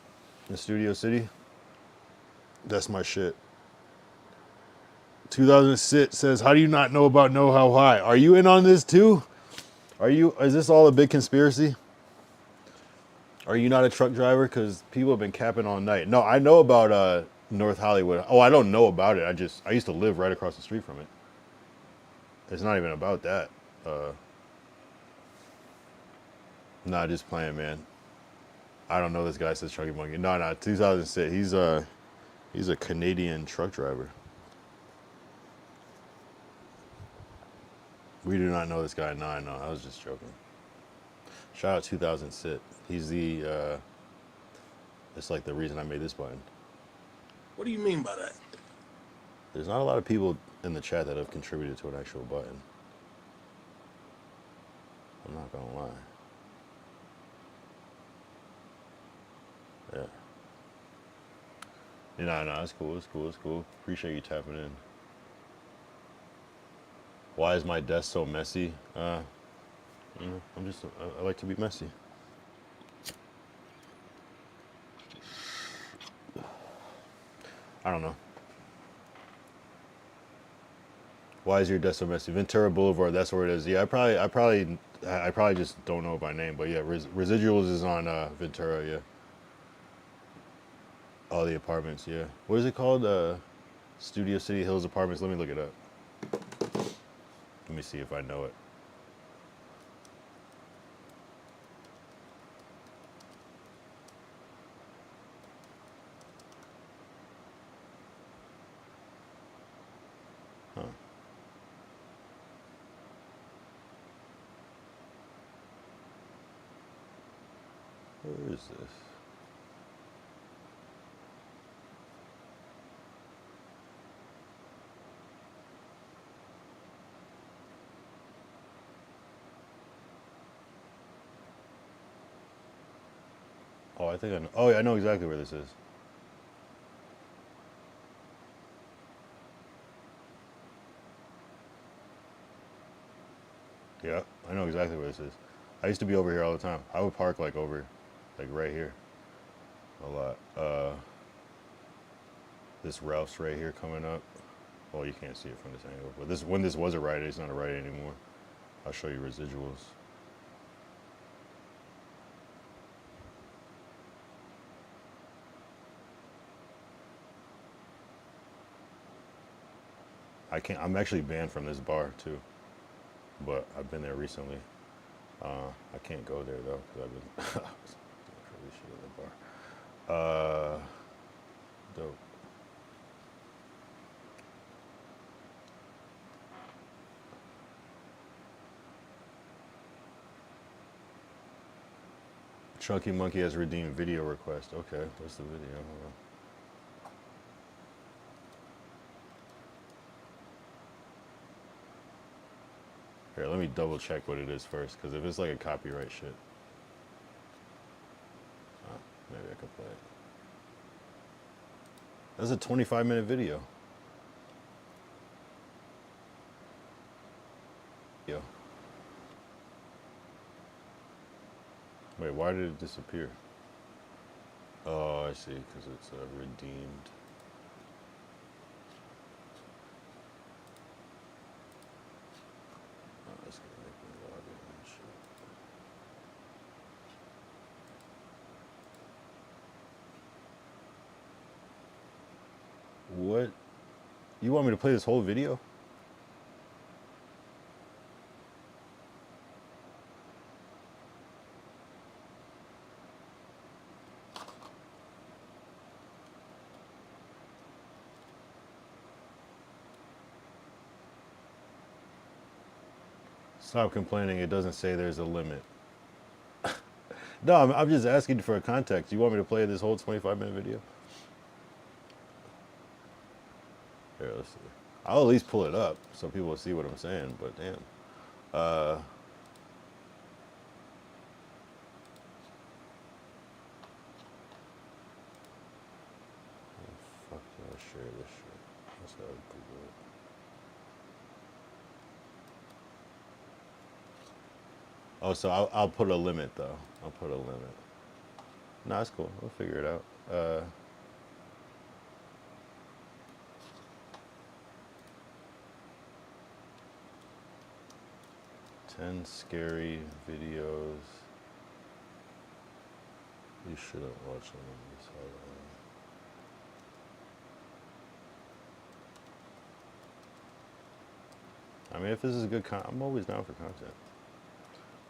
in Studio City? That's my shit. 2006 says, how do you not know about Know How High? Are you in on this too? Is this all a big conspiracy? Are you not a truck driver? Because people have been capping all night. No, I know about North Hollywood. Oh, I don't know about it. I used to live right across the street from it. It's not even about that. Nah, just playing, man. I don't know this guy, says Chunky Monkey. No, 2006. He's a Canadian truck driver. We do not know this guy. No, I know. I was just joking. Shout out 2006. He's it's like the reason I made this button. What do you mean by that? There's not a lot of people in the chat that have contributed to an actual button. I'm not gonna lie. Yeah. No, it's cool, it's cool, it's cool. Appreciate you tapping in. Why is my desk so messy? You know, I like to be messy. I don't know. Why is your desk so messy? Ventura Boulevard, that's where it is. Yeah, I probably just don't know by name, but yeah, Residuals is on Ventura, yeah. All the apartments, yeah. What is it called? Studio City Hills Apartments. Let me look it up. Let me see if I know it. Huh. Where is this? Oh, I think I know. Oh, yeah, I know exactly where this is. Yeah, I know exactly where this is. I used to be over here all the time. I would park like over, like right here, a lot. This Ralph's right here coming up. Well, you can't see it from this angle, but this when this was a right, it's not a right anymore. I'll show you residuals. I'm actually banned from this bar too, but I've been there recently. I can't go there though because I've been crazy shit at the bar. Dope. Chunky Monkey has redeemed video request. Okay, what's the video? Hold on. Here, let me double check what it is first, because if it's like a copyright shit, maybe I could play it. That's a 25-minute video. Yo. Wait, why did it disappear? Oh, I see, because it's redeemed. Oh, that's gonna make me log in and shit. What? You want me to play this whole video? Stop complaining, it doesn't say there's a limit. No, I'm just asking for a context. You want me to play this whole 25-minute video? Here, let's see. I'll at least pull it up so people will see what I'm saying, but damn. Fuck, did I share this shit? Let's go Google it. Oh, so I'll put a limit though. I'll put a limit. No, it's cool. We'll figure it out. 10 scary videos you shouldn't watch them on this I mean, if this is good content, I'm always down for content.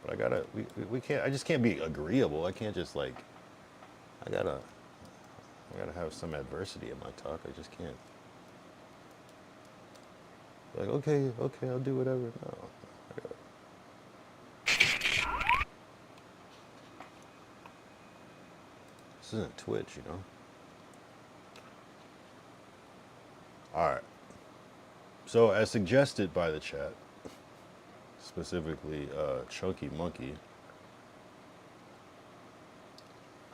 But we can't, I just can't be agreeable. I can't just like, I gotta have some adversity in my talk. I just can't. Like, okay, I'll do whatever. No, I gotta. This isn't Twitch, you know? All right. So, as suggested by the chat, specifically Chunky Monkey.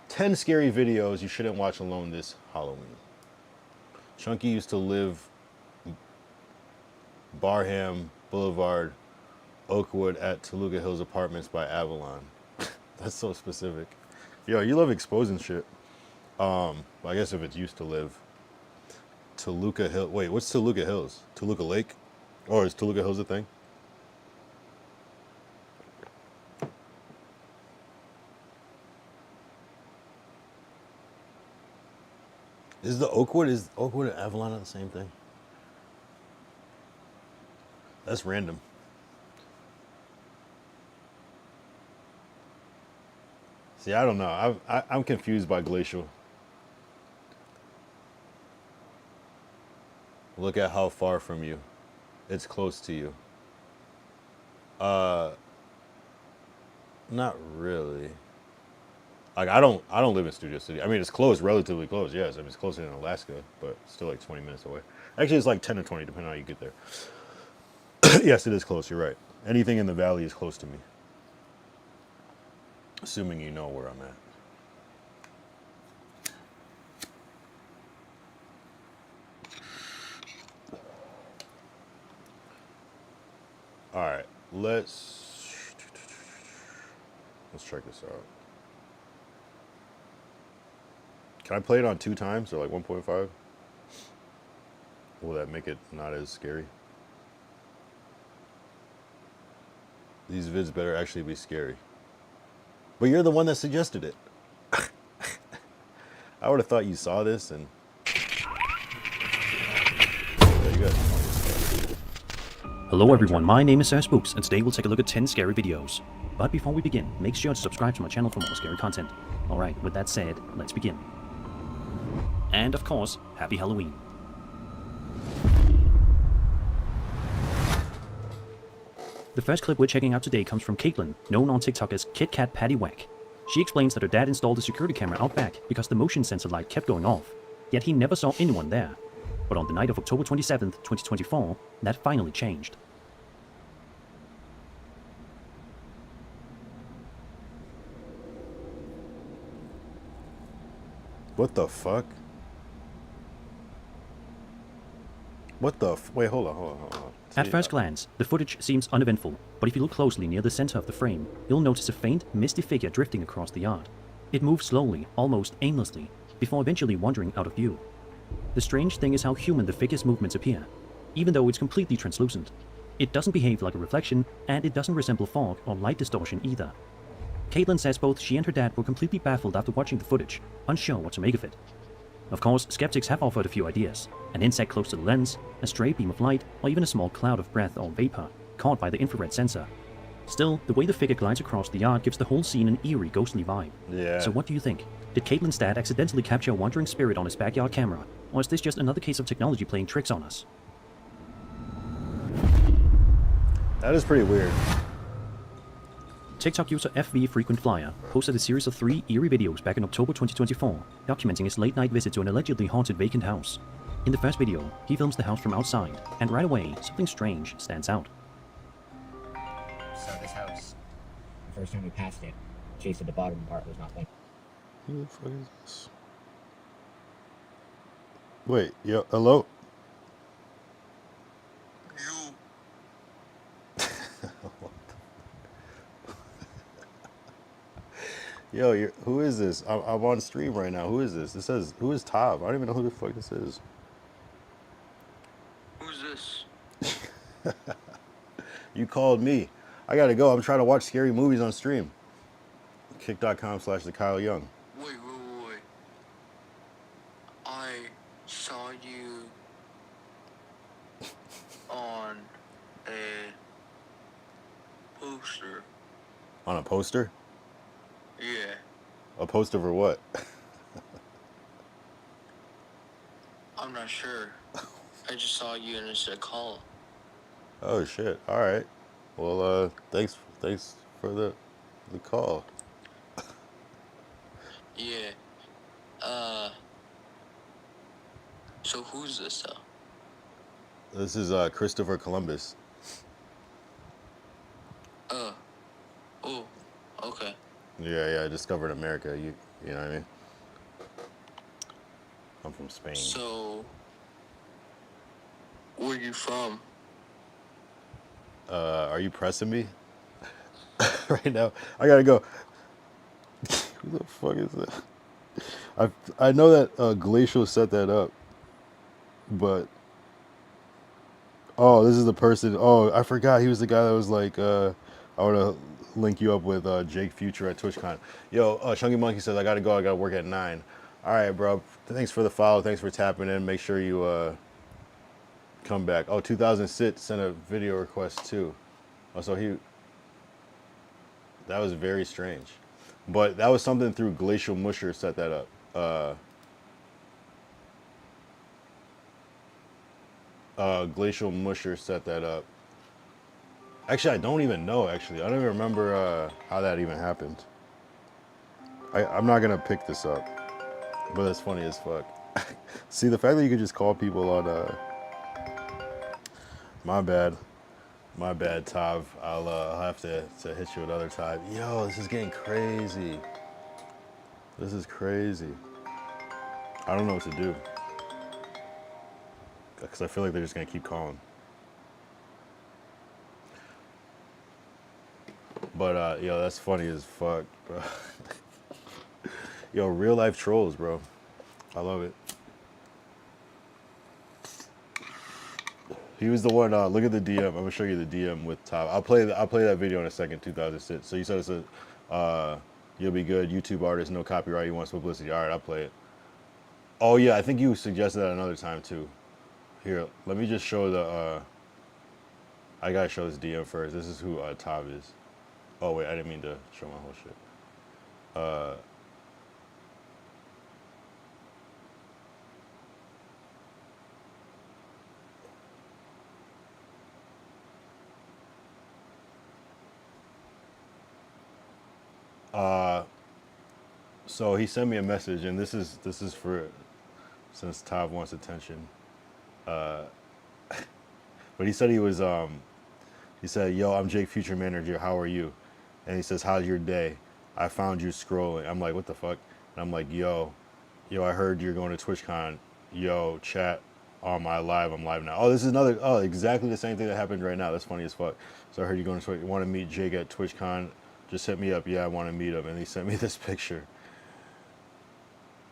10 scary videos you shouldn't watch alone this Halloween. Chunky used to live Barham Boulevard, Oakwood at Toluca Hills Apartments by Avalon. That's so specific. Yo, you love exposing shit. I guess if it's used to live. Toluca Hill. Wait, what's Toluca Hills? Toluca Lake? Or is Toluca Hills a thing? Is Oakwood and Avalon the same thing? That's random. See, I don't know. I'm confused by glacial. Look at how far from you. It's close to you. Not really. Like I don't live in Studio City. I mean, it's close, relatively close. Yes, I mean it's closer than Alaska, but still like 20 minutes away. Actually, it's like 10 or 20, depending on how you get there. Yes, it is close. You're right. Anything in the valley is close to me. Assuming you know where I'm at. All right, let's check this out. Can I play it on 2 times or like 1.5? Will that make it not as scary? These vids better actually be scary. But you're the one that suggested it. I would have thought you saw this and... There you go. Hello everyone, my name is Sir Spooks, and today we'll take a look at 10 scary videos. But before we begin, make sure to subscribe to my channel for more scary content. Alright, with that said, let's begin. And of course, Happy Halloween. The first clip we're checking out today comes from Caitlin, known on TikTok as Kit Kat Patty Whack. She explains that her dad installed a security camera out back because the motion sensor light kept going off, yet he never saw anyone there. But on the night of October 27th, 2024, that finally changed. What the fuck? Wait, hold on. At first glance, the footage seems uneventful, but if you look closely near the center of the frame, you'll notice a faint, misty figure drifting across the yard. It moves slowly, almost aimlessly, before eventually wandering out of view. The strange thing is how human the figure's movements appear, even though it's completely translucent. It doesn't behave like a reflection, and it doesn't resemble fog or light distortion either. Caitlin says both she and her dad were completely baffled after watching the footage, unsure what to make of it. Of course, skeptics have offered a few ideas: an insect close to the lens, a stray beam of light, or even a small cloud of breath or vapor caught by the infrared sensor. Still, the way the figure glides across the yard gives the whole scene an eerie, ghostly vibe. Yeah. So what do you think? Did Caitlin's dad accidentally capture a wandering spirit on his backyard camera, or is this just another case of technology playing tricks on us? That is pretty weird. TikTok user FV Frequent Flyer posted a series of 3 eerie videos back in October 2024, documenting his late-night visit to an allegedly haunted vacant house. In the first video, he films the house from outside, and right away, something strange stands out. So this house, the first time we passed it, Chase at the bottom part was not like... Who the fuck is this? Wait, yo, hello? Yo, who is this? I'm on stream right now. Who is this? This says, who is Tav? I don't even know who the fuck this is. Who's this? You called me. I gotta go. I'm trying to watch scary movies on stream. Kick.com/the Kyle Young. Wait. I saw you on a poster. On a poster? Yeah. A poster for what? I'm not sure. I just saw you and it said call. Oh shit. All right. Well, thanks for the call. Yeah. So who's this though? This is Christopher Columbus. Yeah, I discovered America. You know what I mean? I'm from Spain. So, where you from? Are you pressing me right now? I gotta go. Who the fuck is that? I know that Glacial set that up, but oh, this is the person. Oh, I forgot he was the guy that was like, I want to link you up with Jake Future at TwitchCon. Yo, Chunky Monkey says I gotta go. I gotta work at 9. All right, bro. Thanks for the follow. Thanks for tapping in. Make sure you come back. Oh, 2000 Sit sent a video request too. Oh, so that was very strange. But that was something through Glacial Musher set that up. Glacial Musher set that up. Actually, I don't even know, actually. I don't even remember how that even happened. I'm not going to pick this up. But that's funny as fuck. See, the fact that you could just call people on... My bad, Tav. I'll have to hit you another time. Yo, this is getting crazy. This is crazy. I don't know what to do. Because I feel like they're just going to keep calling. But, yo, that's funny as fuck, bro. Yo, real life trolls, bro. I love it. He was the one. Look at the DM. I'm gonna show you the DM with Top. I'll play that video in a second. 2006. So you said it's a you'll be good. YouTube artist, no copyright. You want publicity? All right, I'll play it. Oh yeah, I think you suggested that another time too. Here, let me just show the. I gotta show this DM first. This is who Top is. Oh wait, I didn't mean to show my whole shit. So he sent me a message, and this is for, since Tav wants attention. But he said he said, yo, I'm Jake Future Manager, how are you? And he says, how's your day? I found you scrolling. I'm like, what the fuck? And I'm like, yo, I heard you're going to TwitchCon. Yo, chat on my live. I'm live now. Oh, this is another, exactly the same thing that happened right now. That's funny as fuck. So I heard you're going to Twitch. You want to meet Jake at TwitchCon? Just hit me up. Yeah, I want to meet him. And he sent me this picture.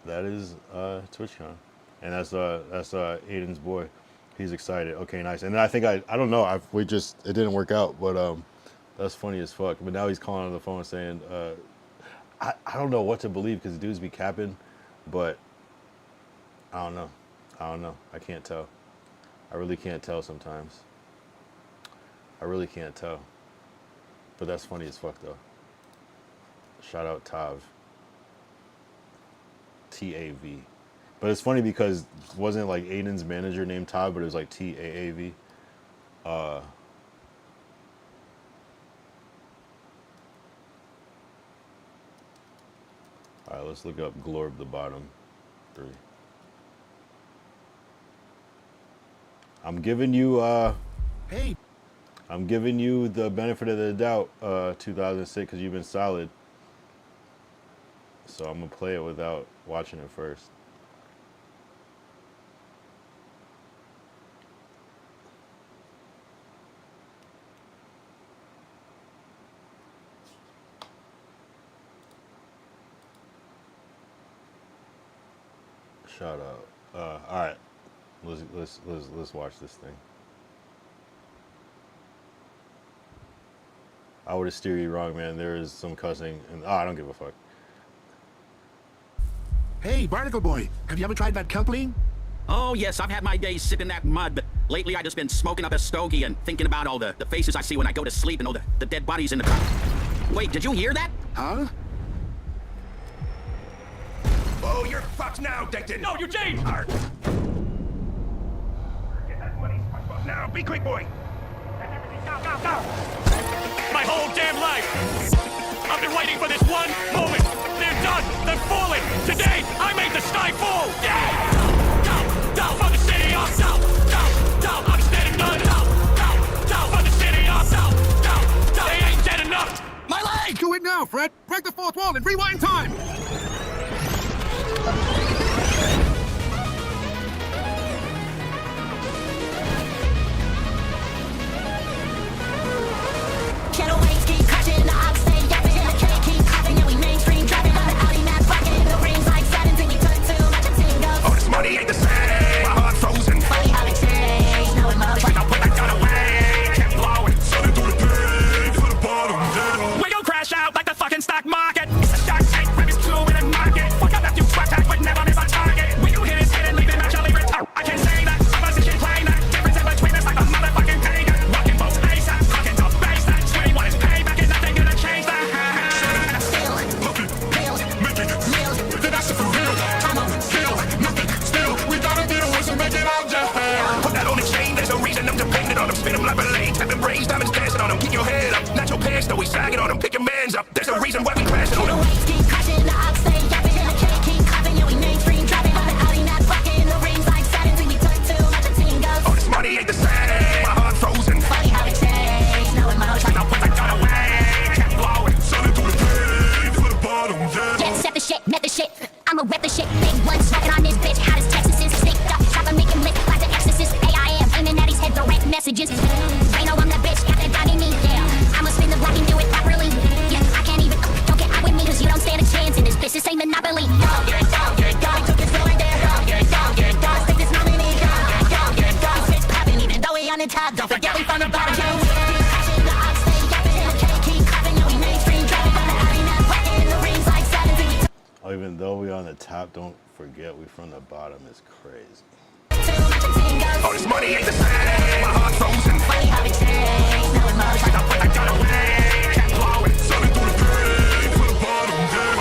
That is TwitchCon, and that's Aiden's boy. He's excited. Okay, nice. And then I think I don't know. It didn't work out, but that's funny as fuck. But now he's calling on the phone saying, I don't know what to believe because dudes be capping, but I don't know. I can't tell. I really can't tell sometimes. I really can't tell. But that's funny as fuck though. Shout out Tav. T-A-V. But it's funny because it wasn't like Aiden's manager named Tav, but it was like T-A-A-V. All right, let's look up Glorb the Bottom 3. I'm giving you I'm giving you the benefit of the doubt, 2006, because you've been solid. So I'm gonna play it without watching it first. Shout out. All right, let's watch this thing. I would have steered you wrong, man. There is some cussing, and I don't give a fuck. Hey, Barnacle Boy, have you ever tried that kelp lean? Oh, yes, I've had my days sipping that mud, but lately I just been smoking up a stogie and thinking about all the faces I see when I go to sleep and all the dead bodies in the car. Wait, did you hear that? Huh? Oh, you're fucked now, Decton! No, Eugene! Get that money, now, be quick, boy! Go! My whole damn life! I've been waiting for this one moment! They're done! They're falling! Today, I made the sky fall! Yeah! Down for the city of down! I'm standing down for the city of down! They ain't dead enough! My leg! Do it now, Fred! Break the fourth wall! and rewind time! Channel waves keep crashing, the ops stay yapping, the K keep clapping, yeah we mainstream driving, on the Audi map rocking, the rings like satin till we turn too much and tingles. Oh, this money ain't the same, my heart frozen. Funny how it changed, no emotion. I put that gun away, kept blowing, sunning through the pain, to the bottom, down. We gon' crash out like the fucking stock market. It's a dark tank, rap is true in the market. Fuck up that you swat back, but never miss a target. When you hit his head and leave him out, you'll leave it. I can't say that, opposition playing that. Difference in between us like a motherfucking pagan. Rocking both ASAP, rocking tough bass. That 21 is payback, and nothing gonna change that. Still, build, live, Then that's it for real. I'm on Feel nothing, still, we gotta be the ones to make it out, yeah. Put that on the chain, there's no reason I'm dependent on them. Spin them like blades, having brains, diamonds dancing on them. Keep your head up, not your pants, though we sagging on them. Pick your mans up, there's no reason why we crashing on the them. waves keep crashing, the ops stay yapping, the K keep clapping, yeah we mainstream driving, on the Audi map rocking, the rings like satin till we turn too much and tingles. Oh, this money ain't the same, my heart frozen. Funny how it changed, no emotion. I put that gun away, kept blowing, sunning through the pain, to the bottom, down. Yeah, set the shit, net the shit. I'ma rep the shit. Big one smoking on this bitch. How does Texas is sticked up? Chopper making lit like the exorcist. AIM aiming at his head, direct messages. They know I'm the bitch, got that dog in me. Yeah, I'ma spin the block and do it properly. Yeah, I can't even. Don't get out with me, cause you don't stand a chance in this bitch. This ain't Monopoly. Dog, yeah, dog, yeah, dog. Took this right there. Dog, yeah, dog, yeah, dog. Stick this nominee. Dog, yeah, dog, yeah, dog. Bitch popping even though we on the top. Don't forget we from the bottom. Crashing, the ops stay yapping. The K keep clapping. Yeah, we mainstream driving. On the Audi map rocking. The rings like satin till we turn Oh, even though we on the top, don't forget we from the bottom is crazy. too much and tingles. Oh, this money ain't the same, my heart frozen. Funny how it changed, no emotion. I put that gun away, kept blowing, sunning through the pain, to the bottom, down.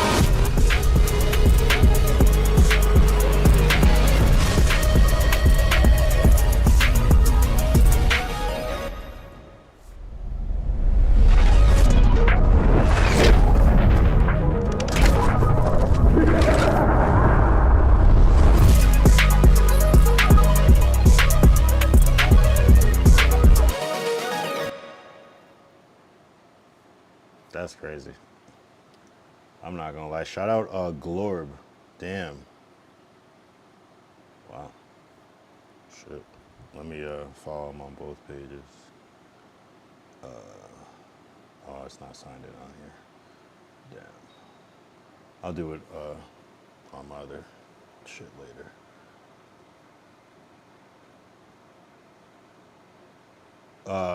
That's crazy. I'm not gonna lie. Shout out Glorb. Damn. Wow. Shit. Let me follow him on both pages. Oh, it's not signed in on here. Damn. I'll do it on my other shit later.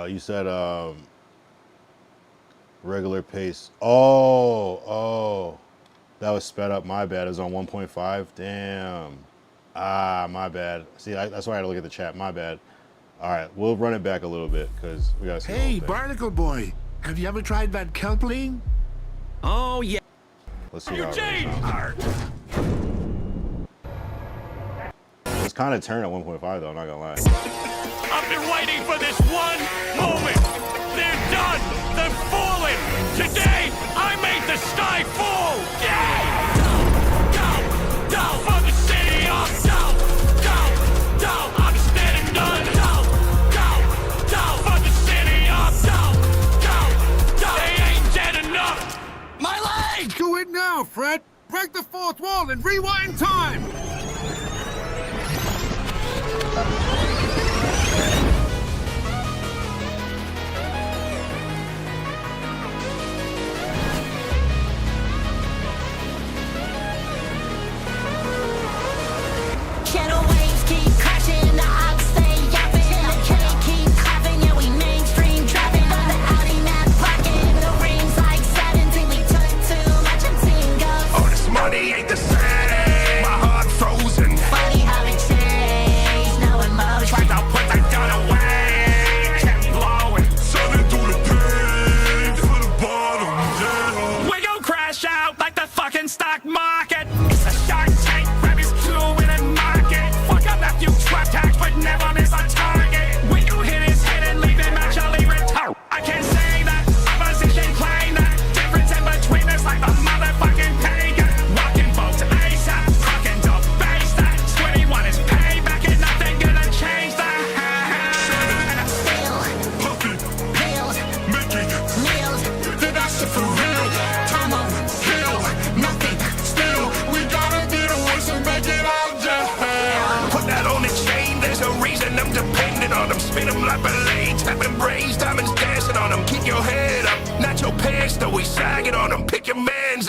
You said regular pace. Oh, that was sped up. My bad. It was on 1.5. Damn. Ah, my bad. See, that's why I had to look at the chat. My bad. All right, we'll run it back a little bit because we gotta see. Hey, Barnacle Boy, have you ever tried that kelp lean? Oh yeah. Let's see how it sounds. It's kind of turned at 1.5 though. I'm not gonna lie. I've been waiting for this one moment. They're done. They're falling. Today, I made the sky fall. Yeah! Down, down for the city of down, down, down. I'm standing done. Down, down, down for the city of down, down, down. They ain't dead enough. My leg! Do it now, Fred. Break the fourth wall and rewind time. Channel waves keep crashing, the ops stay yapping, the K keep clapping, yeah we mainstream trapping, on the Audi map rocking, the rings like satin till we turn too much and tingles. Oh, this money ain't the same, my heart frozen. Funny how it changed, no emotion.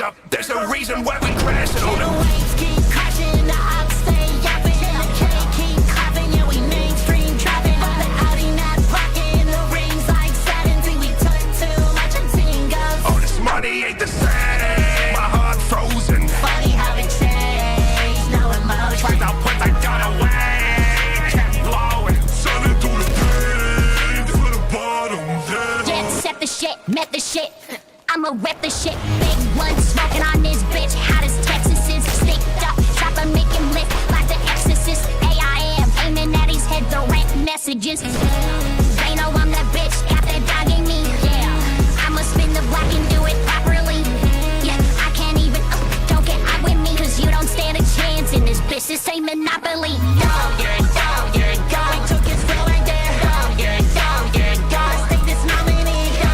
up. There's a reason why we crashing on them. Waves keep crashing, the ops stay yapping, and the K keep clapping. Yeah, we mainstream trapping. The Audi not rocking, the rings like satin. See, we took too much and team goes. Oh, this money ain't the same. My heart frozen. Funny how it changed, no emotion. Tried to put the gun away, kept blowing. Sunning through the pain to the bottom down. Yeah, set the shit, met the shit. I'ma rep the shit. Big one smoking on this bitch. Hot as Texas is. Sticked up, chop and make him lift like the Exorcist. AIM, aiming at his head, direct messages. They know I'm that bitch, got that dog in me. Yeah, I'ma spin the block and do it properly. Yeah, I can't even, don't get out with me, cause you don't stand a chance in this bitch. This ain't Monopoly. Go, you're go, you're go. We took his will right there. Go, you're go, you're go. Let's take this moment in. Go,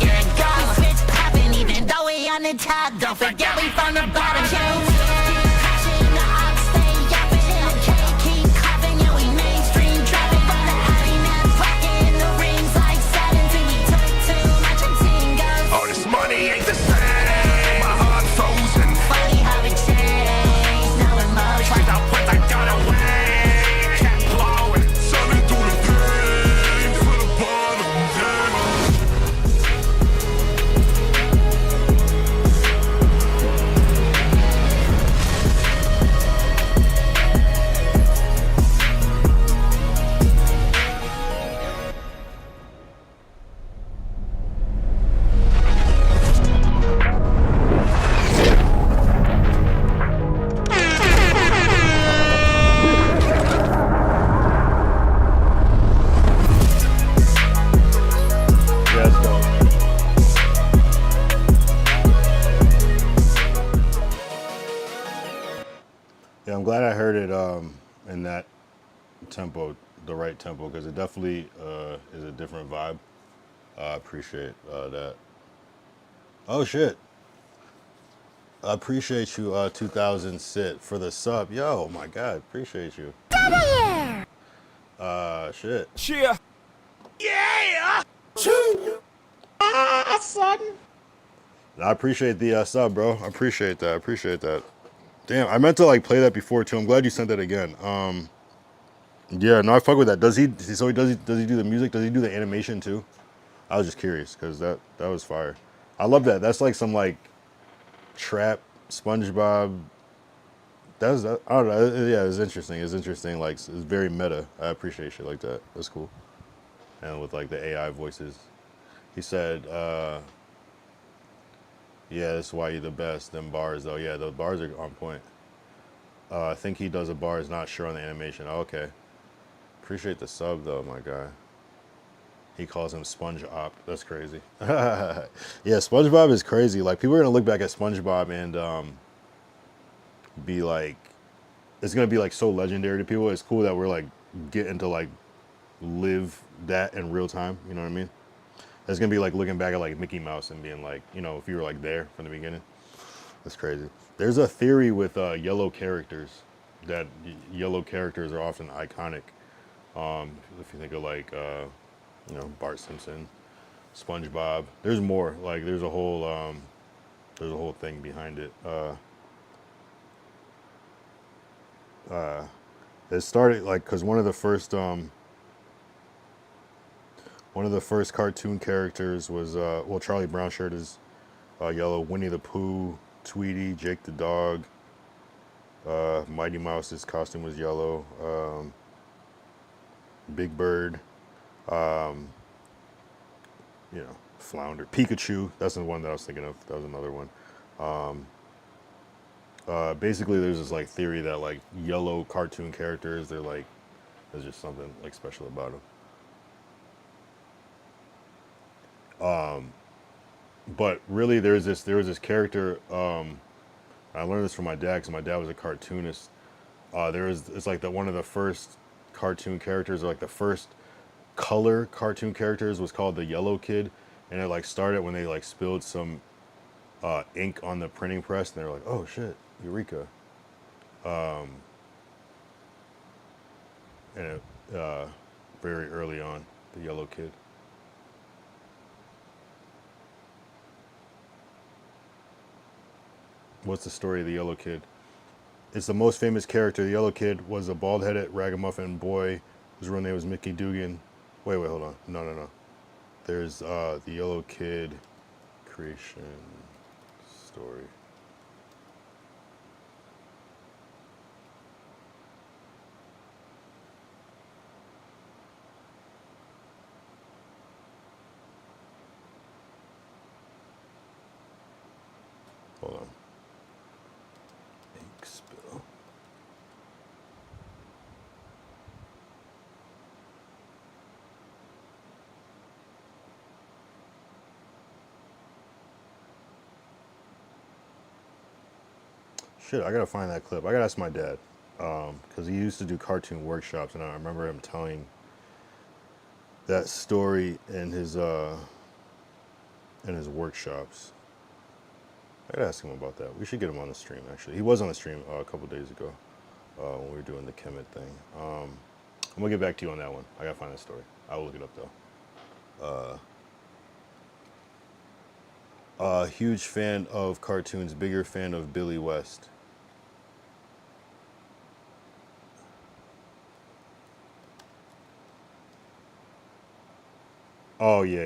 you're go. Switch popping even though we on the top. Don't forget we from the bottom. Crashing, the ops stay yapping, and the K keep clapping. Yeah, we mainstream trapping. The Audi not rocking, the rings like satin. See, we took too much and team goes. Oh, this money ain't the same. My heart frozen. Funny how it changed, no emotion. Tried to put the gun away, kept blowing. Sunning through the pain to the bottom down. Yeah, it's dope. Yeah, I'm glad I heard it in that tempo, the right tempo, because it definitely is a different vibe. I appreciate that. Oh shit. I appreciate you, 2000 Sit, for the sub. Yo, my God, appreciate you. Shit. Cheer. Yeah. I appreciate the sub, bro. I appreciate that. I appreciate that. Damn, I meant to like play that before too. I'm glad you sent that again. Yeah, no, I fuck with that. Does he do the music? Does he do the animation too? I was just curious because that was fire. I love that. That's like some like trap SpongeBob. I don't know. Yeah, it's interesting. It's interesting. Like it's very meta. I appreciate shit like that. That's cool. And with like the AI voices, he said, "Yeah, that's why you're the best." Them bars though. Yeah, the bars are on point. I think he does a bar. Is not sure on the animation. Oh, okay. Appreciate the sub though, my guy. He calls him Sponge Op. That's crazy. Yeah, SpongeBob is crazy. Like people are gonna look back at SpongeBob and be like, it's gonna be like so legendary to people. It's cool that we're like getting to like live that in real time. You know what I mean? It's gonna be like looking back at like Mickey Mouse and being like, you know, if you were like there from the beginning. That's crazy. There's a theory with yellow characters that yellow characters are often iconic. If you think of like, you know, Bart Simpson, SpongeBob. There's more. Like there's a whole thing behind it. It started like because one of the first cartoon characters was well, Charlie Brown shirt is yellow. Winnie the Pooh, Tweety, Jake the dog, Mighty Mouse's costume was yellow. Big Bird, you know, Flounder, Pikachu. That's the one that I was thinking of. That was another one. Basically, there's this like theory that like yellow cartoon characters, they're like, there's just something like special about them. But really, there was this character. I learned this from my dad because my dad was a cartoonist. It's like one of the first cartoon characters, or like the first color cartoon characters, was called the Yellow Kid, and it like started when they like spilled some ink on the printing press, and they're like, oh shit, eureka. And it, very early on, the Yellow Kid. What's the story of the Yellow Kid? It's the most famous character. The Yellow Kid was a bald-headed ragamuffin boy whose real name was Mickey Dugan. Wait, hold on. No. There's the Yellow Kid creation story. Hold on. Ink spill. Shit, I gotta find that clip. I gotta ask my dad, because he used to do cartoon workshops, and I remember him telling that story in his workshops. I gotta ask him about that. We should get him on the stream. Actually, he was on the stream a couple days ago when we were doing the Kemet thing. I'm gonna get back to you on that one. I gotta find that story. I will look it up though. Huge fan of cartoons. Bigger fan of Billy West. Oh yeah.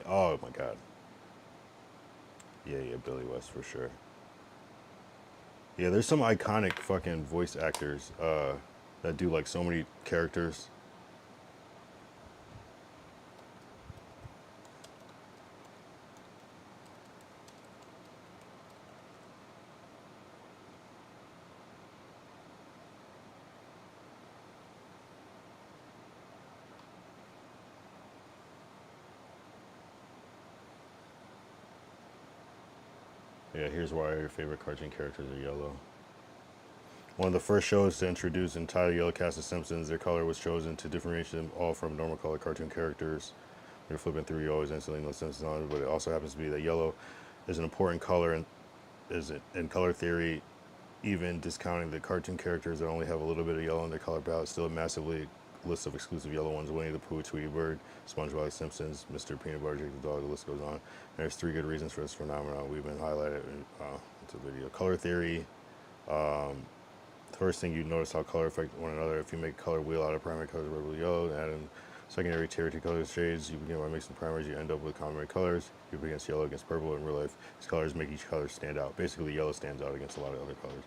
Oh my god. Yeah, Billy West for sure. Yeah, there's some iconic fucking voice actors that do like so many characters. Yeah, here's why your favorite cartoon characters are yellow. One of the first shows to introduce entire yellow cast of Simpsons. Their color was chosen to differentiate them all from normal color cartoon characters. You're flipping through, you always instantly know Simpsons on it, but it also happens to be that yellow is an important color and is in color theory, even discounting the cartoon characters that only have a little bit of yellow in their color palette. Still a massively list of exclusive yellow ones: Winnie the Pooh, Tweety Bird, SpongeBob, Simpsons, Mr. Peanut Butter, Jake the Dog. The list goes on. And there's 3 good reasons for this phenomenon. We've been highlighted in the video. Color theory. First thing you notice how color affect one another. If you make a color wheel out of primary colors, red, blue, yellow, and add in secondary tier to color shades, you begin by mixing primaries, you end up with complementary colors. You put against yellow against purple. In real life, these colors make each color stand out. Basically, yellow stands out against a lot of other colors.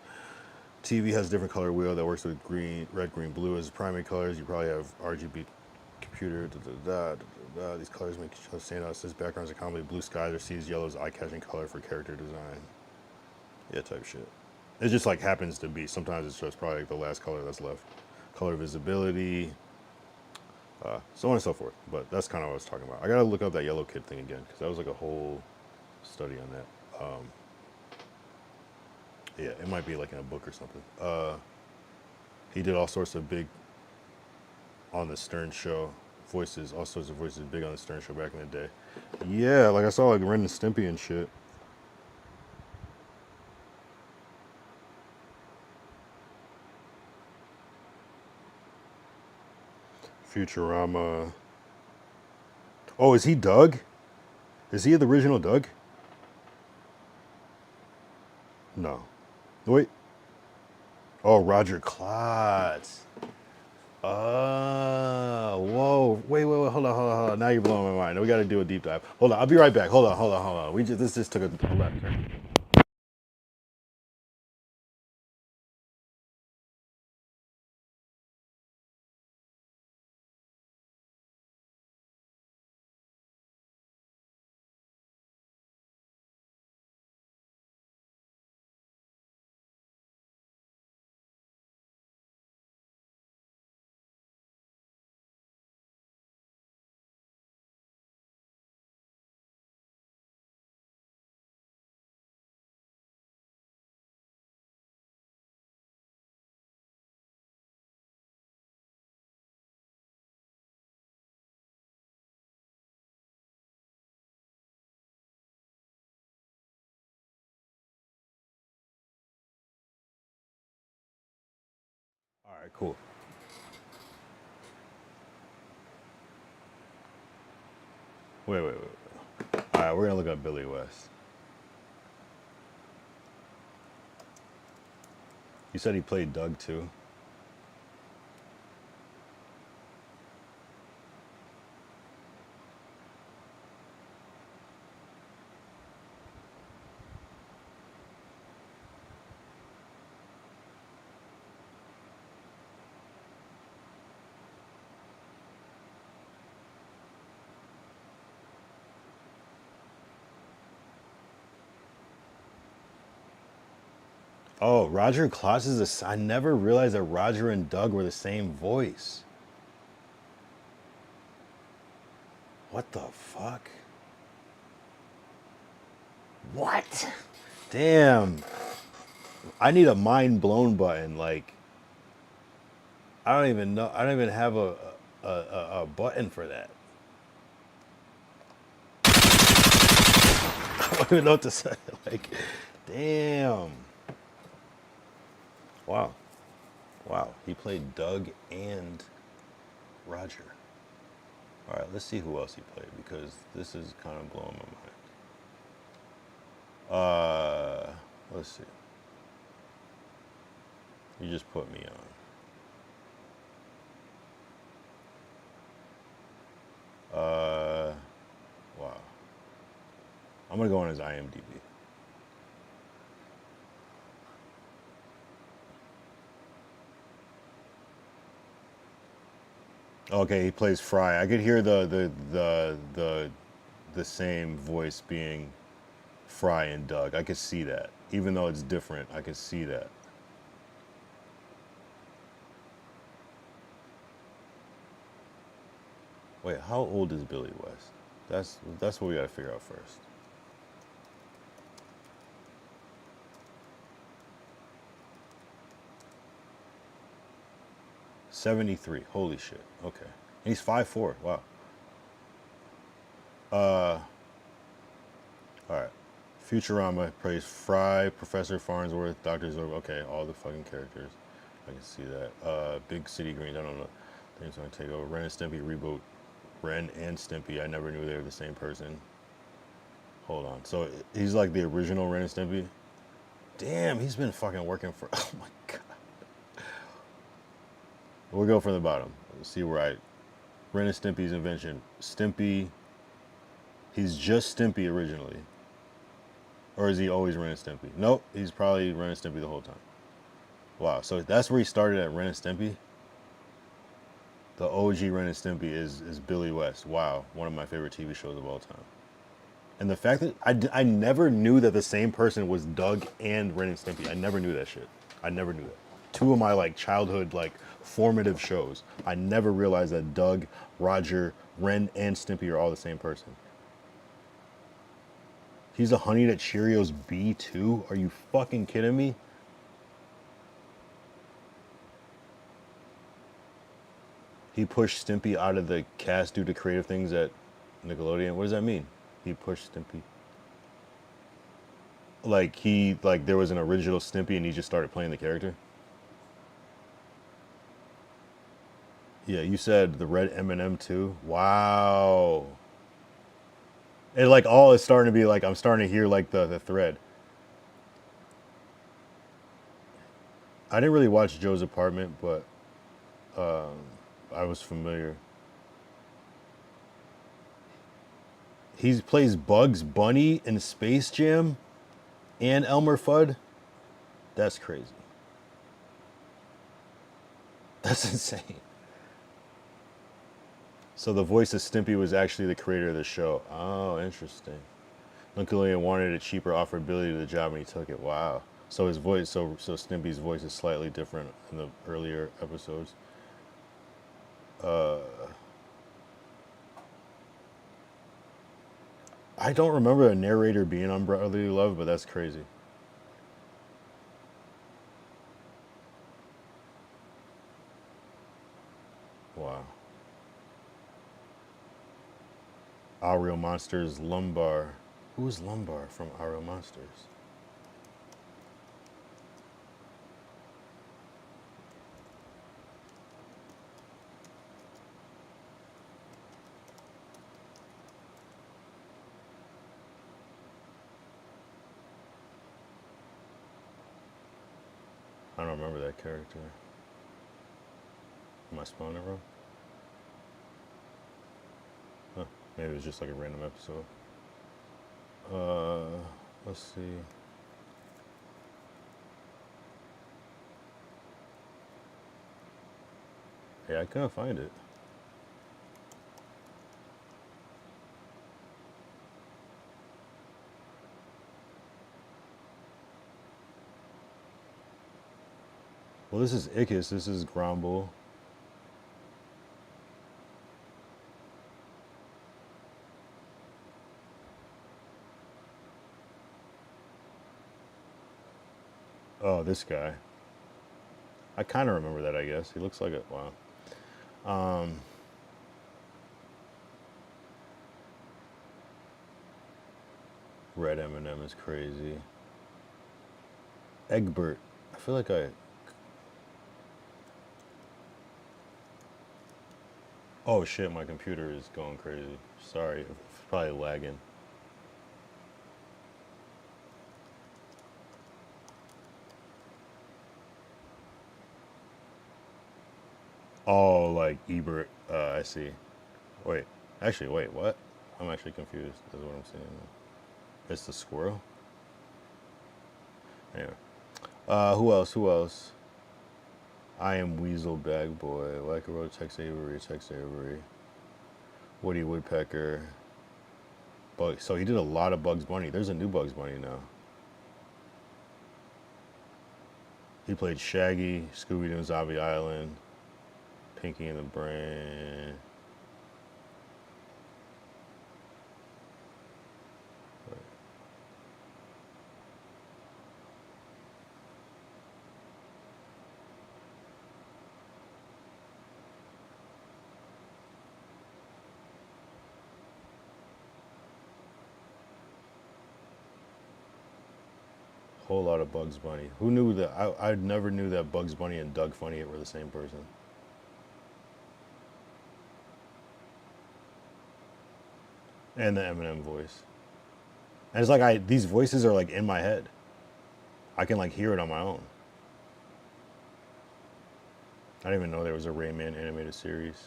TV has a different color wheel that works with green, red, green, blue as primary colors. You probably have RGB computer. These colors make each other stand out. Since backgrounds are commonly blue skies or seas, yellow is eye-catching color for character design. Yeah, type shit. It just like happens to be. Sometimes it's just probably like the last color that's left. Color visibility, so on and so forth. But that's kind of what I was talking about. I gotta look up that Yellow Kid thing again because that was like a whole study on that. Yeah, it might be like in a book or something. He did all sorts of big on the Stern Show voices, all sorts of voices big on the Stern Show back in the day. Yeah, like I saw like Ren and Stimpy and shit. Futurama. Oh, is he Doug? Is he the original Doug? No. Wait. Oh, Roger Klotz. Whoa. Wait. Hold on. Now you're blowing my mind. We got to do a deep dive. Hold on. I'll be right back. Hold on. This just took a left turn. All right, cool. Wait. All right, we're gonna look up Billy West. You said he played Doug too. Oh, Roger and Klaus is I never realized that Roger and Doug were the same voice. What the fuck? What? Damn. I need a mind blown button. Like, I don't even know. I don't even have a button for that. I don't even know what to say. Like, damn. Wow. Wow. He played Doug and Roger. All right, let's see who else he played because this is kind of blowing my mind. Let's see. You just put me on. Wow. I'm gonna go on his IMDb. Okay, he plays Fry. I could hear the same voice being Fry and Doug. I could see that. Even though it's different, I could see that. Wait, how old is Billy West? That's what we gotta figure out first. '73. Holy shit. Okay. And he's 5'4". Wow. All right. Futurama plays Fry, Professor Farnsworth, Dr. Zorba. Okay, all the fucking characters. I can see that. Big City Greens. I don't know. Things gonna take over. Ren and Stimpy reboot. Ren and Stimpy. I never knew they were the same person. Hold on. So he's like the original Ren and Stimpy. Damn, he's been fucking working for. Oh my god. We'll go from the bottom. Let's see where Ren and Stimpy's invention. Stimpy. He's just Stimpy originally. Or is he always Ren and Stimpy? Nope, he's probably Ren and Stimpy the whole time. Wow, so that's where he started at Ren and Stimpy? The OG Ren and Stimpy is Billy West. Wow, one of my favorite TV shows of all time. And the fact that I never knew that the same person was Doug and Ren and Stimpy. I never knew that shit. I never knew that. Two of my like childhood like formative shows. I never realized that Doug, Roger, Ren, and Stimpy are all the same person. He's a Honey Nut Cheerios B too? Are you fucking kidding me? He pushed Stimpy out of the cast due to creative things at Nickelodeon. What does that mean? He pushed Stimpy. Like there was an original Stimpy and he just started playing the character? Yeah, you said the red M&M too? Wow. And like all is starting to be like, I'm starting to hear like the thread. I didn't really watch Joe's Apartment, but I was familiar. He plays Bugs Bunny in Space Jam and Elmer Fudd? That's crazy. That's insane. So the voice of Stimpy was actually the creator of the show. Oh, interesting. Nickelodeon wanted a cheaper, offered Billy the job, and he took it. Wow. So his voice, so Stimpy's voice is slightly different in the earlier episodes. I don't remember a narrator being on Brotherly Love, but that's crazy. Wow. Our Real Monsters, Lumbar. Who is Lumbar from Our Real Monsters? I don't remember that character. Am I spelling it wrong? Huh. Maybe it was just like a random episode. Let's see. Yeah, I couldn't find it. Well, this is Ickis. This is Grumble. Oh, this guy. I kind of remember that, I guess. He looks like a... Wow. Red M&M is crazy. Egbert. I feel like I... Oh shit, my computer is going crazy. Sorry, it's probably lagging. Oh, like Ebert. I see. Wait. Actually, wait, what? I'm actually confused. That's what I'm saying. It's the squirrel? Anyway. Who else? Who else? I am Weasel Bag Boy. Like a road, Tex Avery, Tex Avery. Woody Woodpecker. Bug. So he did a lot of Bugs Bunny. There's a new Bugs Bunny now. He played Shaggy, Scooby-Doo, Zombie Island, Pinky and the Brain. Whole lot of Bugs Bunny. Who knew that? I never knew that Bugs Bunny and Doug Funny were the same person. And the Eminem voice. And it's like these voices are like in my head. I can like hear it on my own. I didn't even know there was a Rayman animated series.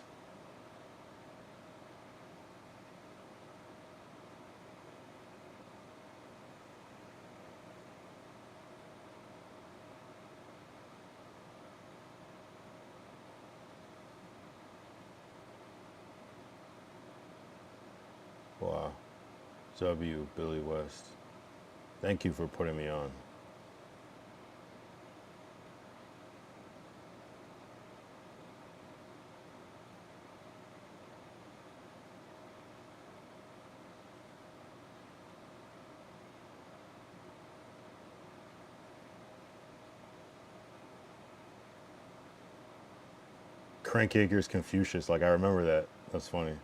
Wow. W. Billy West. Thank you for putting me on. Crankacre's Confucius. Like, I remember that. That's funny.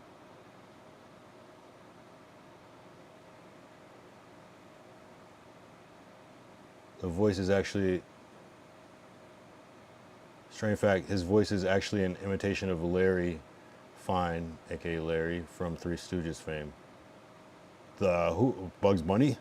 The voice is actually, strange fact, his voice is actually an imitation of Larry Fine, aka Larry, from Three Stooges fame. Who? Bugs Bunny?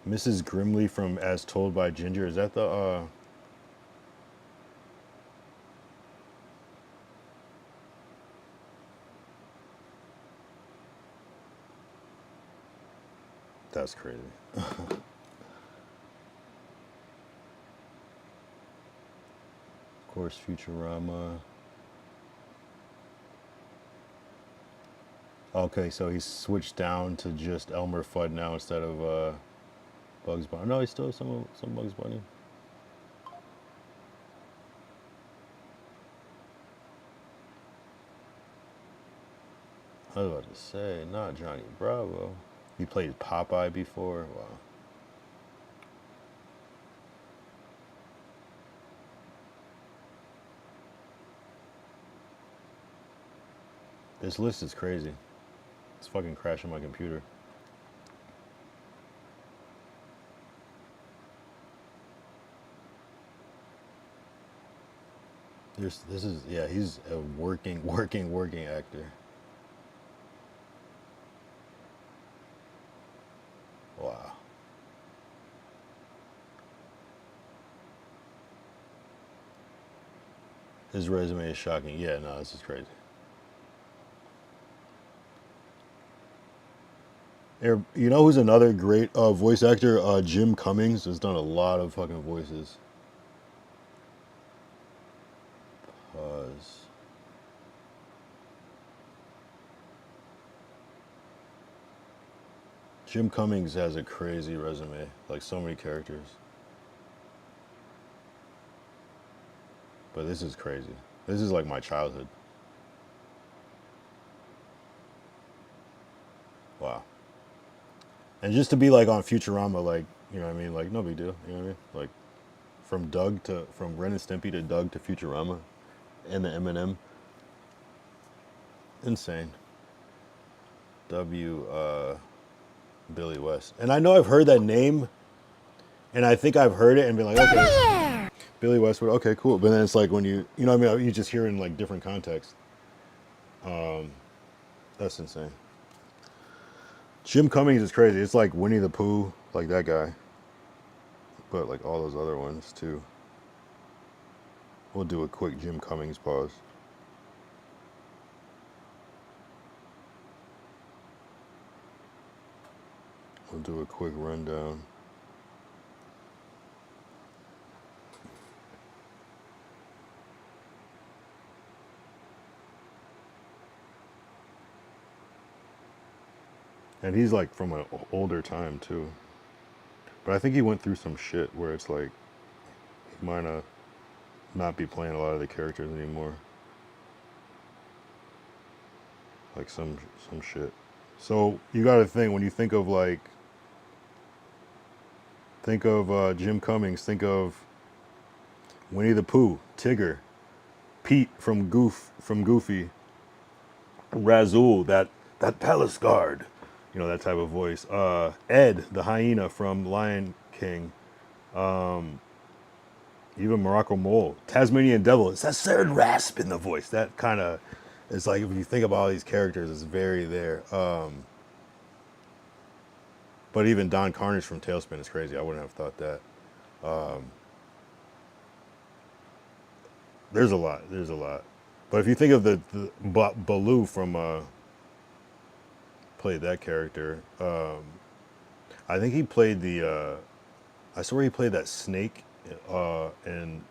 Mrs. Grimley from As Told by Ginger. Is that the, That's crazy. Of course, Futurama. Okay, so he's switched down to just Elmer Fudd now instead of Bugs Bunny. No, he still has some Bugs Bunny. I was about to say, not Johnny Bravo. He played Popeye before. Wow. This list is crazy. It's fucking crashing my computer. This is, yeah, he's a working actor. Wow. His resume is shocking. Yeah, no, this is crazy. You know who's another great voice actor? Jim Cummings has done a lot of fucking voices. Pause. Jim Cummings has a crazy resume, like so many characters. But this is crazy. This is like my childhood. Wow. And just to be like on Futurama, like, you know what I mean? Like, no big deal. You know what I mean? Like, from Ren and Stimpy to Doug to Futurama and the Eminem. Insane. Billy West. And I know I've heard that name, and I think I've heard it and been like, okay. Billy Westwood, okay, cool. But then it's like when you know what I mean? You just hear it in like different contexts. That's insane. Jim Cummings is crazy. It's like Winnie the Pooh, like that guy. But like all those other ones too. We'll do a quick Jim Cummings pause. We'll do a quick rundown. And he's like from an older time too. But I think he went through some shit where it's like he might not be playing a lot of the characters anymore. Like some shit. So you gotta think, when you think of Jim Cummings, think of Winnie the Pooh, Tigger, Pete from Goofy, Razul, that palace guard, you know, that type of voice. Ed, the hyena from Lion King. Even Morocco Mole, Tasmanian Devil. It's that certain rasp in the voice. That kind of, it's like, if you think about all these characters, it's very there. But even Don Carnage from Tailspin is crazy. I wouldn't have thought that. There's a lot. But if you think of the Baloo from played that character, I think he played I swear he played that snake, and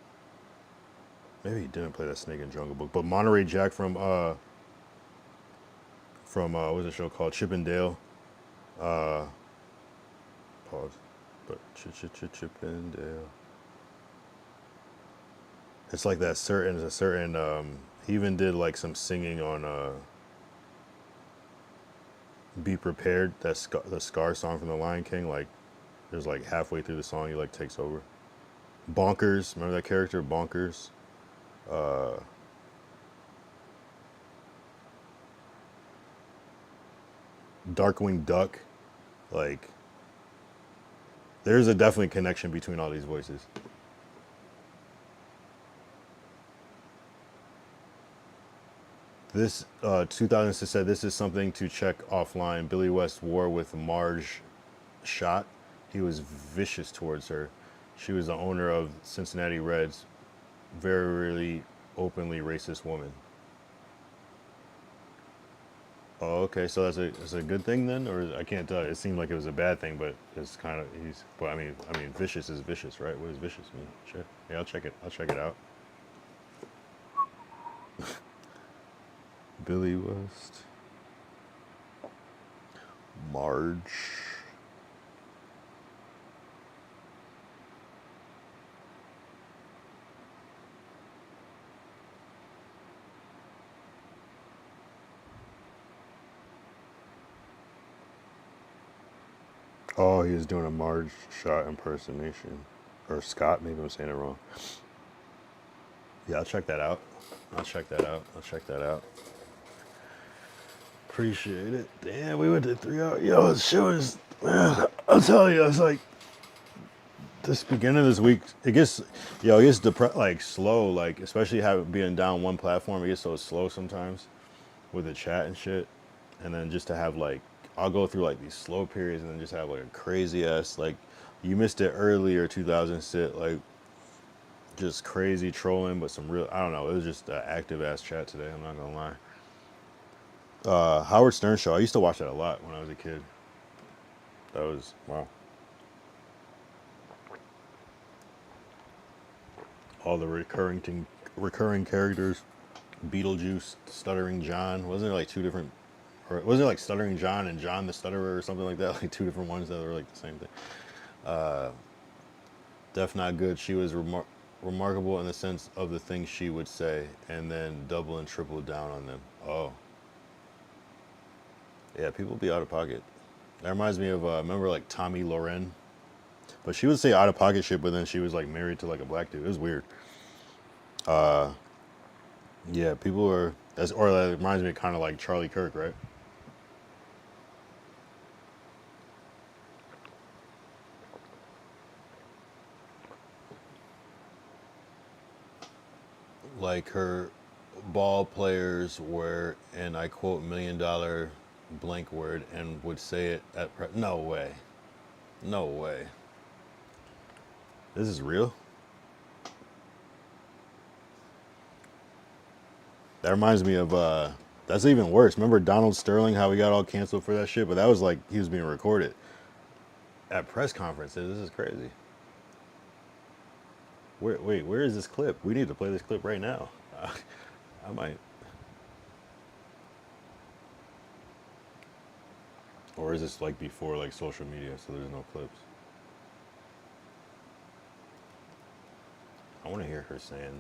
maybe he didn't play that snake in Jungle Book. But Monterey Jack from what was the show called? Chip and Dale. Pause. But Chip and Dale. It's like that certain. He even did like some singing on "Be Prepared." The Scar song from the Lion King. Like, there's like halfway through the song, he like takes over. Bonkers, remember that character, Bonkers? Darkwing Duck, like, there's a definitely connection between all these voices. This 2006 said, this is something to check offline. Billy West war with Marge Schott. He was vicious towards her. She was the owner of Cincinnati Reds. Very, really openly racist woman. Oh, okay. So that's a good thing then, or I can't tell. It seemed like it was a bad thing, but it's kind of But I mean, vicious is vicious, right? What does vicious mean? Sure. Yeah, I'll check it out. Billy West. Marge. Oh, he was doing a Marge Schott impersonation. Or Scott, maybe I'm saying it wrong. Yeah, I'll check that out. Appreciate it. Damn, we went to 3 hours. Yo, this shit was, man, I'll tell you, it's like, This beginning of this week, it gets, it gets like slow, like especially being down one platform, it gets so slow sometimes with the chat and shit. And then just to have like, I'll go through like these slow periods and then just have like a crazy ass, like you missed it earlier 2000 shit, like just crazy trolling, but some real, I don't know, it was just an active ass chat today, I'm not gonna lie. Howard Stern show, I used to watch that a lot when I was a kid. That was, wow. All the recurring characters, Beetlejuice, Stuttering John. Wasn't there like two different, or wasn't it like Stuttering John and John the Stutterer or something like that? Like two different ones that were like the same thing. Def Not Good. She was remarkable in the sense of the things she would say, and then double and triple down on them. Oh, yeah, people be out of pocket. That reminds me of remember like Tommy Loren. But she would say out of pocket shit, but then she was like married to like a black dude. It was weird. Yeah, people are, or that reminds me kind of like Charlie Kirk, right? Like her ball players were, and I quote, $1 million blank word, and would say it at no way. No way. This is real? That reminds me of, that's even worse. Remember Donald Sterling, how he got all canceled for that shit? But that was like, he was being recorded at press conferences. This is crazy. Wait, where is this clip? We need to play this clip right now. I might. Or is this like before like social media, so there's no clips? I want to hear her saying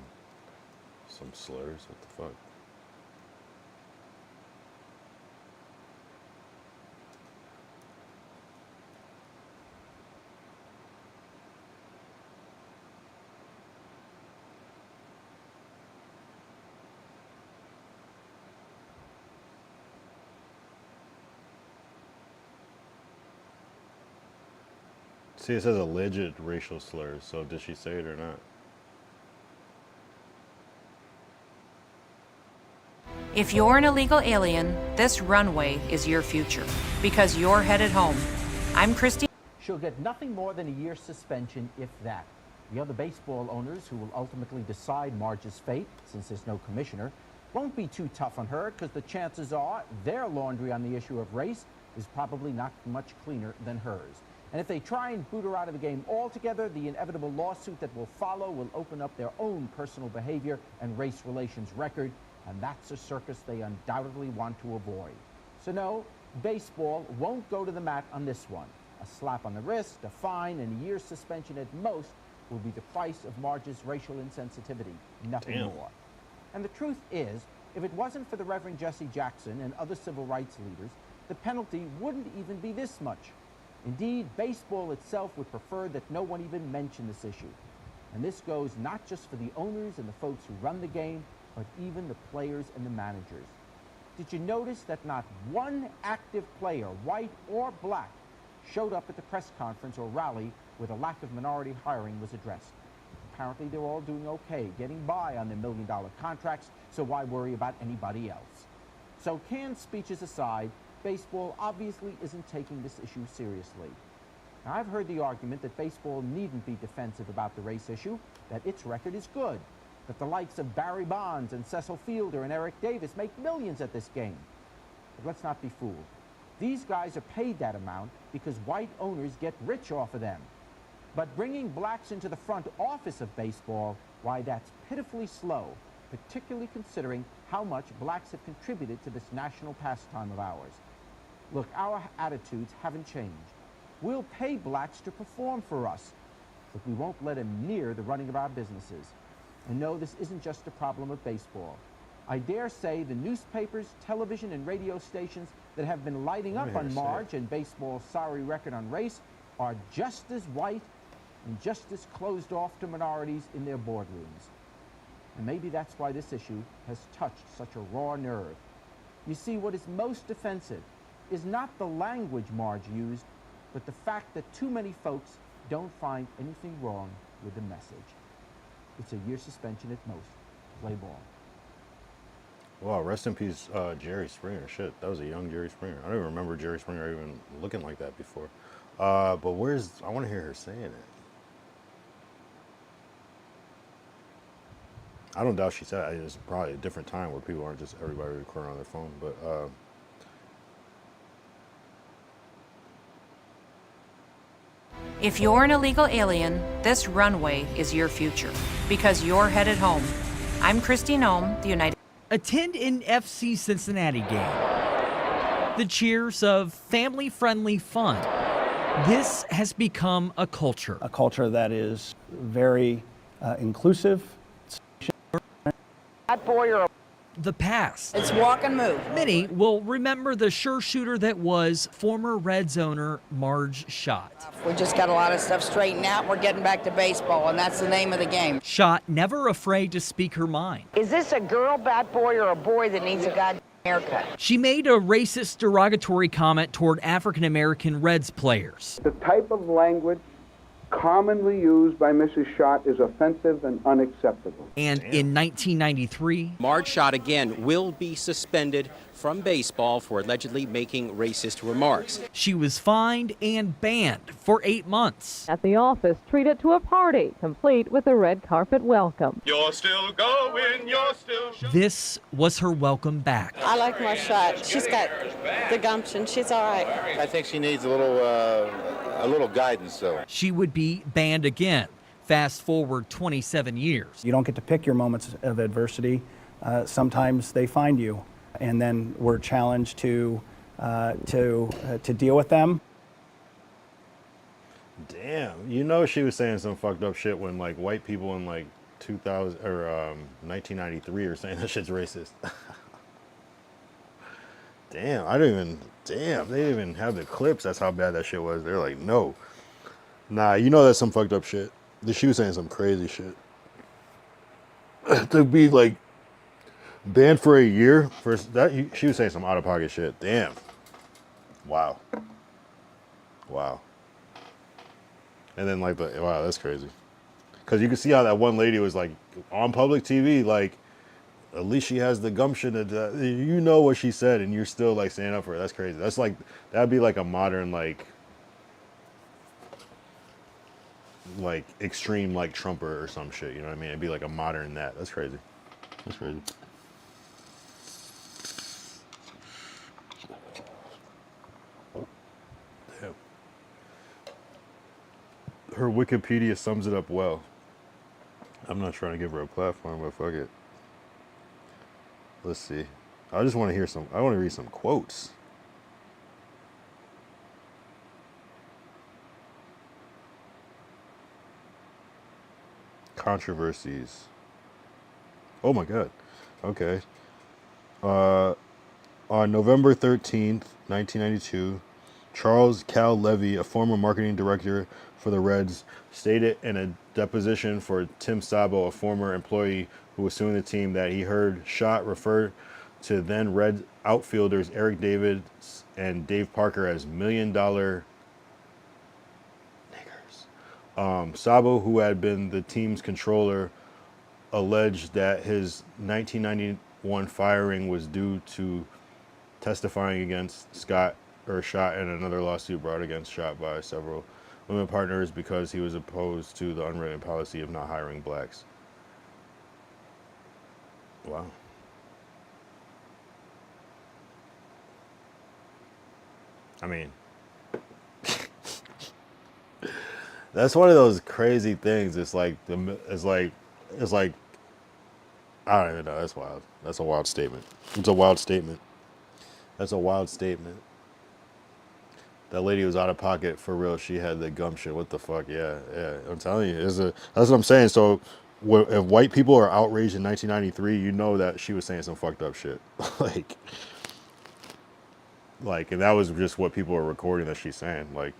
some slurs. What the fuck? See, it says alleged racial slurs, so did she say it or not? If you're an illegal alien, this runway is your future, because you're headed home. I'm Christy. She'll get nothing more than a year's suspension, if that. The other baseball owners who will ultimately decide Marge's fate, since there's no commissioner, won't be too tough on her, because the chances are their laundry on the issue of race is probably not much cleaner than hers. And if they try and boot her out of the game altogether, the inevitable lawsuit that will follow will open up their own personal behavior and race relations record, and that's a circus they undoubtedly want to avoid. So no, baseball won't go to the mat on this one. A slap on the wrist, a fine, and a year's suspension at most will be the price of Marge's racial insensitivity, nothing more. And the truth is, if it wasn't for the Reverend Jesse Jackson and other civil rights leaders, the penalty wouldn't even be this much. Indeed, baseball itself would prefer that no one even mention this issue. And this goes not just for the owners and the folks who run the game, but even the players and the managers. Did you notice that not one active player, white or black, showed up at the press conference or rally where the lack of minority hiring was addressed? Apparently they're all doing okay, getting by on their $1 million contracts, so why worry about anybody else? So canned speeches aside, baseball obviously isn't taking this issue seriously. Now, I've heard the argument that baseball needn't be defensive about the race issue, that its record is good, that the likes of Barry Bonds and Cecil Fielder and Eric Davis make millions at this game. But let's not be fooled. These guys are paid that amount because white owners get rich off of them. But bringing blacks into the front office of baseball, why, that's pitifully slow, particularly considering how much blacks have contributed to this national pastime of ours. Look, our attitudes haven't changed. We'll pay blacks to perform for us, but we won't let them near the running of our businesses. And no, this isn't just a problem of baseball. I dare say the newspapers, television, and radio stations that have been lighting up on Marge and baseball's sorry record on race are just as white and just as closed off to minorities in their boardrooms. And maybe that's why this issue has touched such a raw nerve. You see, what is most offensive is not the language Marge used, but the fact that too many folks don't find anything wrong with the message. It's a year suspension at most. Play ball. Wow, rest in peace, Jerry Springer. Shit, that was a young Jerry Springer. I don't even remember Jerry Springer even looking like that before. But I want to hear her saying it. I don't doubt she said it. It's probably a different time where people aren't just everybody recording on their phone. But If you're an illegal alien, this runway is your future because you're headed home. I'm Christine Ohm, the United. Attend an FC Cincinnati game. The cheers of family-friendly fun. This has become a culture. A culture that is very inclusive. That boy or the past. It's walk and move. Many will remember the sure shooter that was former Reds owner Marge Schott. We just got a lot of stuff straightened out. We're getting back to baseball, and that's the name of the game. Schott never afraid to speak her mind. Is this a girl bat boy or a boy that needs a goddamn haircut? She made a racist, derogatory comment toward African-American Reds players. The type of language commonly used by Mrs. Schott is offensive and unacceptable. And in 1993, Marge Schott again will be suspended from baseball for allegedly making racist remarks. She was fined and banned for 8 months. At the office, treated to a party, complete with a red carpet welcome. You're still going, you're still This was her welcome back. I like my shot. She's got the gumption. She's all right. I think she needs a little guidance, though. She would be banned again. Fast forward 27 years. You don't get to pick your moments of adversity. Sometimes they find you, and then we're challenged to deal with them. damn, you know she was saying some fucked up shit when like white people in like 2000 or 1993 are saying that shit's racist. Damn, they didn't even have the clips. That's how bad that shit was. They're like, no. Nah, you know that's some fucked up shit. She was saying some crazy shit. To be like banned for a year for that, she was saying some out of pocket shit. Damn. Wow. And then like wow, that's crazy. Cause you can see how that one lady was like on public TV, like at least she has the gumption to, you know what she said, and you're still like standing up for her. That's crazy. That's like, that'd be like a modern like extreme like Trumper or some shit. You know what I mean? It'd be like a modern that. That's crazy. That's crazy. Damn. Her Wikipedia sums it up well. I'm not trying to give her a platform, but fuck it. Let's see. I just want to hear I want to read some quotes. Controversies. Oh my God. Okay. On November 13th, 1992, Charles Cal Levy, a former marketing director for the Reds, stated in a deposition for Tim Sabo, a former employee who was suing the team, that he heard Schott refer to then Red outfielders Eric Davis and Dave Parker as $1 million niggers. Sabo, who had been the team's controller, alleged that his 1991 firing was due to testifying against Schott in another lawsuit brought against Schott by several women partners because he was opposed to the unwritten policy of not hiring blacks. Wow. I mean, that's one of those crazy things. It's like I don't even know. That's wild. That's a wild statement. It's a wild statement. That's a wild statement. That lady was out of pocket for real. She had the gumption. What the fuck? Yeah. I'm telling you, that's what I'm saying. So if white people are outraged in 1993, you know that she was saying some fucked up shit. like, and that was just what people were recording that she's saying. Like,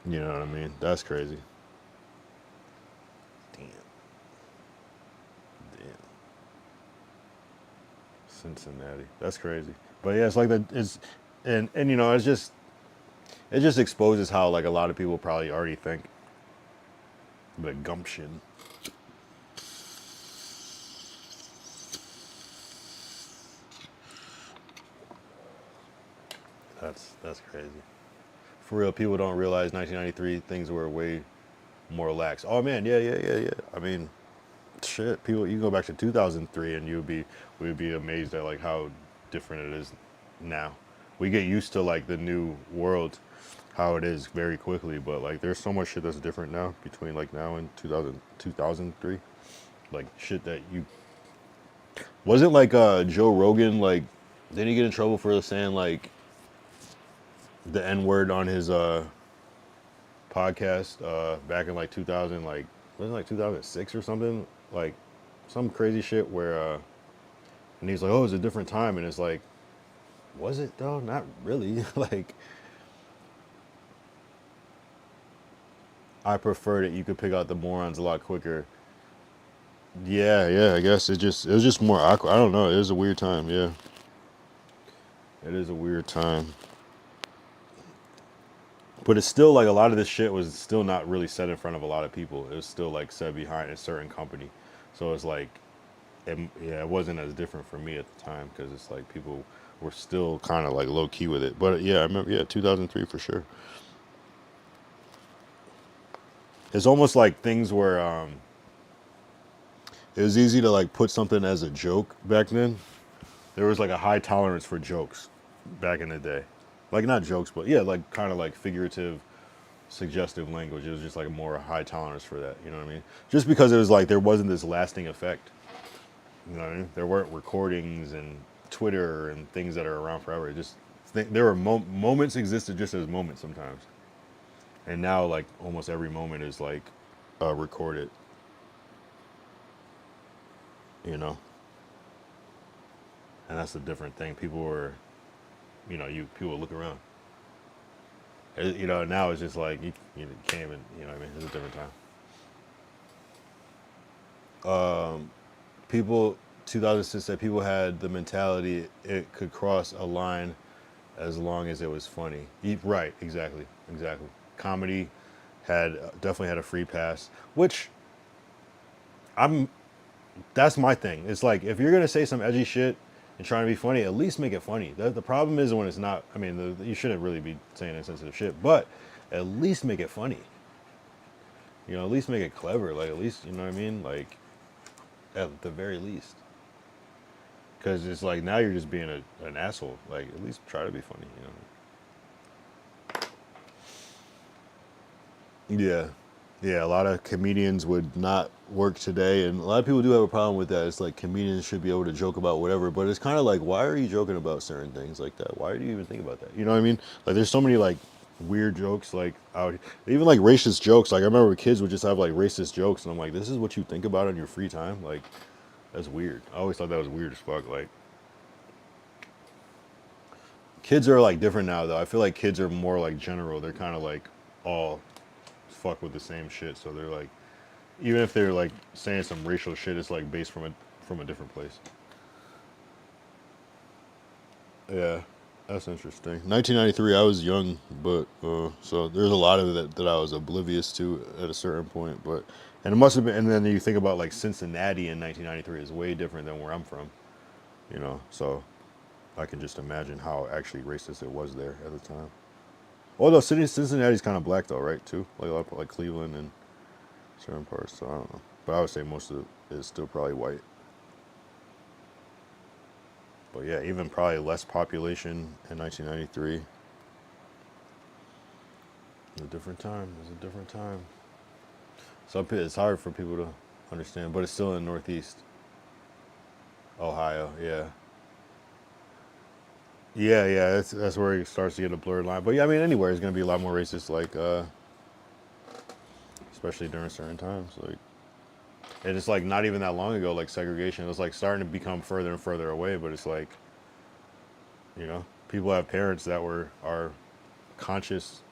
you know what I mean? That's crazy. Damn. Cincinnati. That's crazy. But yeah, it's like that. And you know, it's just, it just exposes how like a lot of people probably already think. The gumption. That's crazy. For real, people don't realize 1993 things were way more lax. Oh man, yeah. I mean, shit, people, you go back to 2003 and we'd be amazed at like how different it is now. We get used to like the new world, how it is very quickly, but like there's so much shit that's different now between like now and 2003. Like shit that you wasn't like Joe Rogan, like didn't he get in trouble for saying like the N-word on his podcast back in like 2000, like wasn't it like 2006 or something, like some crazy shit where and he's like, oh, it was a different time, and it's like, was it though? Not really. Like, I prefer that you could pick out the morons a lot quicker. Yeah, I guess it was just more awkward. I don't know, it was a weird time. Yeah, it is a weird time. But it's still like a lot of this shit was still not really said in front of a lot of people. It was still like said behind a certain company. So it's like, it wasn't as different for me at the time because it's like people were still kind of like low key with it. But yeah, I remember, 2003 for sure. It's almost like things where it was easy to like put something as a joke back then. There was like a high tolerance for jokes back in the day. Like not jokes, but yeah, like kind of like figurative, suggestive language. It was just like a more high tolerance for that. You know what I mean? Just because it was like there wasn't this lasting effect. You know what I mean? There weren't recordings and Twitter and things that are around forever. It just there were moments existed just as moments sometimes. And now like almost every moment is like recorded. You know? And that's a different thing. People were, people look around. Now it's just like, you can't even, you know what I mean? It's a different time. People, 2006 said people had the mentality it could cross a line as long as it was funny. Right, exactly. Comedy definitely had a free pass, which that's my thing. It's like, if you're going to say some edgy shit and trying to be funny, at least make it funny. The problem is when it's not, I mean, you shouldn't really be saying insensitive shit, but at least make it funny. At least make it clever. Like, at least, you know what I mean? Like, at the very least. Because it's like, now you're just being an asshole. Like, at least try to be funny, Yeah. Yeah, a lot of comedians would not work today, and a lot of people do have a problem with that. It's like comedians should be able to joke about whatever, but it's kind of like, why are you joking about certain things like that? Why do you even think about that? You know what I mean? Like, there's so many like weird jokes, like even like racist jokes. Like, I remember kids would just have like racist jokes, and I'm like, this is what you think about in your free time? Like, that's weird. I always thought that was weird as fuck. Like, kids are like different now, though. I feel like kids are more like general. They're kind of like all fuck with the same shit, so they're like, even if they're like saying some racial shit, it's like based from a different place. Yeah, that's interesting. 1993, I was young, but so there's a lot of it that I was oblivious to at a certain point. But and it must have been. And then you think about like Cincinnati in 1993 is way different than where I'm from, So I can just imagine how actually racist it was there at the time. Although Cincinnati's kind of black though, right? Too, like a lot of, like Cleveland and certain parts. So I don't know, but I would say most of it is still probably white. But yeah, even probably less population in 1993. It's a different time. So it's hard for people to understand, but it's still in the Northeast. Ohio, yeah. Yeah, that's where it starts to get a blurred line. But yeah, I mean, anywhere is going to be a lot more racist, like, especially during certain times. Like, and it's like not even that long ago, like segregation was like starting to become further and further away. But it's like, people have parents that are conscious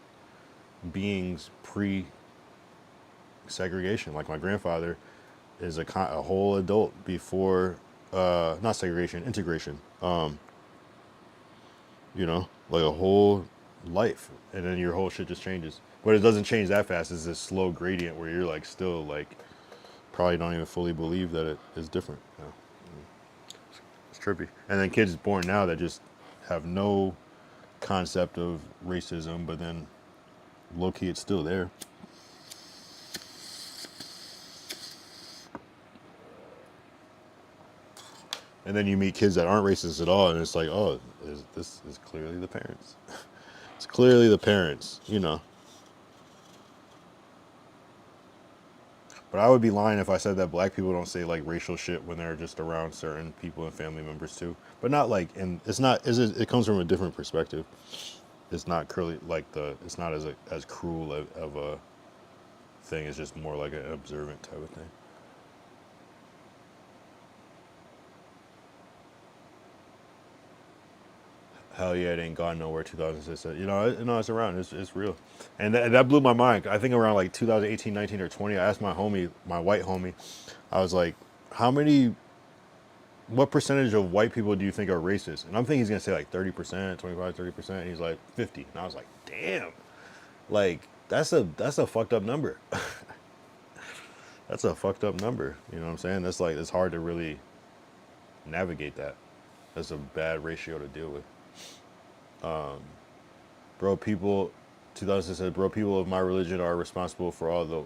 beings pre-segregation. Like my grandfather is a whole adult before, not segregation, integration. Like a whole life, and then your whole shit just changes. But it doesn't change that fast. It's this slow gradient where you're like still like probably don't even fully believe that it is different. You know? It's trippy. And then kids born now that just have no concept of racism, but then low key it's still there. And then you meet kids that aren't racist at all, and it's like, oh, this is clearly the parents. It's clearly the parents, you know. But I would be lying if I said that black people don't say like racial shit when they're just around certain people and family members too. But not like, and it's not. It comes from a different perspective. It's not curly like it's not as cruel of a thing. It's just more like an observant type of thing. Hell yeah, it ain't gone nowhere. 2006, you know, it's around. It's real, and that blew my mind. I think around like 2018, 19, or 20, I asked my homie, my white homie, I was like, what percentage of white people do you think are racist? And I'm thinking he's gonna say like 30%, 25, 30%. And he's like 50, and I was like, damn, like that's a fucked up number. That's a fucked up number. You know what I'm saying? That's like, it's hard to really navigate that. That's a bad ratio to deal with. Bro, people, 2006 said, bro, people of my religion are responsible for all the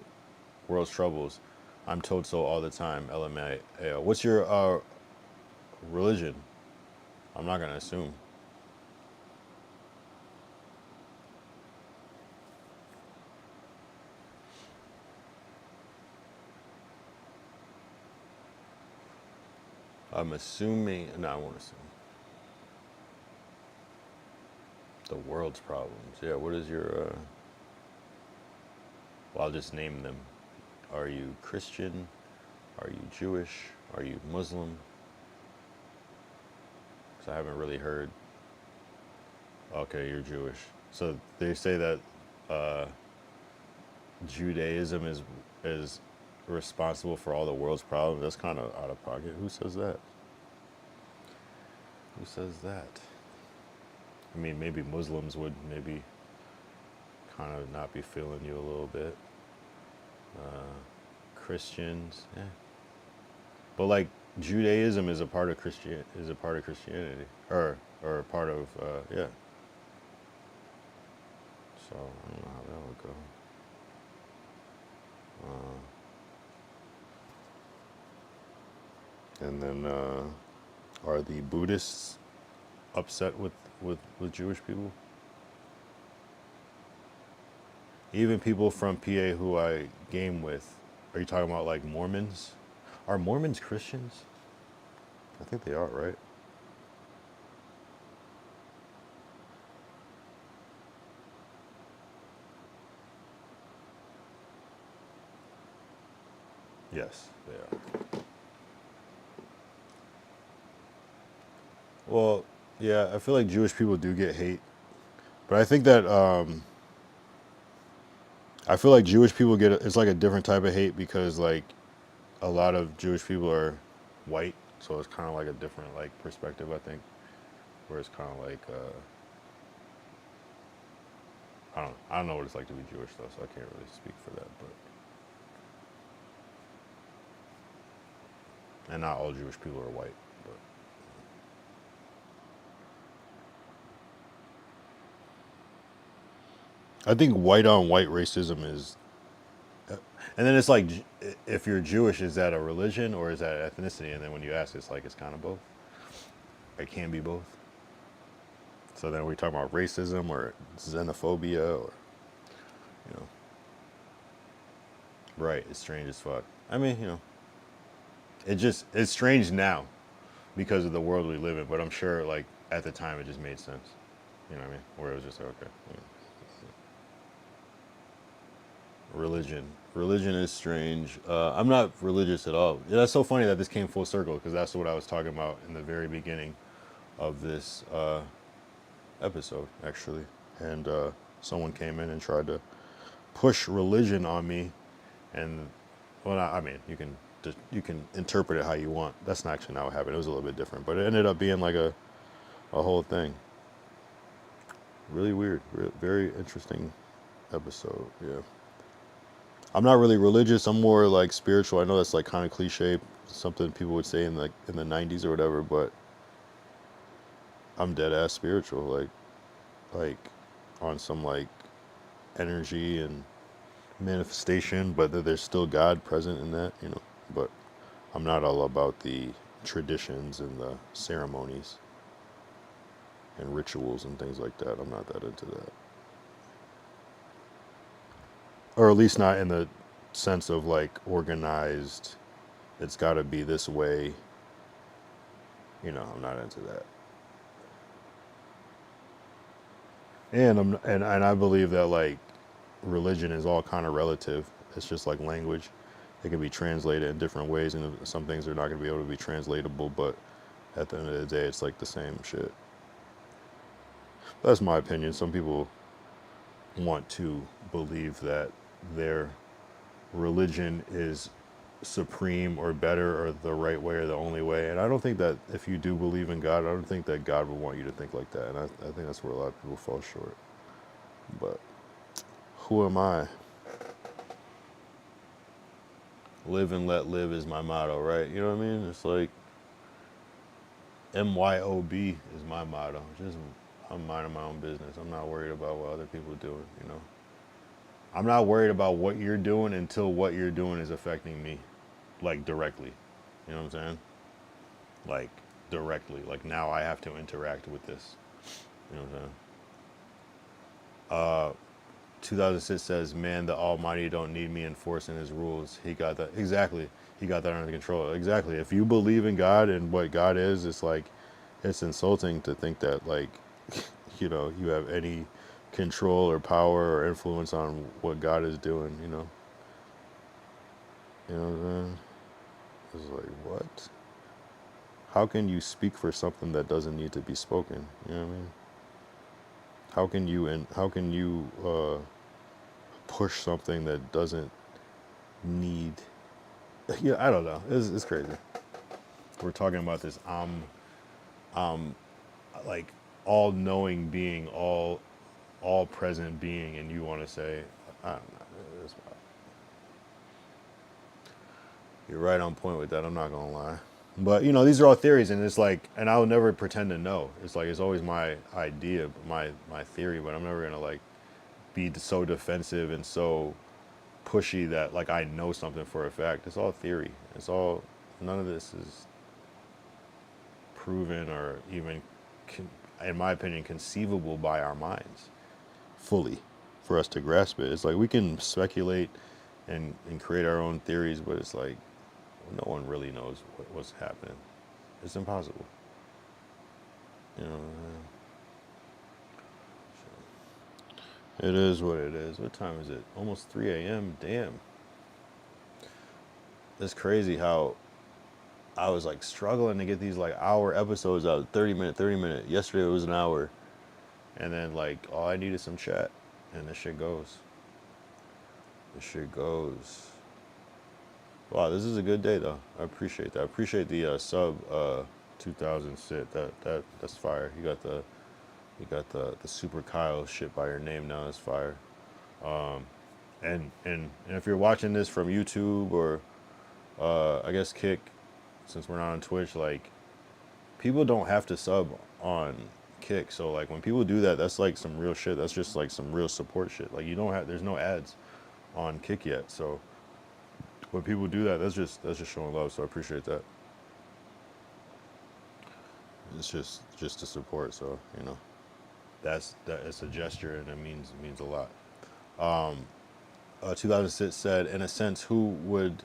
world's troubles. I'm told so all the time. LMAO. What's your religion? I'm not gonna assume. I'm assuming. No, I won't assume. The world's problems. Yeah, what is your, well, I'll just name them. Are you Christian? Are you Jewish? Are you Muslim? Because I haven't really heard. Okay, you're Jewish. So they say that Judaism is responsible for all the world's problems. That's kind of out of pocket. Who says that? Who says that? I mean, maybe Muslims would maybe kind of not be feeling you a little bit. Christians, yeah. But like Judaism is a part of Christianity, or a part of yeah. So I don't know how that would go. And then are the Buddhists upset with Jewish people? Even people from PA who I game with. Are you talking about like Mormons? Are Mormons Christians? I think they are, right? Yes, they are. Well, yeah, I feel like Jewish people do get hate. But I think that I feel like Jewish people it's like a different type of hate because like a lot of Jewish people are white, so it's kind of like a different like perspective, I think, where it's kind of like I don't know what it's like to be Jewish though, so I can't really speak for that, but and not all Jewish people are white, but I think white on white racism is, and then it's like, if you're Jewish, is that a religion or is that ethnicity? And then when you ask, it's like, it's kind of both. It can be both. So then we talk about racism or xenophobia or, you know. Right, it's strange as fuck. I mean, you know, it's strange now because of the world we live in, but I'm sure like at the time it just made sense. You know what I mean? Where it was just, okay. You know. Religion is strange. I'm not religious at all. Yeah, that's so funny that this came full circle because that's what I was talking about in the very beginning of this episode, actually. And someone came in and tried to push religion on me, and well, I mean, you can interpret it how you want. That's not actually not what happened. It was a little bit different, but it ended up being like a whole thing. Really weird. Very interesting episode. Yeah. I'm not really religious. I'm more like spiritual. I know that's like kind of cliche, something people would say in the 90s or whatever, but I'm dead ass spiritual. Like on some like energy and manifestation, but that there's still God present in that, you know. But I'm not all about the traditions and the ceremonies and rituals and things like that. I'm not that into that. Or at least not in the sense of like organized, it's got to be this way. You know, I'm not into that. And I believe that like religion is all kind of relative. It's just like language. It can be translated in different ways, and some things are not going to be able to be translatable, but at the end of the day, it's like the same shit. That's my opinion. Some people want to believe that their religion is supreme or better or the right way or the only way. And I don't think that if you do believe in God, I don't think that God would want you to think like that. And I think that's where a lot of people fall short. But who am I? Live and let live is my motto, right? You know what I mean? It's like MYOB is my motto. Just I'm minding my own business. I'm not worried about what other people are doing, you know? I'm not worried about what you're doing until what you're doing is affecting me, like directly. You know what I'm saying? Like directly. Like now I have to interact with this. You know what I'm saying? 2006 says, man, the Almighty don't need me enforcing his rules. He got that. Exactly. He got that under control. Exactly. If you believe in God and what God is, it's like, it's insulting to think that like, you know, you have any control or power or influence on what God is doing, you know? You know what I'm saying? It's like, what? How can you speak for something that doesn't need to be spoken? You know what I mean? How can you push something that doesn't need? Yeah, I don't know. It's crazy. We're talking about this like all-knowing being, all-present being, and you want to say, I don't know. It's wild. You're right on point with that. I'm not gonna lie. But you know, these are all theories, and it's like, and I'll never pretend to know. It's like it's always my idea, my theory, but I'm never gonna like be so defensive and so pushy that like I know something for a fact. It's all theory. It's all, none of this is proven or even, in my opinion, conceivable by our minds fully for us to grasp it. It's like we can speculate and create our own theories, but it's like no one really knows what's happening. It's impossible. You know. It is what it is. What time is it? Almost 3 a.m. Damn. It's crazy how I was like struggling to get these like hour episodes out, 30 minute. Yesterday it was an hour. And then like all I need is some chat. And this shit goes. This shit goes. Wow, this is a good day though. I appreciate that. I appreciate the sub 2000 sit. That's fire. You got the Super Kyle shit by your name now. That's fire. And if you're watching this from YouTube or I guess Kick, since we're not on Twitch, like people don't have to sub on Kick. So like when people do that, that's like some real shit. That's just like some real support shit. Like you don't have, there's no ads on Kick yet. So when people do that, that's just showing love. So I appreciate that. It's just to support. So you know, it's a gesture and it means a lot. 2006 said, in a sense, who would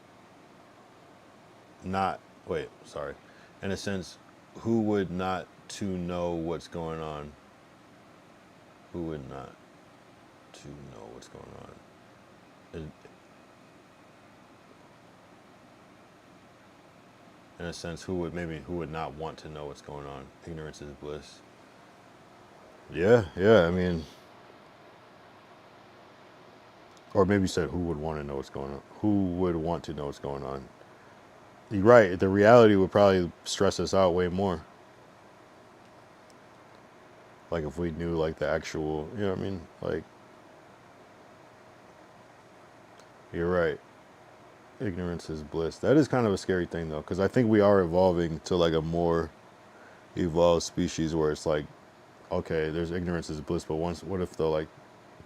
not in a sense, who would not to know what's going on? Who would not to know what's going on? In a sense, who would not want to know what's going on? Ignorance is bliss. Yeah, I mean, or maybe you said who would want to know what's going on? Who would want to know what's going on? You're right. The reality would probably stress us out way more. Like if we knew like the actual, you know what I mean? Like, you're right. Ignorance is bliss. That is kind of a scary thing though, because I think we are evolving to like a more evolved species where it's like, okay, there's ignorance is bliss, but what if the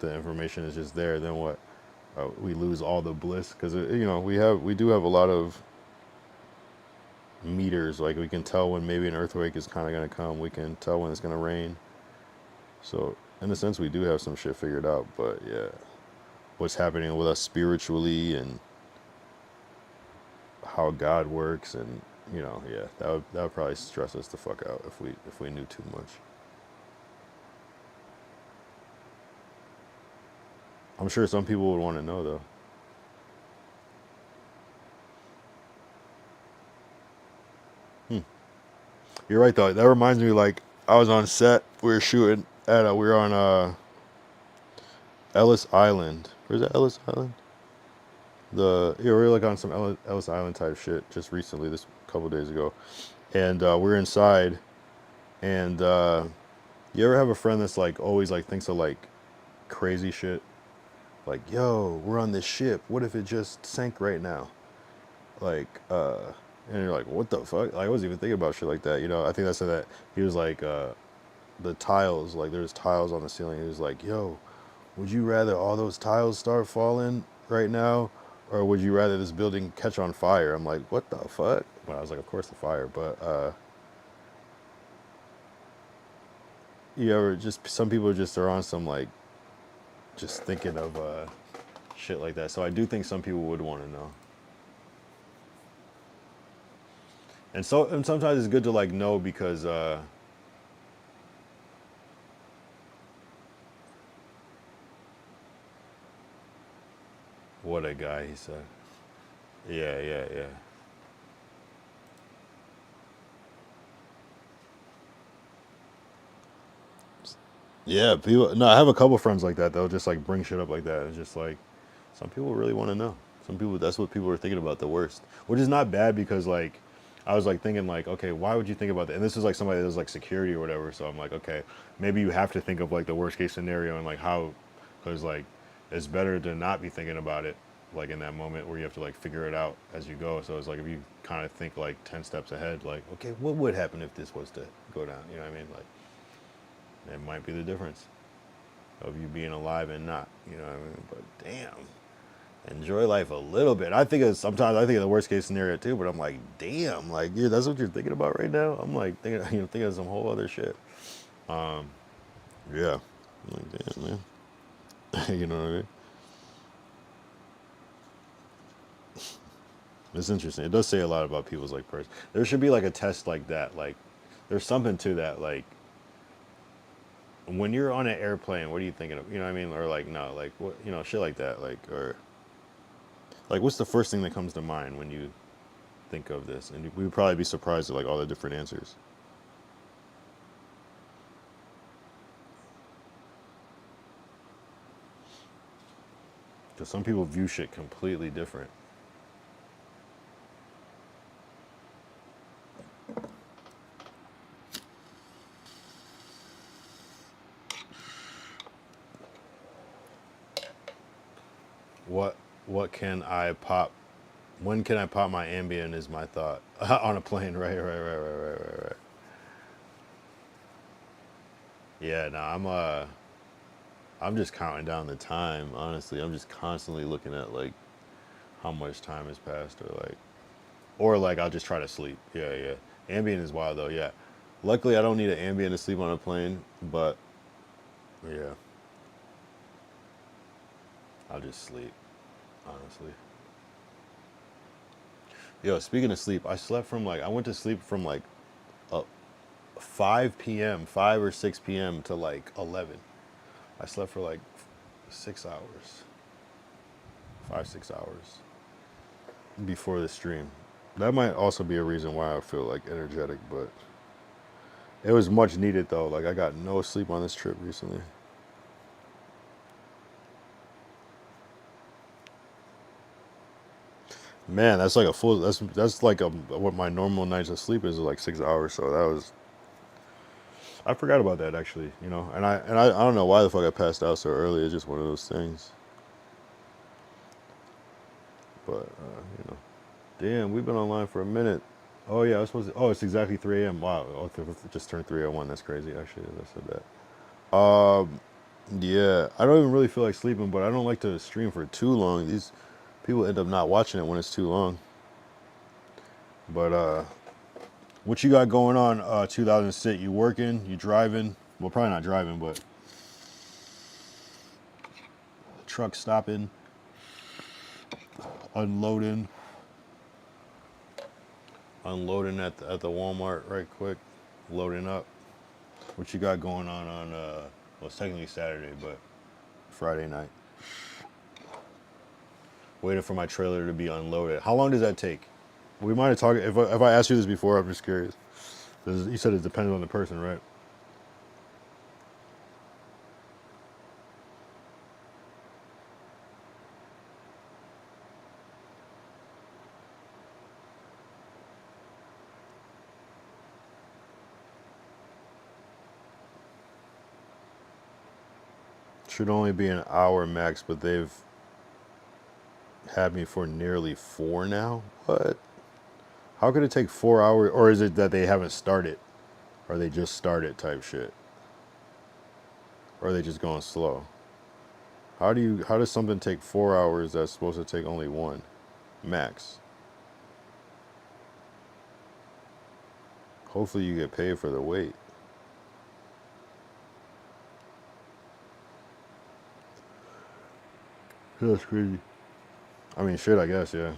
information is just there? Then what? We lose all the bliss because you know we do have a lot of meters. Like we can tell when maybe an earthquake is kind of gonna come. We can tell when it's gonna rain. So in a sense, we do have some shit figured out. But yeah, what's happening with us spiritually and how God works, and you know, yeah, that would probably stress us the fuck out if we knew too much. I'm sure some people would want to know though. You're right though. That reminds me, like I was on set. We were shooting at we were on Ellis Island. Where's that, Ellis Island? We were like on some Ellis Island type shit just recently, this couple days ago, and we're inside. And you ever have a friend that's like always like thinks of like crazy shit? Like, yo, we're on this ship. What if it just sank right now? Like, and you're like, what the fuck? Like, I wasn't even thinking about shit like that. You know, I think that's that he was like, the tiles, like there's tiles on the ceiling. He was like, yo, would you rather all those tiles start falling right now? Or would you rather this building catch on fire? I'm like, what the fuck? Well, I was like, of course the fire. But you ever just, some people just are on some like, just thinking of shit like that. So I do think some people would want to know. And sometimes it's good to like know because what a guy, he said. Yeah. Yeah, people. No, I have a couple friends like that. They'll just like bring shit up like that. It's just like some people really want to know. Some people, that's what people are thinking about the worst, which is not bad because like I was like thinking like, okay, why would you think about that? And this is like somebody that was like security or whatever. So I'm like, okay, maybe you have to think of like the worst case scenario and like how, because like it's better to not be thinking about it like in that moment where you have to like figure it out as you go. So it's like if you kind of think like 10 steps ahead, like, okay, what would happen if this was to go down? You know what I mean? Like, it might be the difference of you being alive and not, you know what I mean? But damn, enjoy life a little bit. Sometimes I think of the worst case scenario too, but I'm like, damn, like that's what you're thinking about right now? I'm like thinking of some whole other shit. Yeah. I'm like, damn, man. You know what I mean? It's interesting. It does say a lot about people's like person. There should be like a test like that. Like there's something to that, like when you're on an airplane, what are you thinking of? You know what I mean? Or like, no, like what, you know, shit like that. Like, or like, what's the first thing that comes to mind when you think of this? And we would probably be surprised at like all the different answers. Because some people view shit completely different. What can I pop? When can I pop my Ambien is my thought. On a plane, right. Yeah, no, I'm just counting down the time, honestly. I'm just constantly looking at like how much time has passed or like I'll just try to sleep. Yeah. Ambien is wild though, yeah. Luckily I don't need an Ambien to sleep on a plane, but yeah. I'll just sleep, honestly. Yo, speaking of sleep, I went to sleep from like 5 p.m., 5 or 6 p.m. to like 11. I slept for like 6 hours. 5-6 hours before the stream. That might also be a reason why I feel like energetic, but it was much needed though. Like I got no sleep on this trip recently. Man, that's like a full, that's like what my normal nights of sleep is like 6 hours. So that was, I forgot about that actually, you know, and I don't know why the fuck I passed out so early. It's just one of those things. But you know, damn, we've been online for a minute. Oh yeah, I was supposed to. Oh, it's exactly 3 a.m. Wow, it just turned 3:01. That's crazy. Actually, as I said that. Yeah, I don't even really feel like sleeping, but I don't like to stream for too long. These people end up not watching it when it's too long. But what you got going on, 2006? You working? You driving? Well, probably not driving, but truck stopping, unloading at the Walmart right quick, loading up. What you got going on well, it's technically Saturday, but Friday night. Waiting for my trailer to be unloaded. How long does that take? We might have talked, if I asked you this before, I'm just curious. You said it depends on the person, right? Should only be an hour max, but they've had me for nearly 4 now. What? How could it take 4 hours? Or is it that they haven't started? Or they just started type shit? Or are they just going slow? How does something take 4 hours that's supposed to take only 1 max? Hopefully you get paid for the wait. That's crazy. I mean, shit, I guess, yeah.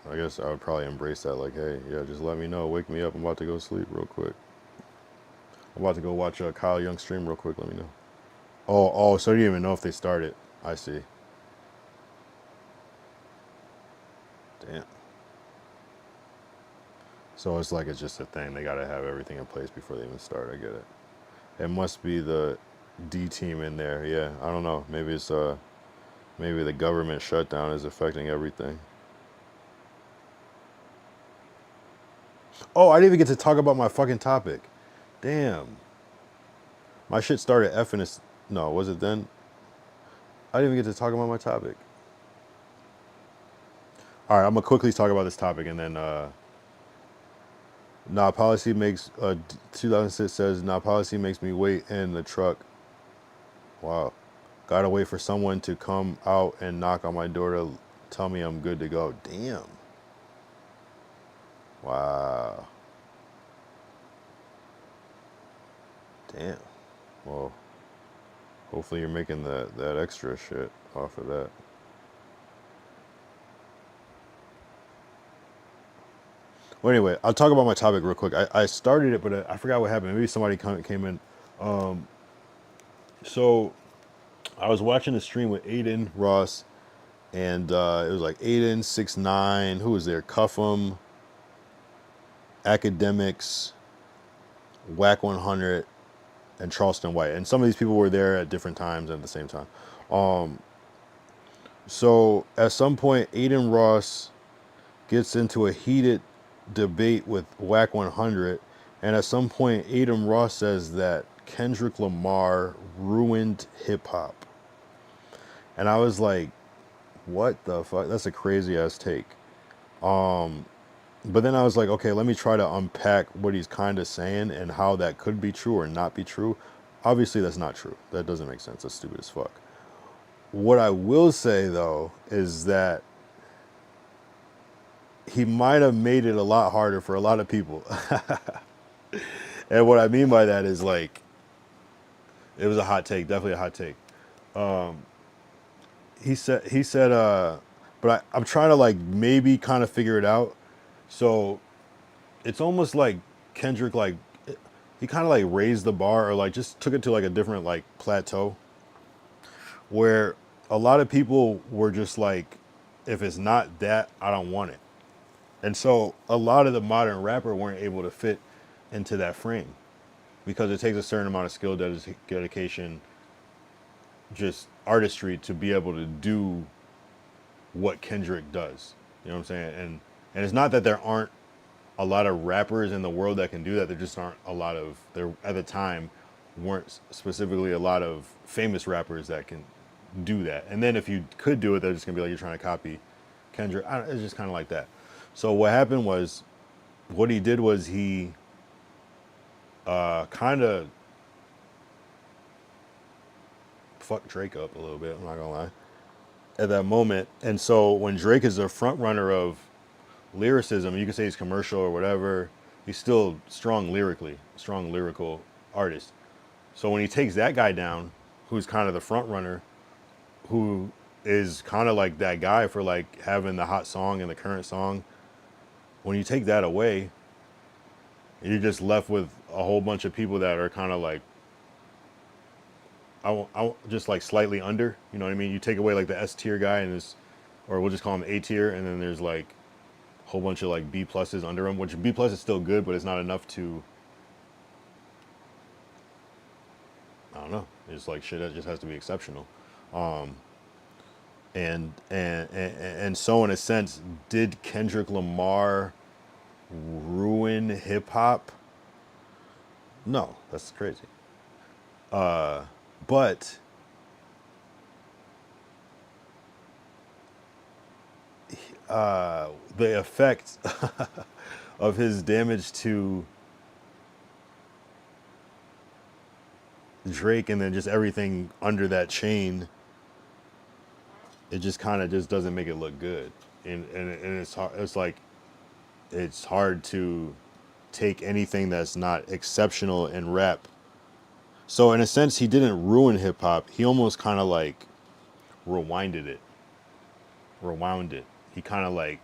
I guess I would probably embrace that, like, hey, yeah, just let me know. Wake me up. I'm about to go sleep real quick. I'm about to go watch Kyle Young stream real quick. Let me know. Oh, so you didn't even know if they started. I see. Damn. So it's like it's just a thing. They got to have everything in place before they even start. I get it. It must be the D team in there. Yeah, I don't know. Maybe it's maybe the government shutdown is affecting everything. Oh, I didn't even get to talk about my fucking topic. Damn. My shit started effing us. No, was it then? I didn't even get to talk about my topic. All right, I'm going to quickly talk about this topic and then... Nah, policy makes... 2006 says, nah, policy makes me wait in the truck. Wow. Gotta wait for someone to come out and knock on my door to tell me I'm good to go. Damn. Wow. Damn. Well, hopefully you're making that extra shit off of that. Well, anyway, I'll talk about my topic real quick. I started it, but I forgot what happened. Maybe somebody came in. So I was watching a stream with Aiden Ross, and it was like Aiden, 6ix9ine, who was there? Cuff'em, Academics, Whack 100, and Charleston White. And some of these people were there at different times and at the same time. So at some point, Aiden Ross gets into a heated debate with Whack 100, and at some point, Aiden Ross says that Kendrick Lamar ruined hip-hop. And I was like, what the fuck? That's a crazy-ass take. But then I was like, okay, let me try to unpack what he's kind of saying and how that could be true or not be true. Obviously, that's not true. That doesn't make sense. That's stupid as fuck. What I will say, though, is that he might have made it a lot harder for a lot of people. And what I mean by that is, like, it was a hot take, definitely a hot take. He said, but I'm trying to, like, maybe kind of figure it out. So it's almost like Kendrick, like, he kind of like raised the bar or like just took it to like a different like plateau where a lot of people were just like, if it's not that, I don't want it. And so a lot of the modern rapper weren't able to fit into that frame because it takes a certain amount of skill, dedication, just artistry to be able to do what Kendrick does. You know what I'm saying? And it's not that there aren't a lot of rappers in the world that can do that. There just aren't a lot of, there at the time, weren't specifically a lot of famous rappers that can do that. And then if you could do it, they're just gonna be like, you're trying to copy Kendrick. It's just kind of like that. So what happened was, what he did was he kind of fucked Drake up a little bit, I'm not gonna lie, at that moment. And so when Drake is a front runner of lyricism, you can say he's commercial or whatever, he's still strong lyrically, strong lyrical artist. So when he takes that guy down, who's kind of the front runner, who is kind of like that guy for like having the hot song and the current song, when you take that away, you're just left with a whole bunch of people that are kind of like, I just like slightly under, you know what I mean? You take away like the S tier guy and this, or we'll just call him A tier, and then there's like a whole bunch of like B pluses under him, which B plus is still good, but it's not enough to, I don't know. It's like shit that just has to be exceptional. And so in a sense, did Kendrick Lamar ruin hip hop? No, that's crazy. But the effect of his damage to Drake and then just everything under that chain, it just kind of just doesn't make it look good. And it's hard, it's hard to take anything that's not exceptional in rap. So in a sense, he didn't ruin hip hop. He almost kind of like rewound it. He kind of like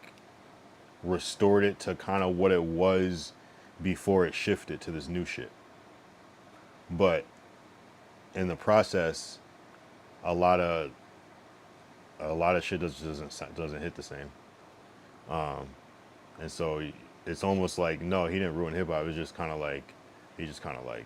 restored it to kind of what it was before it shifted to this new shit. But in the process, a lot of shit doesn't hit the same. And so it's almost like, no, he didn't ruin hip hop. It's just kind of like, he just kind of like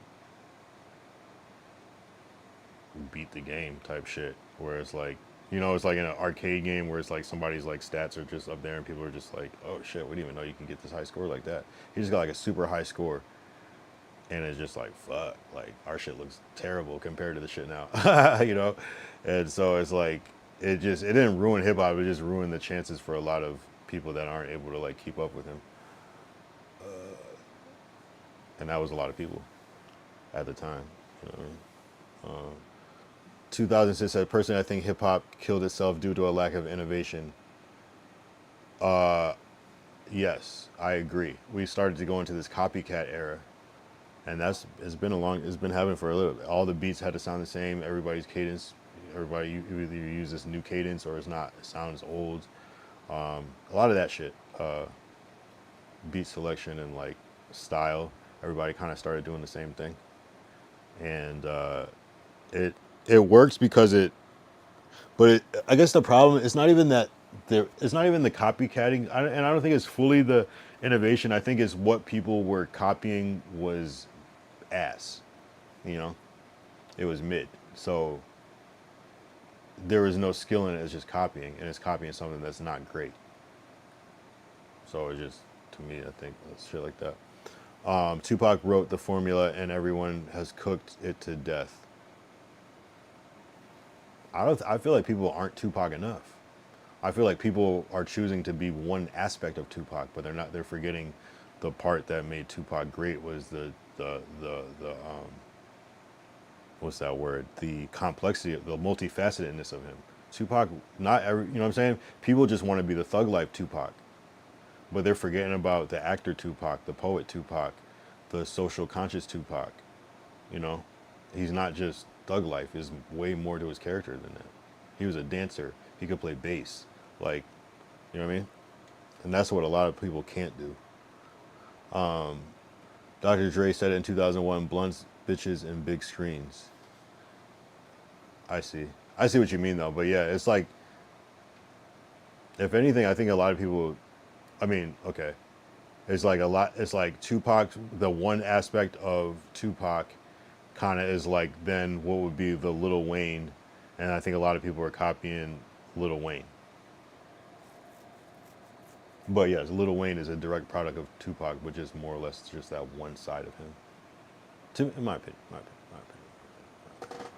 beat the game type shit, where it's like, you know, it's like in an arcade game where it's like somebody's like stats are just up there and people are just like, oh shit, we didn't even know you can get this high score like that. He just got like a super high score, and it's just like, fuck, like our shit looks terrible compared to the shit now. You know? And so it's like, it didn't ruin hip hop, it just ruined the chances for a lot of people that aren't able to like keep up with him. And that was a lot of people at the time. You know what I mean? 2006 said, personally, I think hip hop killed itself due to a lack of innovation. Yes, I agree. We started to go into this copycat era, and it's been happening for a little bit. All the beats had to sound the same. Everybody's cadence, you either use this new cadence or it's not. It sounds old. A lot of that shit, beat selection and like style. Everybody kind of started doing the same thing, and it works because I guess the problem, it's not even that it's not even the copycatting, and I don't think it's fully the innovation. I think it's what people were copying was ass, you know, it was mid. So there was no skill in it. It's just copying, and it's copying something that's not great. So it just, to me, I think it's shit like that. Tupac wrote the formula and everyone has cooked it to death. I feel like people aren't Tupac enough. I feel like people are choosing to be one aspect of Tupac, but they're forgetting the part that made Tupac great was the what's that word? The complexity, the multifacetedness of him. Tupac, you know what I'm saying? People just want to be the thug life Tupac, but they're forgetting about the actor Tupac, the poet Tupac, the social conscious Tupac. You know, he's not just thug life. There's way more to his character than that. He was a dancer. He could play bass. Like, you know what I mean? And that's what a lot of people can't do. Dr. Dre said it in 2001, blunts, bitches, and big screens. I see what you mean though, but yeah, it's like, if anything, I think a lot of people, okay. It's like Tupac, the one aspect of Tupac kind of is like then what would be the Lil Wayne, and I think a lot of people are copying Lil Wayne. But yes, Lil Wayne is a direct product of Tupac, which is more or less just that one side of him, in my opinion.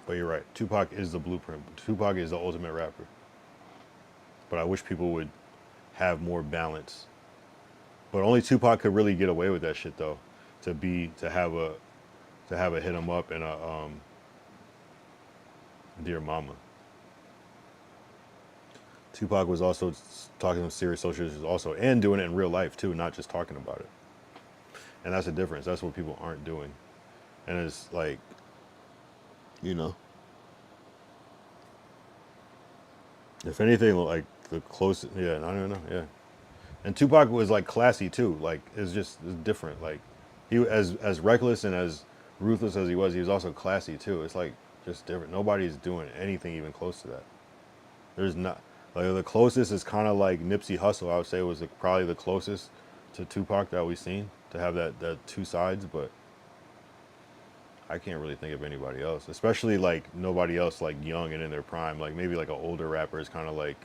But you're right. Tupac is the blueprint. Tupac is the ultimate rapper. But I wish people would have more balance. But only Tupac could really get away with that shit though. To have a hit 'em up and a Dear Mama. Tupac was also talking to serious social issues also, and doing it in real life too, not just talking about it. And that's the difference. That's what people aren't doing. And it's like, you know, if anything, like the closest, yeah, I don't know, yeah. And Tupac was like classy too. Like it's different. Like he as reckless and as ruthless as he was also classy too. It's like just different. Nobody's doing anything even close to that. There's not. Like the closest is kind of like Nipsey Hussle. I would say was probably the closest to Tupac that we've seen to have that two sides. But I can't really think of anybody else, especially like nobody else like young and in their prime. Like maybe like an older rapper is kind of like,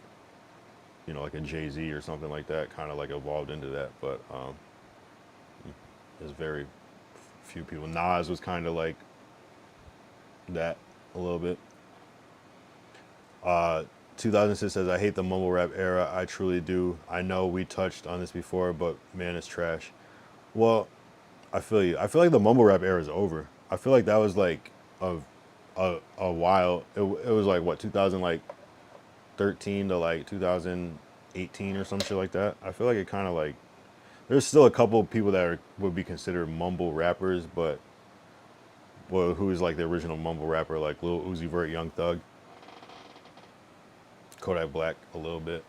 you know, like a Jay-Z or something like that, kind of like evolved into that. But there's very few people. Nas was kind of like that a little bit. 2006 says, I hate the mumble rap era. I truly do. I know we touched on this before, but man, it's trash. Well, I feel you. I feel like the mumble rap era is over. I feel like that was like a while. It was like what, 2013 to like 2018 or some shit like that. I feel like it kind of like, there's still a couple of people that would be considered mumble rappers, but well, who is like the original mumble rapper, like Lil Uzi Vert, Young Thug. Kodak Black a little bit,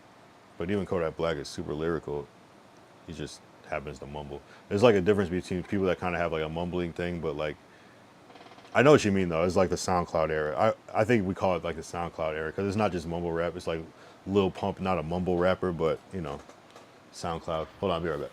but even Kodak Black is super lyrical. He just happens to mumble. There's like a difference between people that kind of have like a mumbling thing, but like, I know what you mean though. It's like the SoundCloud era. I think we call it like the SoundCloud era because it's not just mumble rap. It's like Lil Pump, not a mumble rapper, but you know, SoundCloud. Hold on, I'll be right back.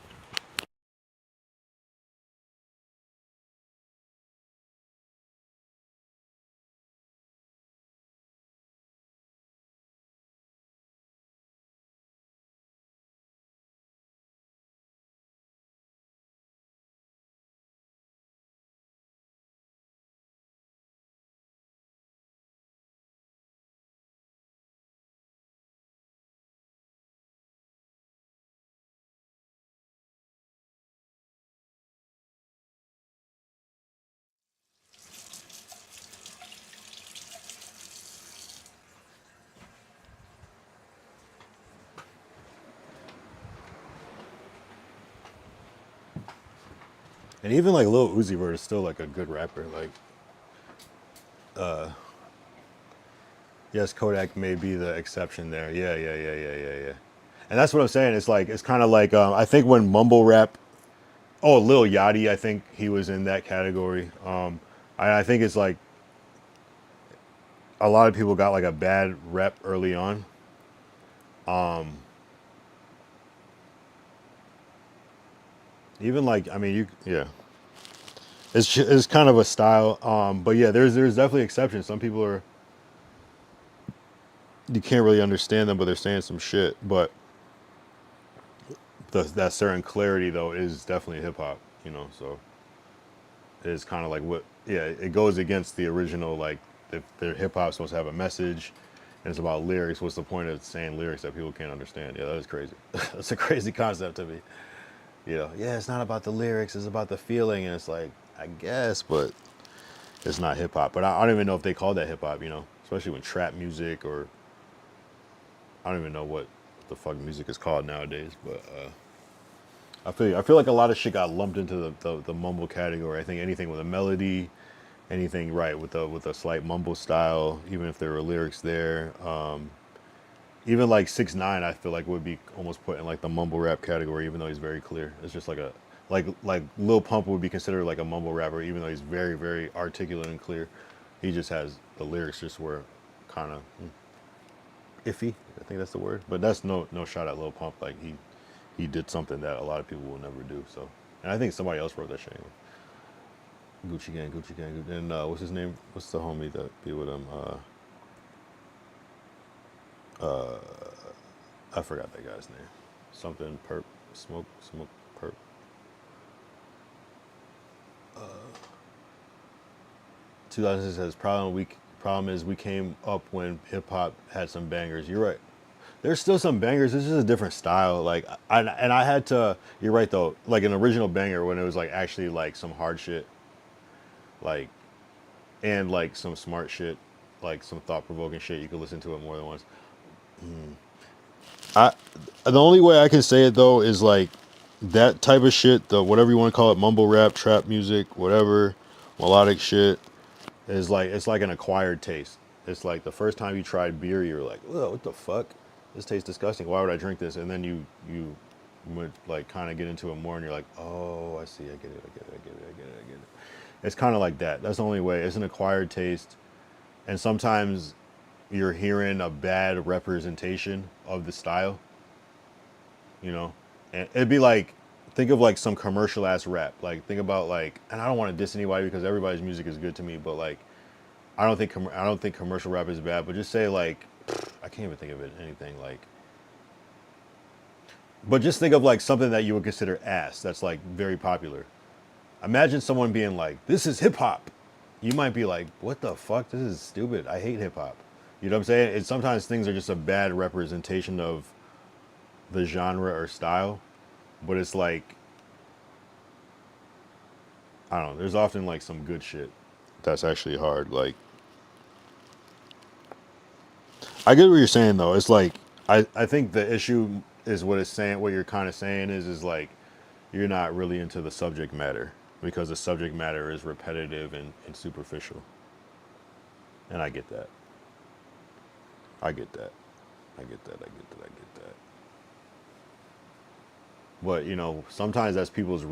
And even like Lil Uzi Vert is still like a good rapper. Like, yes, Kodak may be the exception there. Yeah. And that's what I'm saying. It's like, it's kind of like, I think when mumble rap, Lil Yachty, I think he was in that category. I think it's like a lot of people got like a bad rep early on. Even like, I mean, it's kind of a style. But yeah, there's definitely exceptions. Some people are, you can't really understand them, but they're saying some shit. But that certain clarity though is definitely hip hop, you know. So it's kind of like it goes against the original, like the hip hop supposed to have a message, and it's about lyrics. What's the point of saying lyrics that people can't understand? Yeah, that is crazy. That's a crazy concept to me. You know, yeah, it's not about the lyrics, it's about the feeling, and it's like, I guess, but it's not hip hop. But I don't even know if they call that hip hop, you know, especially when trap music, or I don't even know what the fuck music is called nowadays. But I feel you. I feel like a lot of shit got lumped into the mumble category. I think anything with a melody, anything right with a slight mumble style, even if there were lyrics there. Even like 6ix9ine, I feel like would be almost put in like the mumble rap category, even though he's very clear. It's just like like Lil Pump would be considered like a mumble rapper, even though he's very, very articulate and clear. He just has the lyrics just were kind of iffy. I think that's the word. But that's no shot at Lil Pump. Like he did something that a lot of people will never do. So, and I think somebody else wrote that shit anyway. Gucci Gang. And what's his name? What's the homie that be with him? I forgot that guy's name. Something perp, smoke perp. 2006 says problem is we came up when hip hop had some bangers. You're right. There's still some bangers. It's just a different style. Like I had to. You're right though. Like an original banger when it was like actually like some hard shit, like, and like some smart shit, like some thought provoking shit. You could listen to it more than once. The only way I can say it though is like that type of shit. The whatever you want to call it, mumble rap, trap music, whatever, melodic shit, is like it's like an acquired taste. It's like the first time you tried beer, you're like, "Ugh, what the fuck? This tastes disgusting. Why would I drink this?" And then you would like kind of get into it more, and you're like, "Oh, I see. I get it. I get it. I get it. I get it. I get it." It's kind of like that. That's the only way. It's an acquired taste, and sometimes you're hearing a bad representation of the style. You know, and it'd be like, think of like some commercial ass rap. Like think about like, and I don't want to diss anybody because everybody's music is good to me, but like, I don't think commercial rap is bad. But just say like, I can't even think of anything like. But just think of like something that you would consider ass that's like very popular. Imagine someone being like, "This is hip hop." You might be like, "What the fuck? This is stupid. I hate hip hop." You know what I'm saying? It's sometimes things are just a bad representation of the genre or style, but it's like, I don't know. There's often like some good shit that's actually hard. Like, I get what you're saying though. It's like I think the issue is what it's saying. What you're kind of saying is like you're not really into the subject matter because the subject matter is repetitive and superficial. And I get that. I get that. I get that. I get that. I get that. But you know, sometimes that's people's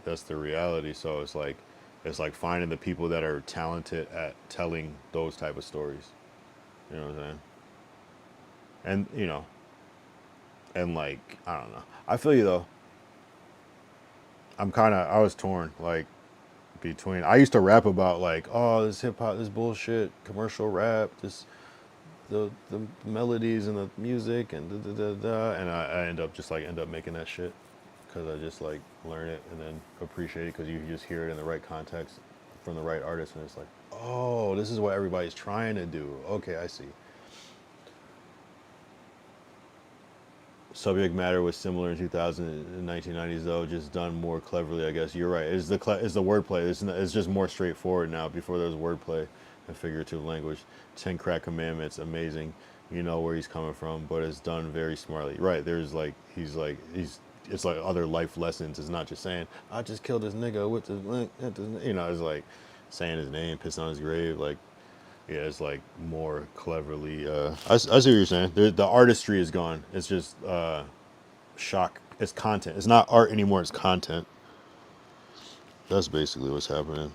that's the reality. So it's like finding the people that are talented at telling those type of stories. You know what I'm saying? And you know, and like I don't know. I feel you though. I was torn like between. I used to rap about like, oh, this hip hop, this bullshit, commercial rap, the melodies and the music and and I end up making that shit because I just like learn it and then appreciate it because you just hear it in the right context from the right artist and it's like, oh, this is what everybody's trying to do. Okay, I see. Subject matter was similar in 2000 and 1990s though, just done more cleverly, I guess. You're right. It's the wordplay. It's just more straightforward now. Before there was wordplay and figurative language. 10 Crack Commandments, amazing. You know where he's coming from, but it's done very smartly. Right, there's like it's like other life lessons. It's not just saying, I just killed this nigga with the, you know, it's like saying his name, pissing on his grave, like, yeah, it's like more cleverly. I see what you're saying. The artistry is gone. It's just shock. It's content. It's not art anymore. It's content. That's basically what's happening.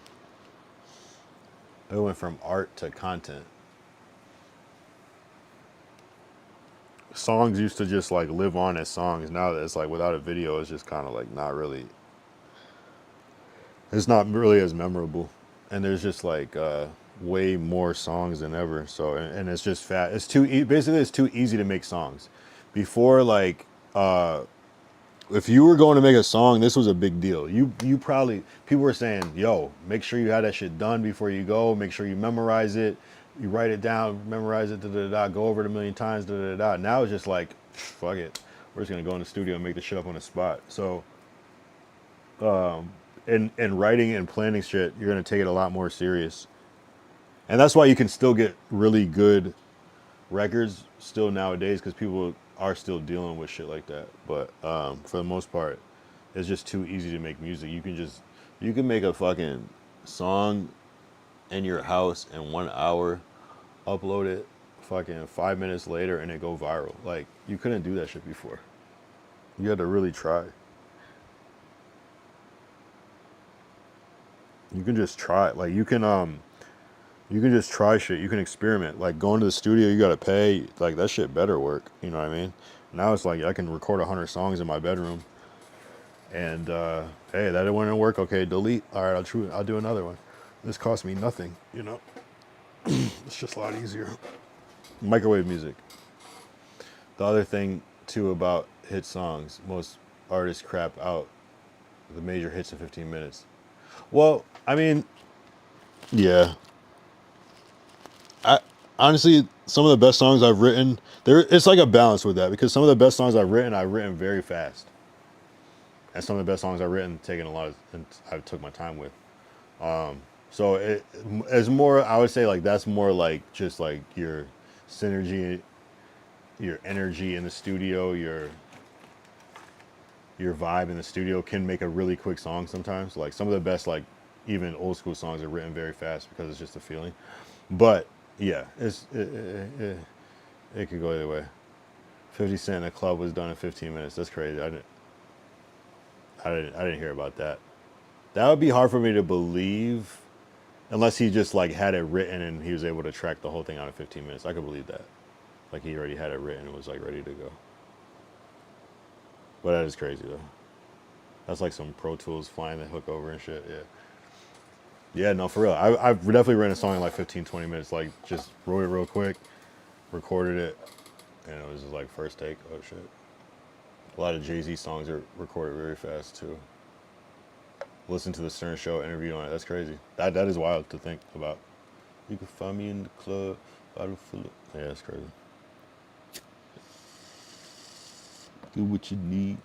It went from art to content. Songs used to just like live on as songs. Now that it's like without a video, it's just kind of like not really. It's not really as memorable, and there's just like way more songs than ever. So and it's just fat. It's basically it's too easy to make songs. Before like if you were going to make a song, this was a big deal. You probably people were saying, "Yo, make sure you have that shit done before you go. Make sure you memorize it. You write it down, memorize it, go over it a million times, Now it's just like, fuck it. We're just gonna go in the studio and make the shit up on the spot. So, in writing and planning shit, you're gonna take it a lot more serious. And that's why you can still get really good records still nowadays because people are still dealing with shit like that. But for the most part, it's just too easy to make music. You can make a fucking song in your house in 1 hour, upload it fucking 5 minutes later and it go viral. Like you couldn't do that shit before. You had to really try. You can just try it. Like you can just try shit. You can experiment. Like going to the studio, you gotta pay. Like that shit better work. You know what I mean? Now it's like I can record 100 songs in my bedroom. And hey, that didn't work. Okay, delete. All right, I'll do another one. This cost me nothing, you know. It's just a lot easier. Microwave music. The other thing too about hit songs, most artists crap out the major hits in 15 minutes. Well, I mean, Yeah. I honestly, some of the best songs I've written, it's like a balance with that, because some of the best songs I've written very fast, and some of the best songs I've written taken a lot of, and I took my time with. So it's more, I would say, like, that's more like just like your synergy, your energy in the studio, your vibe in the studio can make a really quick song sometimes. Like some of the best, like even old school songs are written very fast because it's just a feeling. But yeah, it could go either way. 50 Cent in a club was done in 15 minutes. That's crazy. I didn't hear about that. That would be hard for me to believe, unless he just like had it written and he was able to track the whole thing out in 15 minutes. I could believe that. Like he already had it written and was like ready to go. But that is crazy though. That's like some Pro Tools flying the hook over and shit. Yeah. Yeah, no, for real. I've definitely written a song in like 15, 20 minutes. Like just wrote it real quick, recorded it, and it was just like first take. Oh shit. A lot of Jay-Z songs are recorded very fast too. Listen to the Stern Show interview on it. That's crazy. That is wild to think about. You can find me in the club, bottle full of... Yeah, that's crazy. Do what you need.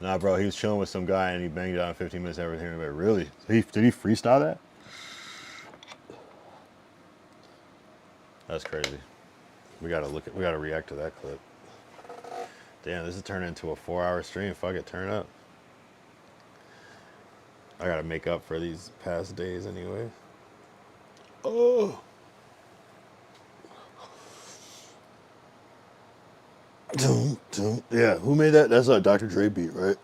Nah, bro, he was chilling with some guy and he banged it out in 15 minutes. Everything. Like, really? Did he freestyle that? That's crazy. We gotta react to that clip. Damn, this is turning into a 4-hour stream. Fuck it, turn up. I gotta make up for these past days anyway. Oh. Yeah, who made that? That's a Dr. Dre beat, right?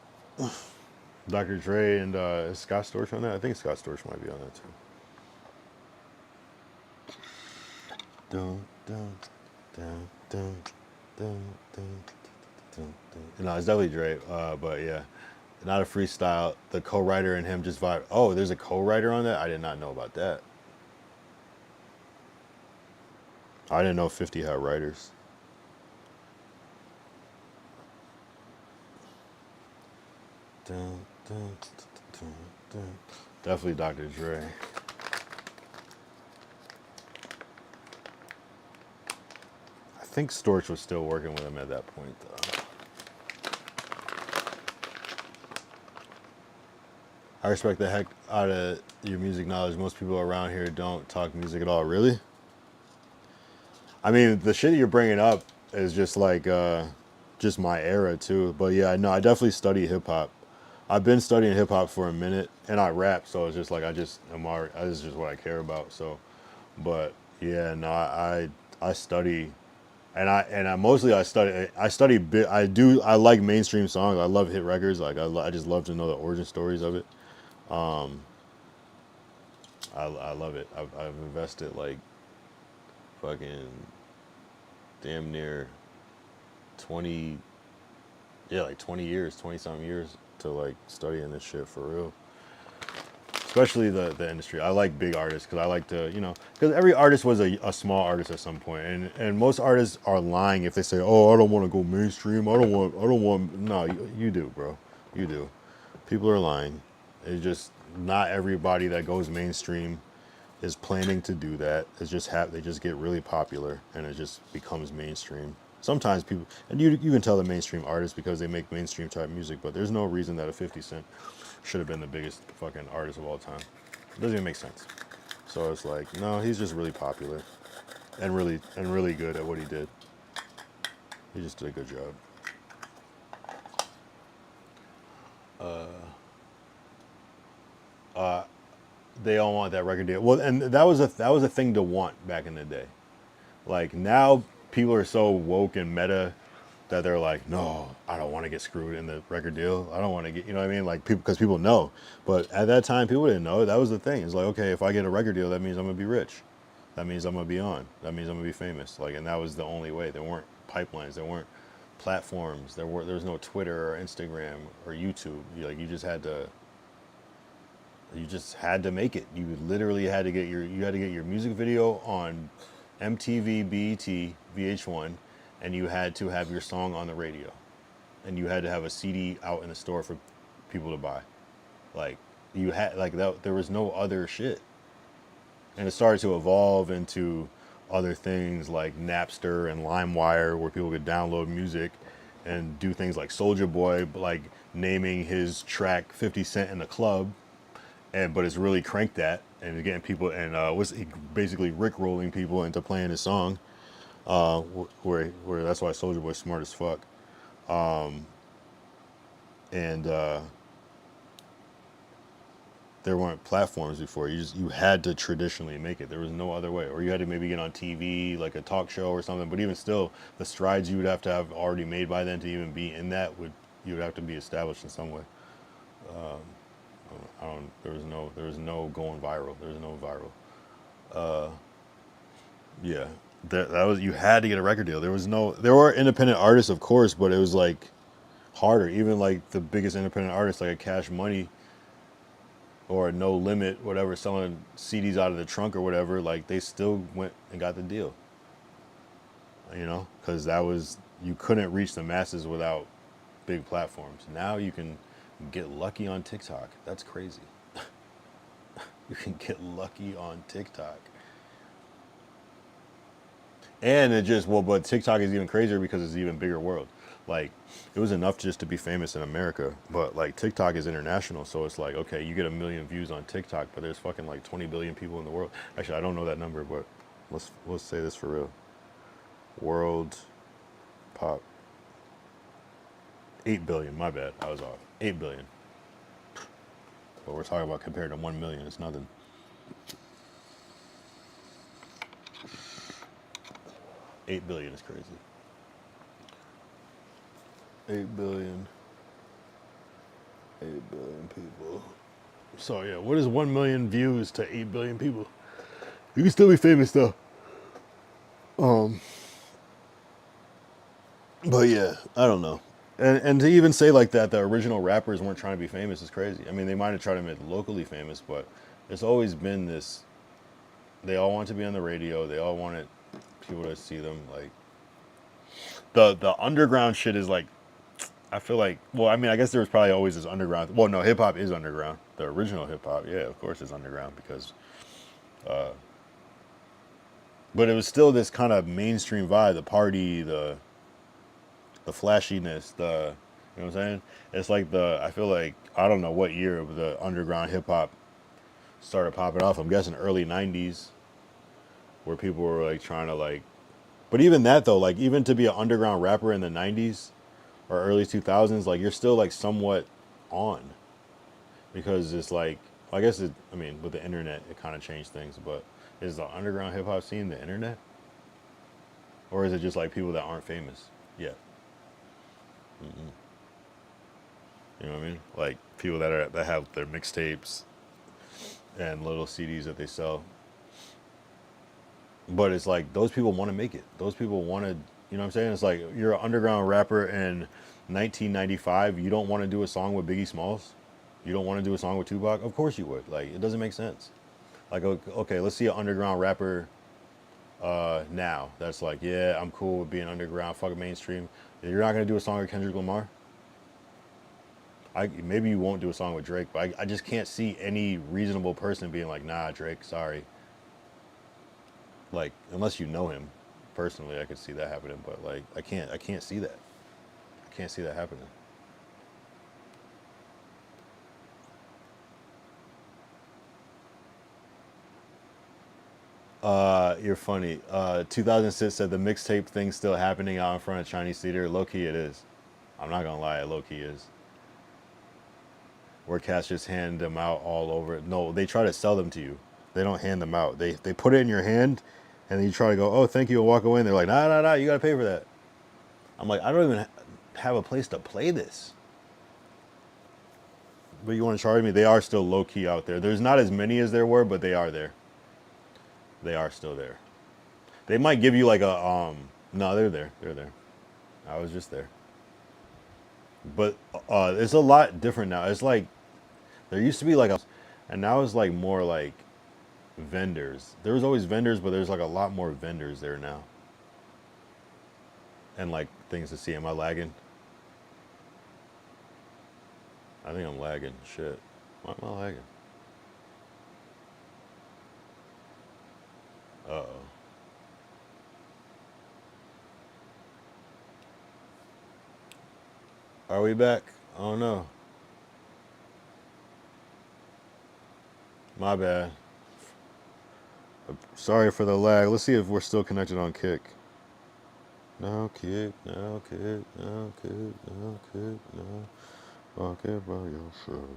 Dr. Dre and is Scott Storch on that? I think Scott Storch might be on that too. No, it's definitely Dre, but yeah, not a freestyle. The co-writer and him just vibe. Oh, there's a co-writer on that? I did not know about that. I didn't know 50 had writers. Definitely Dr. Dre. I think Storch was still working with him at that point, though. I respect the heck out of your music knowledge. Most people around here don't talk music at all. Really? I mean, the shit you're bringing up is just like, just my era too. But yeah, no, I definitely study hip hop. I've been studying hip hop for a minute, and I rap, so it's just like this is just what I care about. So, but yeah, no, I study, and I mostly I like mainstream songs. I love hit records. Like I just love to know the origin stories of it. I love it. I've invested like fucking damn near 20 years, 20-something years to like studying this shit for real. Especially the industry. I like big artists because I like to, because every artist was a small artist at some point, and most artists are lying if they say, oh, I don't want to go mainstream. I don't want. No, you do, bro. You do. People are lying. It's just not everybody that goes mainstream is planning to do that. It's just they just get really popular and it just becomes mainstream. Sometimes people, and you can tell the mainstream artists because they make mainstream type music, but there's no reason that a 50 Cent should have been the biggest fucking artist of all time. It doesn't even make sense. So it's like, no, he's just really popular and really good at what he did. He just did a good job. They all want that record deal. Well, and that was a thing to want back in the day. Like now, people are so woke and meta that they're like, no, I don't want to get screwed in the record deal. I don't want to get, you know what I mean? Like because people know. But at that time, people didn't know. That was the thing. It's like, okay, if I get a record deal, that means I'm gonna be rich. That means I'm gonna be on. That means I'm gonna be famous. Like, and that was the only way. There weren't pipelines. There weren't platforms. There was no Twitter or Instagram or YouTube. You just had to make it. You literally had to get your music video on MTV, BET, VH1, and you had to have your song on the radio, and you had to have a CD out in the store for people to buy. Like you had like that. There was no other shit, and it started to evolve into other things like Napster and LimeWire, where people could download music and do things like Soulja Boy, like naming his track 50 Cent in the club, but it's really cranked that and getting people and was he basically rickrolling people into playing his song, where that's why Soulja Boy's smart as fuck, and there weren't platforms before. You had to traditionally make it. There was no other way, or you had to maybe get on TV like a talk show or something. But even still, the strides you would have to have already made by then to even be in that you would have to be established in some way. There was no going viral. There was no viral. Yeah, that was, you had to get a record deal. There were independent artists, of course, but it was like harder. Even like the biggest independent artists, like a Cash Money or a No Limit, whatever, selling CDs out of the trunk or whatever, like they still went and got the deal. You know, because you couldn't reach the masses without big platforms. Now you can get lucky on TikTok. That's crazy. You can get lucky on TikTok. And but TikTok is even crazier because it's an even bigger world. Like, it was enough just to be famous in America, but like TikTok is international, so it's like, okay, you get 1 million views on TikTok, but there's fucking like 20 billion people in the world. Actually, I don't know that number, but let's say this for real. World pop. 8 billion, my bad, I was off. 8 billion. But we're talking about compared to 1 million, it's nothing. $8 billion is crazy. 8 billion. 8 billion people. So yeah, what is 1 million views to 8 billion people? You can still be famous though. But yeah, I don't know. And to even say like that, the original rappers weren't trying to be famous is crazy. I mean, they might have tried to make locally famous, but it's always been this. They all want to be on the radio. They all wanted people to see them. Like the underground shit is like, I feel like, well, I mean, I guess there was probably always this underground. Well, no, hip hop is underground. The original hip hop, yeah, of course, is underground because, but it was still this kind of mainstream vibe, the party, the flashiness, you know what I'm saying? It's like I feel like, I don't know what year the underground hip hop started popping off. I'm guessing early 90s, where people were like trying to like, but even that though, like even to be an underground rapper in the 90s or early 2000s, like you're still like somewhat on, because it's like, I guess I mean, with the internet, it kind of changed things, but is the underground hip hop scene the internet? Or is it just like people that aren't famous yet? You know what I mean? Like people that have their mixtapes and little CDs that they sell. But it's like those people want to make it. Those people want to, you know what I'm saying? It's like you're an underground rapper in 1995. You don't want to do a song with Biggie Smalls. You don't want to do a song with Tupac. Of course you would. Like, it doesn't make sense. Like, okay, let's see an underground rapper now that's like, yeah, I'm cool with being underground, fucking mainstream. You're not gonna do a song with Kendrick Lamar. Maybe you won't do a song with Drake, but I just can't see any reasonable person being like, nah, Drake, sorry. Like, unless you know him personally, I could see that happening, but like, I can't see that. I can't see that happening. You're funny. 2006 said the mixtape thing's still happening out in front of Chinese theater. Low key it is. I'm not gonna lie, it low key is. Where cats just hand them out all over. No, they try to sell them to you. They don't hand them out. They put it in your hand, and then you try to go, oh, thank you, and walk away. And they're like, nah, you gotta pay for that. I'm like, I don't even have a place to play this. But you want to charge me? They are still low key out there. There's not as many as there were, but they are there. They are still there. They might give you like a no, they're there. They're there. I was just there. But it's a lot different now. It's like there used to be like and now it's like more like vendors. There was always vendors, but there's like a lot more vendors there now. And like things to see. Am I lagging? I think I'm lagging. Shit. Why am I lagging? Uh-oh. Are we back? Oh no. My bad. Sorry for the lag. Let's see if we're still connected on Kick. No Kick, no Kick, no Kick, no Kick, no. Fuck it by yourself.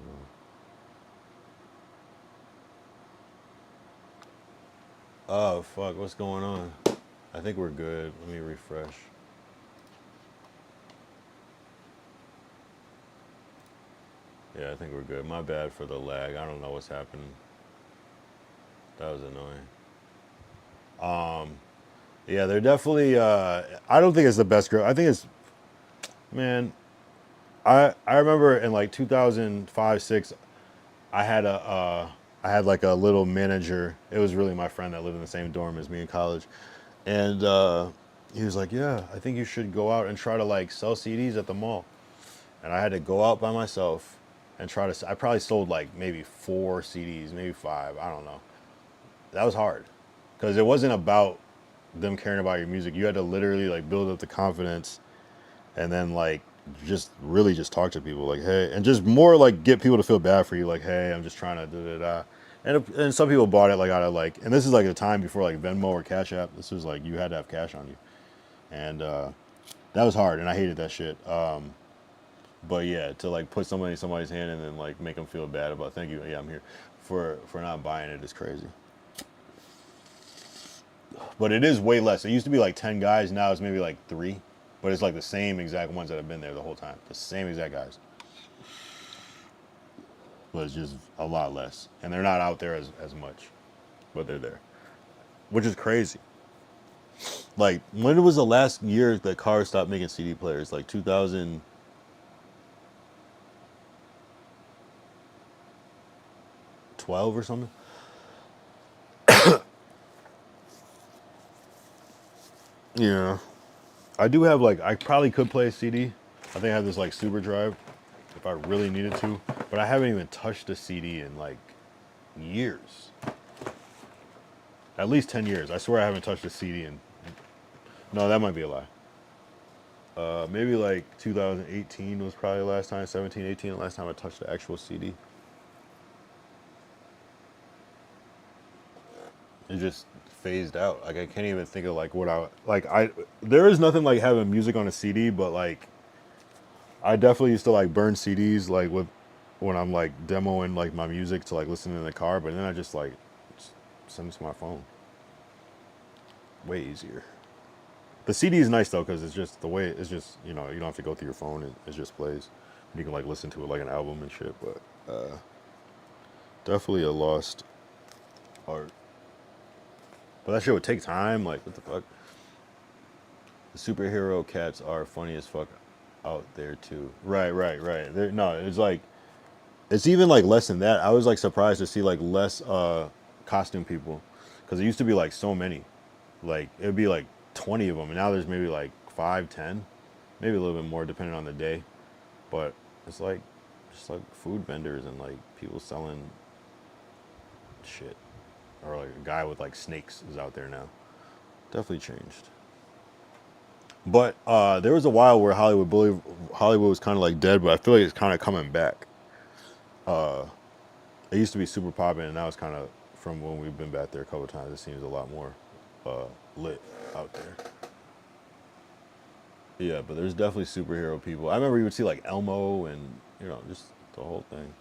Oh fuck, what's going on? I think we're good. Let me refresh. Yeah, I think we're good. My bad for the lag. I don't know what's happening. That was annoying. Yeah, they're definitely. I don't think it's the best grip. I think it's, man. I remember in like 2005, 6, I had like a little manager. It was really my friend that lived in the same dorm as me in college, and he was like, "Yeah, I think you should go out and try to like sell CDs at the mall." And I had to go out by myself and try to. I probably sold like maybe 4 CDs, maybe 5. I don't know. That was hard because it wasn't about them caring about your music. You had to literally like build up the confidence and then like just really just talk to people like, hey, and just more like get people to feel bad for you. Like, hey, I'm just trying to da da da. And some people bought it like out of like, and this is like the time before like Venmo or Cash App. This was like, you had to have cash on you. And that was hard. And I hated that shit. But yeah, to like put somebody in somebody's hand and then like make them feel bad about, thank you. Yeah, I'm here for not buying it is crazy. But it is way less. It used to be like 10 guys. Now it's maybe like 3. But it's like the same exact ones that have been there the whole time. The same exact guys. But it's just a lot less. And they're not out there as much. But they're there. Which is crazy. Like, when was the last year that cars stopped making CD players? Like 2012 or something? Yeah. I do have like, I probably could play a CD. I think I have this like super drive if I really needed to, but I haven't even touched a CD in like years. At least 10 years. I swear I haven't touched a CD in, no, that might be a lie. Maybe like 2018 was probably the last time, 17, 18, the last time I touched the actual CD. It just phased out. Like I can't even think of like what there is nothing like having music on a CD, but like I definitely used to like burn CDs like when I'm like demoing like my music to like listen in the car, but then I just like send it to my phone. Way easier. The CD is nice though because it's just the way it's just, you know, you don't have to go through your phone, it just plays. You can like listen to it like an album and shit, but definitely a lost art. But that shit would take time. Like, what the fuck? The superhero cats are funny as fuck out there too. Right. No, it's like, it's even like less than that. I was like surprised to see like less costume people, because it used to be like so many. Like it would be like 20 of them, and now there's maybe like 5, 10, maybe a little bit more depending on the day. But it's like just like food vendors and like people selling shit. Or like a guy with like snakes is out there now. Definitely changed. But there was a while where Hollywood was kind of like dead, but I feel like it's kind of coming back. It used to be super popping, and now it's kind of, from when we've been back there a couple of times, it seems a lot more lit out there. Yeah, but there's definitely superhero people. I remember you would see like Elmo and, you know, just the whole thing.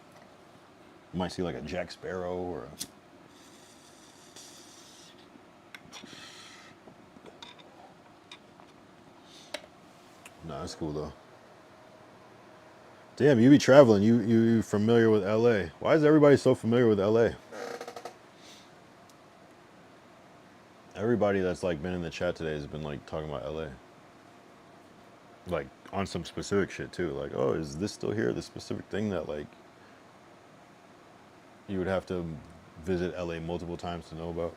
You might see like a Jack Sparrow or a... Nah, that's cool though. Damn, you be traveling. You familiar with LA? Why is everybody so familiar with LA? Everybody that's like been in the chat today has been like talking about LA. Like on some specific shit too. Like, oh, is this still here? The specific thing that like you would have to visit LA multiple times to know about.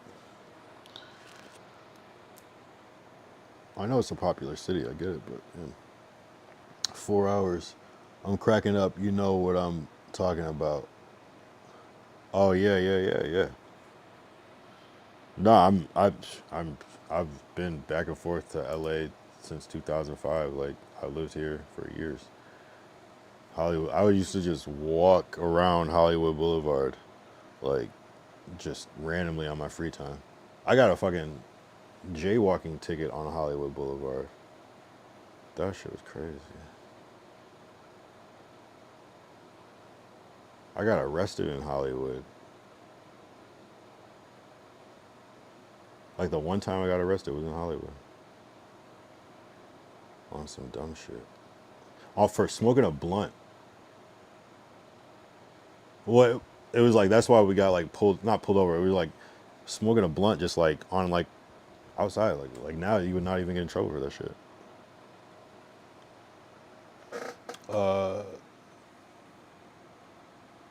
I know it's a popular city, I get it, but yeah. 4 hours. I'm cracking up, you know what I'm talking about. Oh yeah. No, I've been back and forth to LA since 2005. Like I lived here for years. Hollywood. I used to just walk around Hollywood Boulevard, like just randomly on my free time. I got a fucking jaywalking ticket on Hollywood Boulevard. That shit was crazy. I got arrested in Hollywood. Like the one time I got arrested was in Hollywood. On some dumb shit. Oh, for smoking a blunt. Well, it was like, that's why we got like not pulled over. We were like smoking a blunt just like on like outside. Like now you would not even get in trouble for that shit.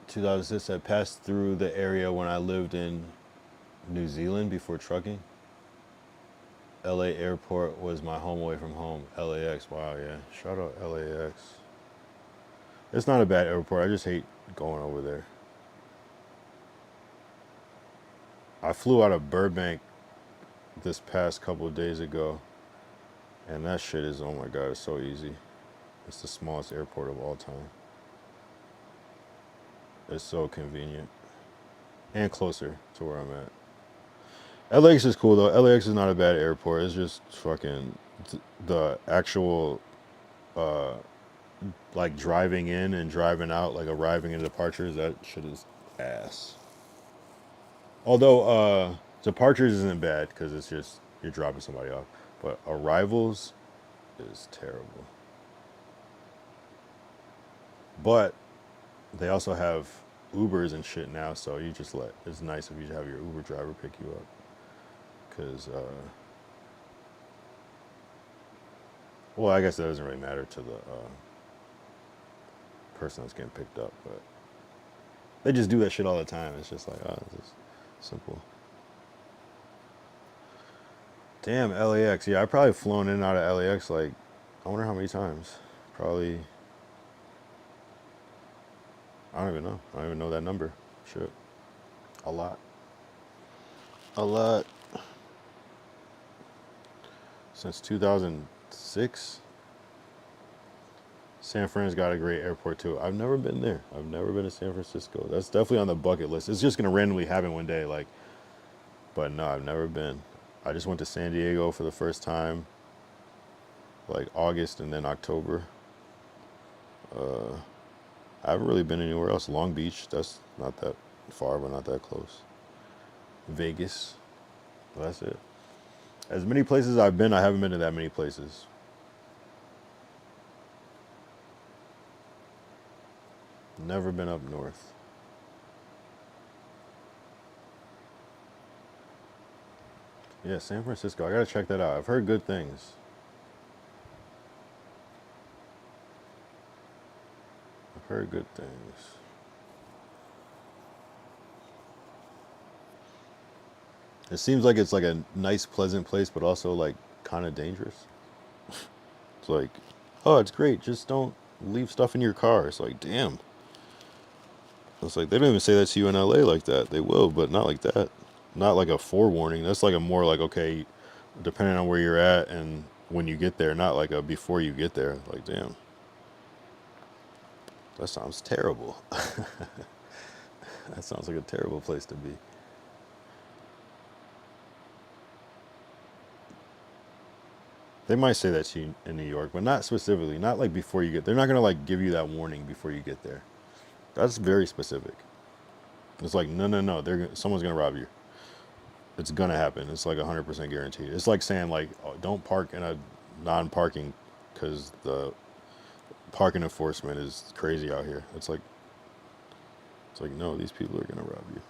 2006, I passed through the area when I lived in New Zealand before trucking. LA airport was my home away from home. LAX, wow, yeah. Shout out LAX. It's not a bad airport. I just hate going over there. I flew out of Burbank this past couple of days ago, and that shit is, oh my God, it's so easy. It's the smallest airport of all time. It's so convenient and closer to where I'm at. LAX is cool though. LAX is not a bad airport. It's just fucking the actual like driving in and driving out, like arriving and departures, that shit is ass. Although departures isn't bad because it's just you're dropping somebody off, but arrivals is terrible. But they also have Ubers and shit now, so you just it's nice if you have your Uber driver pick you up. Because, well, I guess that doesn't really matter to the person that's getting picked up, but they just do that shit all the time. It's just like, oh, this is simple. Damn, LAX. Yeah, I've probably flown in and out of LAX, like, I wonder how many times. Probably, I don't even know. I don't even know that number. Shit. A lot. A lot. Since 2006. San Fran's got a great airport too. I've never been there. I've never been to San Francisco. That's definitely on the bucket list. It's just gonna randomly happen one day, like, but no, I've never been. I just went to San Diego for the first time, like August and then October. I haven't really been anywhere else. Long Beach, that's not that far, but not that close. Vegas, well, that's it. As many places I've been, I haven't been to that many places. Never been up north. Yeah, San Francisco. I gotta check that out. I've heard good things. I've heard good things. It seems like it's like a nice, pleasant place, but also like kind of dangerous. It's like, oh, it's great. Just don't leave stuff in your car. It's like, damn. It's like, they don't even say that to you in LA like that. They will, but not like that. Not like a forewarning. That's like a more like, okay, depending on where you're at and when you get there, not like a before you get there. Like, damn. That sounds terrible. That sounds like a terrible place to be. They might say that to you in New York, but not specifically. Not like before you get. They're not gonna like give you that warning before you get there. That's very specific. It's like, no. Someone's gonna rob you. It's gonna happen. It's like 100% guaranteed. It's like saying like, oh, don't park in a non-parking because the parking enforcement is crazy out here. It's like no, these people are gonna rob you.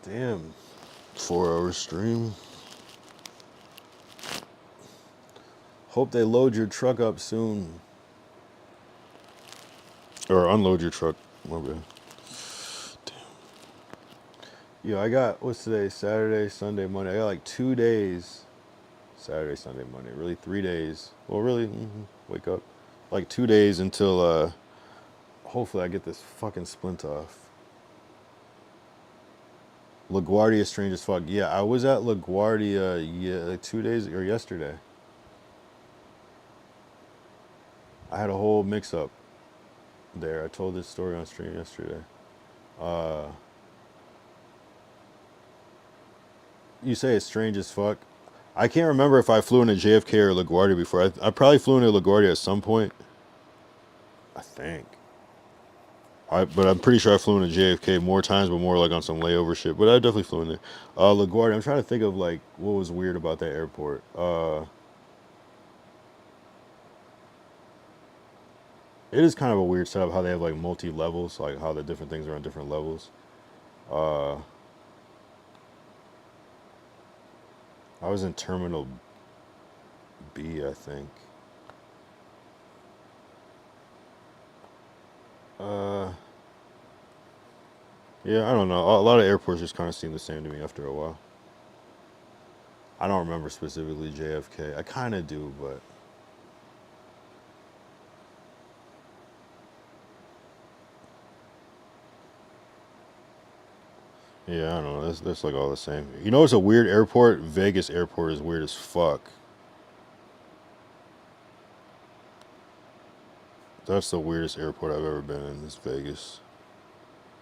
Damn. 4-hour stream. Hope they load your truck up soon. Or unload your truck. My bad. Damn. Yo, I got, what's today? Saturday, Sunday, Monday. I got like 2 days. Saturday, Sunday, Monday. Really 3 days. Well, really, wake up. like 2 days until hopefully I get this fucking splint off. LaGuardia strange as fuck. Yeah, I was at LaGuardia like 2 days or yesterday. I had a whole mix up there. I told this story on stream yesterday. You say it's strange as fuck. I can't remember if I flew into JFK or LaGuardia before. I probably flew into LaGuardia at some point. I think. But I'm pretty sure I flew into JFK more times, but more like on some layover shit. But I definitely flew in there. LaGuardia, I'm trying to think of like what was weird about that airport. It is kind of a weird setup how they have like multi-levels, like how the different things are on different levels. I was in Terminal B, I think. Yeah, I don't know. A lot of airports just kind of seem the same to me after a while. I don't remember specifically JFK. I kind of do, but yeah, I don't know. That's like all the same. You know, it's a weird airport. Vegas airport is weird as fuck. That's the weirdest airport I've ever been in. Is Vegas.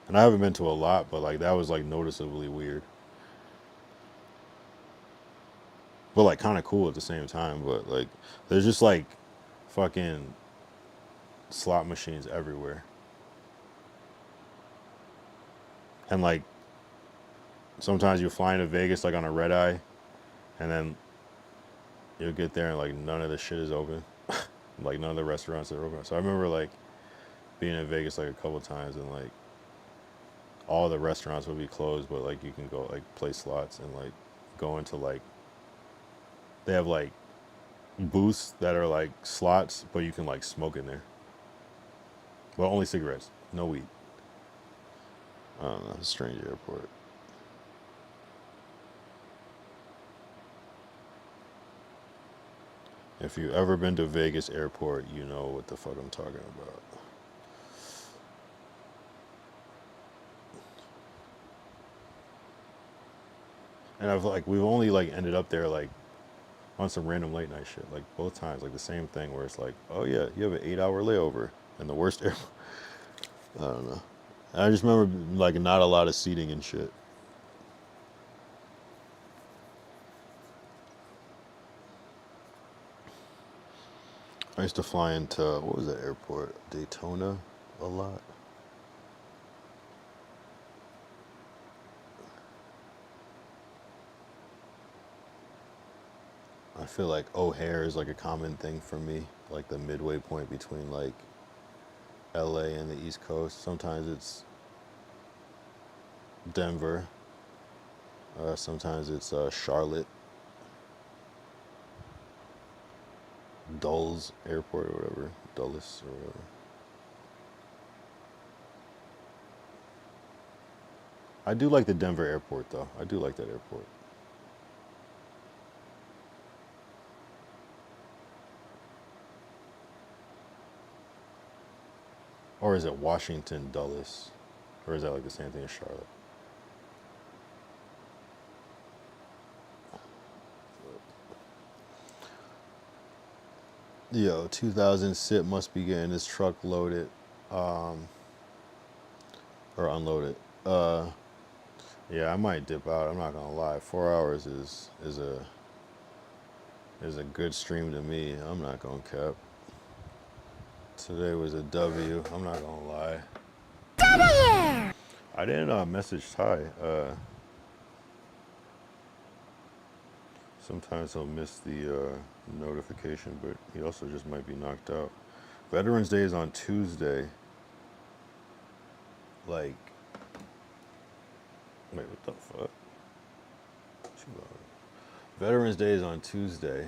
And I haven't been to a lot, but like that was like noticeably weird. But like kind of cool at the same time. But like there's just like fucking slot machines everywhere. And like sometimes you fly into Vegas like on a red eye, and then you'll get there and like none of the shit is open. Like none of the restaurants are open. So I remember like being in Vegas like a couple times, and like all the restaurants would be closed, but like you can go like play slots and like go into like, they have like booths that are like slots, but you can like smoke in there. Well, only cigarettes, no weed. I don't know, it's a strange airport. If you've ever been to Vegas airport, you know what the fuck I'm talking about. And we've only like ended up there like on some random late night shit, like both times, like the same thing where it's like, oh yeah, you have an 8-hour layover in the worst airport. I don't know. I just remember like not a lot of seating and shit. I used to fly into, what was that airport? Daytona a lot. I feel like O'Hare is like a common thing for me, like the midway point between like LA and the East Coast. Sometimes it's Denver. Sometimes it's Charlotte. Dulles Airport or whatever. Dulles or whatever. I do like the Denver airport though. I do like that airport. Or is it Washington Dulles? Or is that like the same thing as Charlotte? Yo, 2000 Sit must be getting his truck loaded, or unloaded. Yeah, I might dip out. I'm not gonna lie. 4 hours is a good stream to me. I'm not gonna cap. Today was a W. I'm not gonna lie. W! I didn't message Ty. Sometimes he'll miss the notification, but he also just might be knocked out. Veterans Day is on Tuesday. Like, wait, what the fuck? Veterans Day is on Tuesday,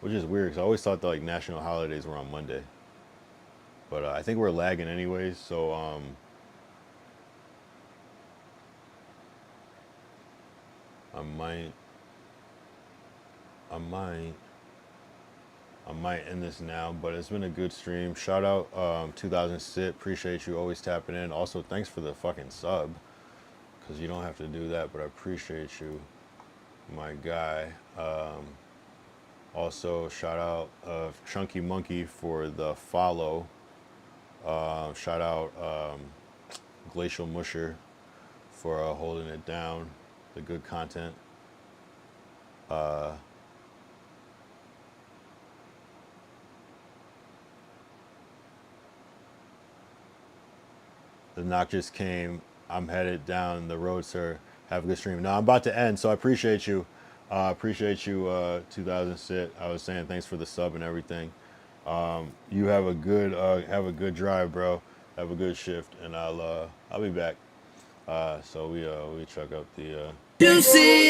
which is weird because I always thought that like national holidays were on Monday. But I think we're lagging anyways, so I I might end this now, but it's been a good stream. Shout out 2000 Sit. Appreciate you always tapping in. Also, thanks for the fucking sub, because you don't have to do that, but I appreciate you, my guy. Also, shout out Chunky Monkey for the follow. Shout out Glacial Musher for holding it down, the good content. The knock just came. I'm headed down the road, sir. Have a good stream. No, I'm about to end, so I appreciate you. 2000 Sit. I was saying thanks for the sub and everything. You have a good drive, bro. Have a good shift, and I'll be back. So we check out the. Deuces.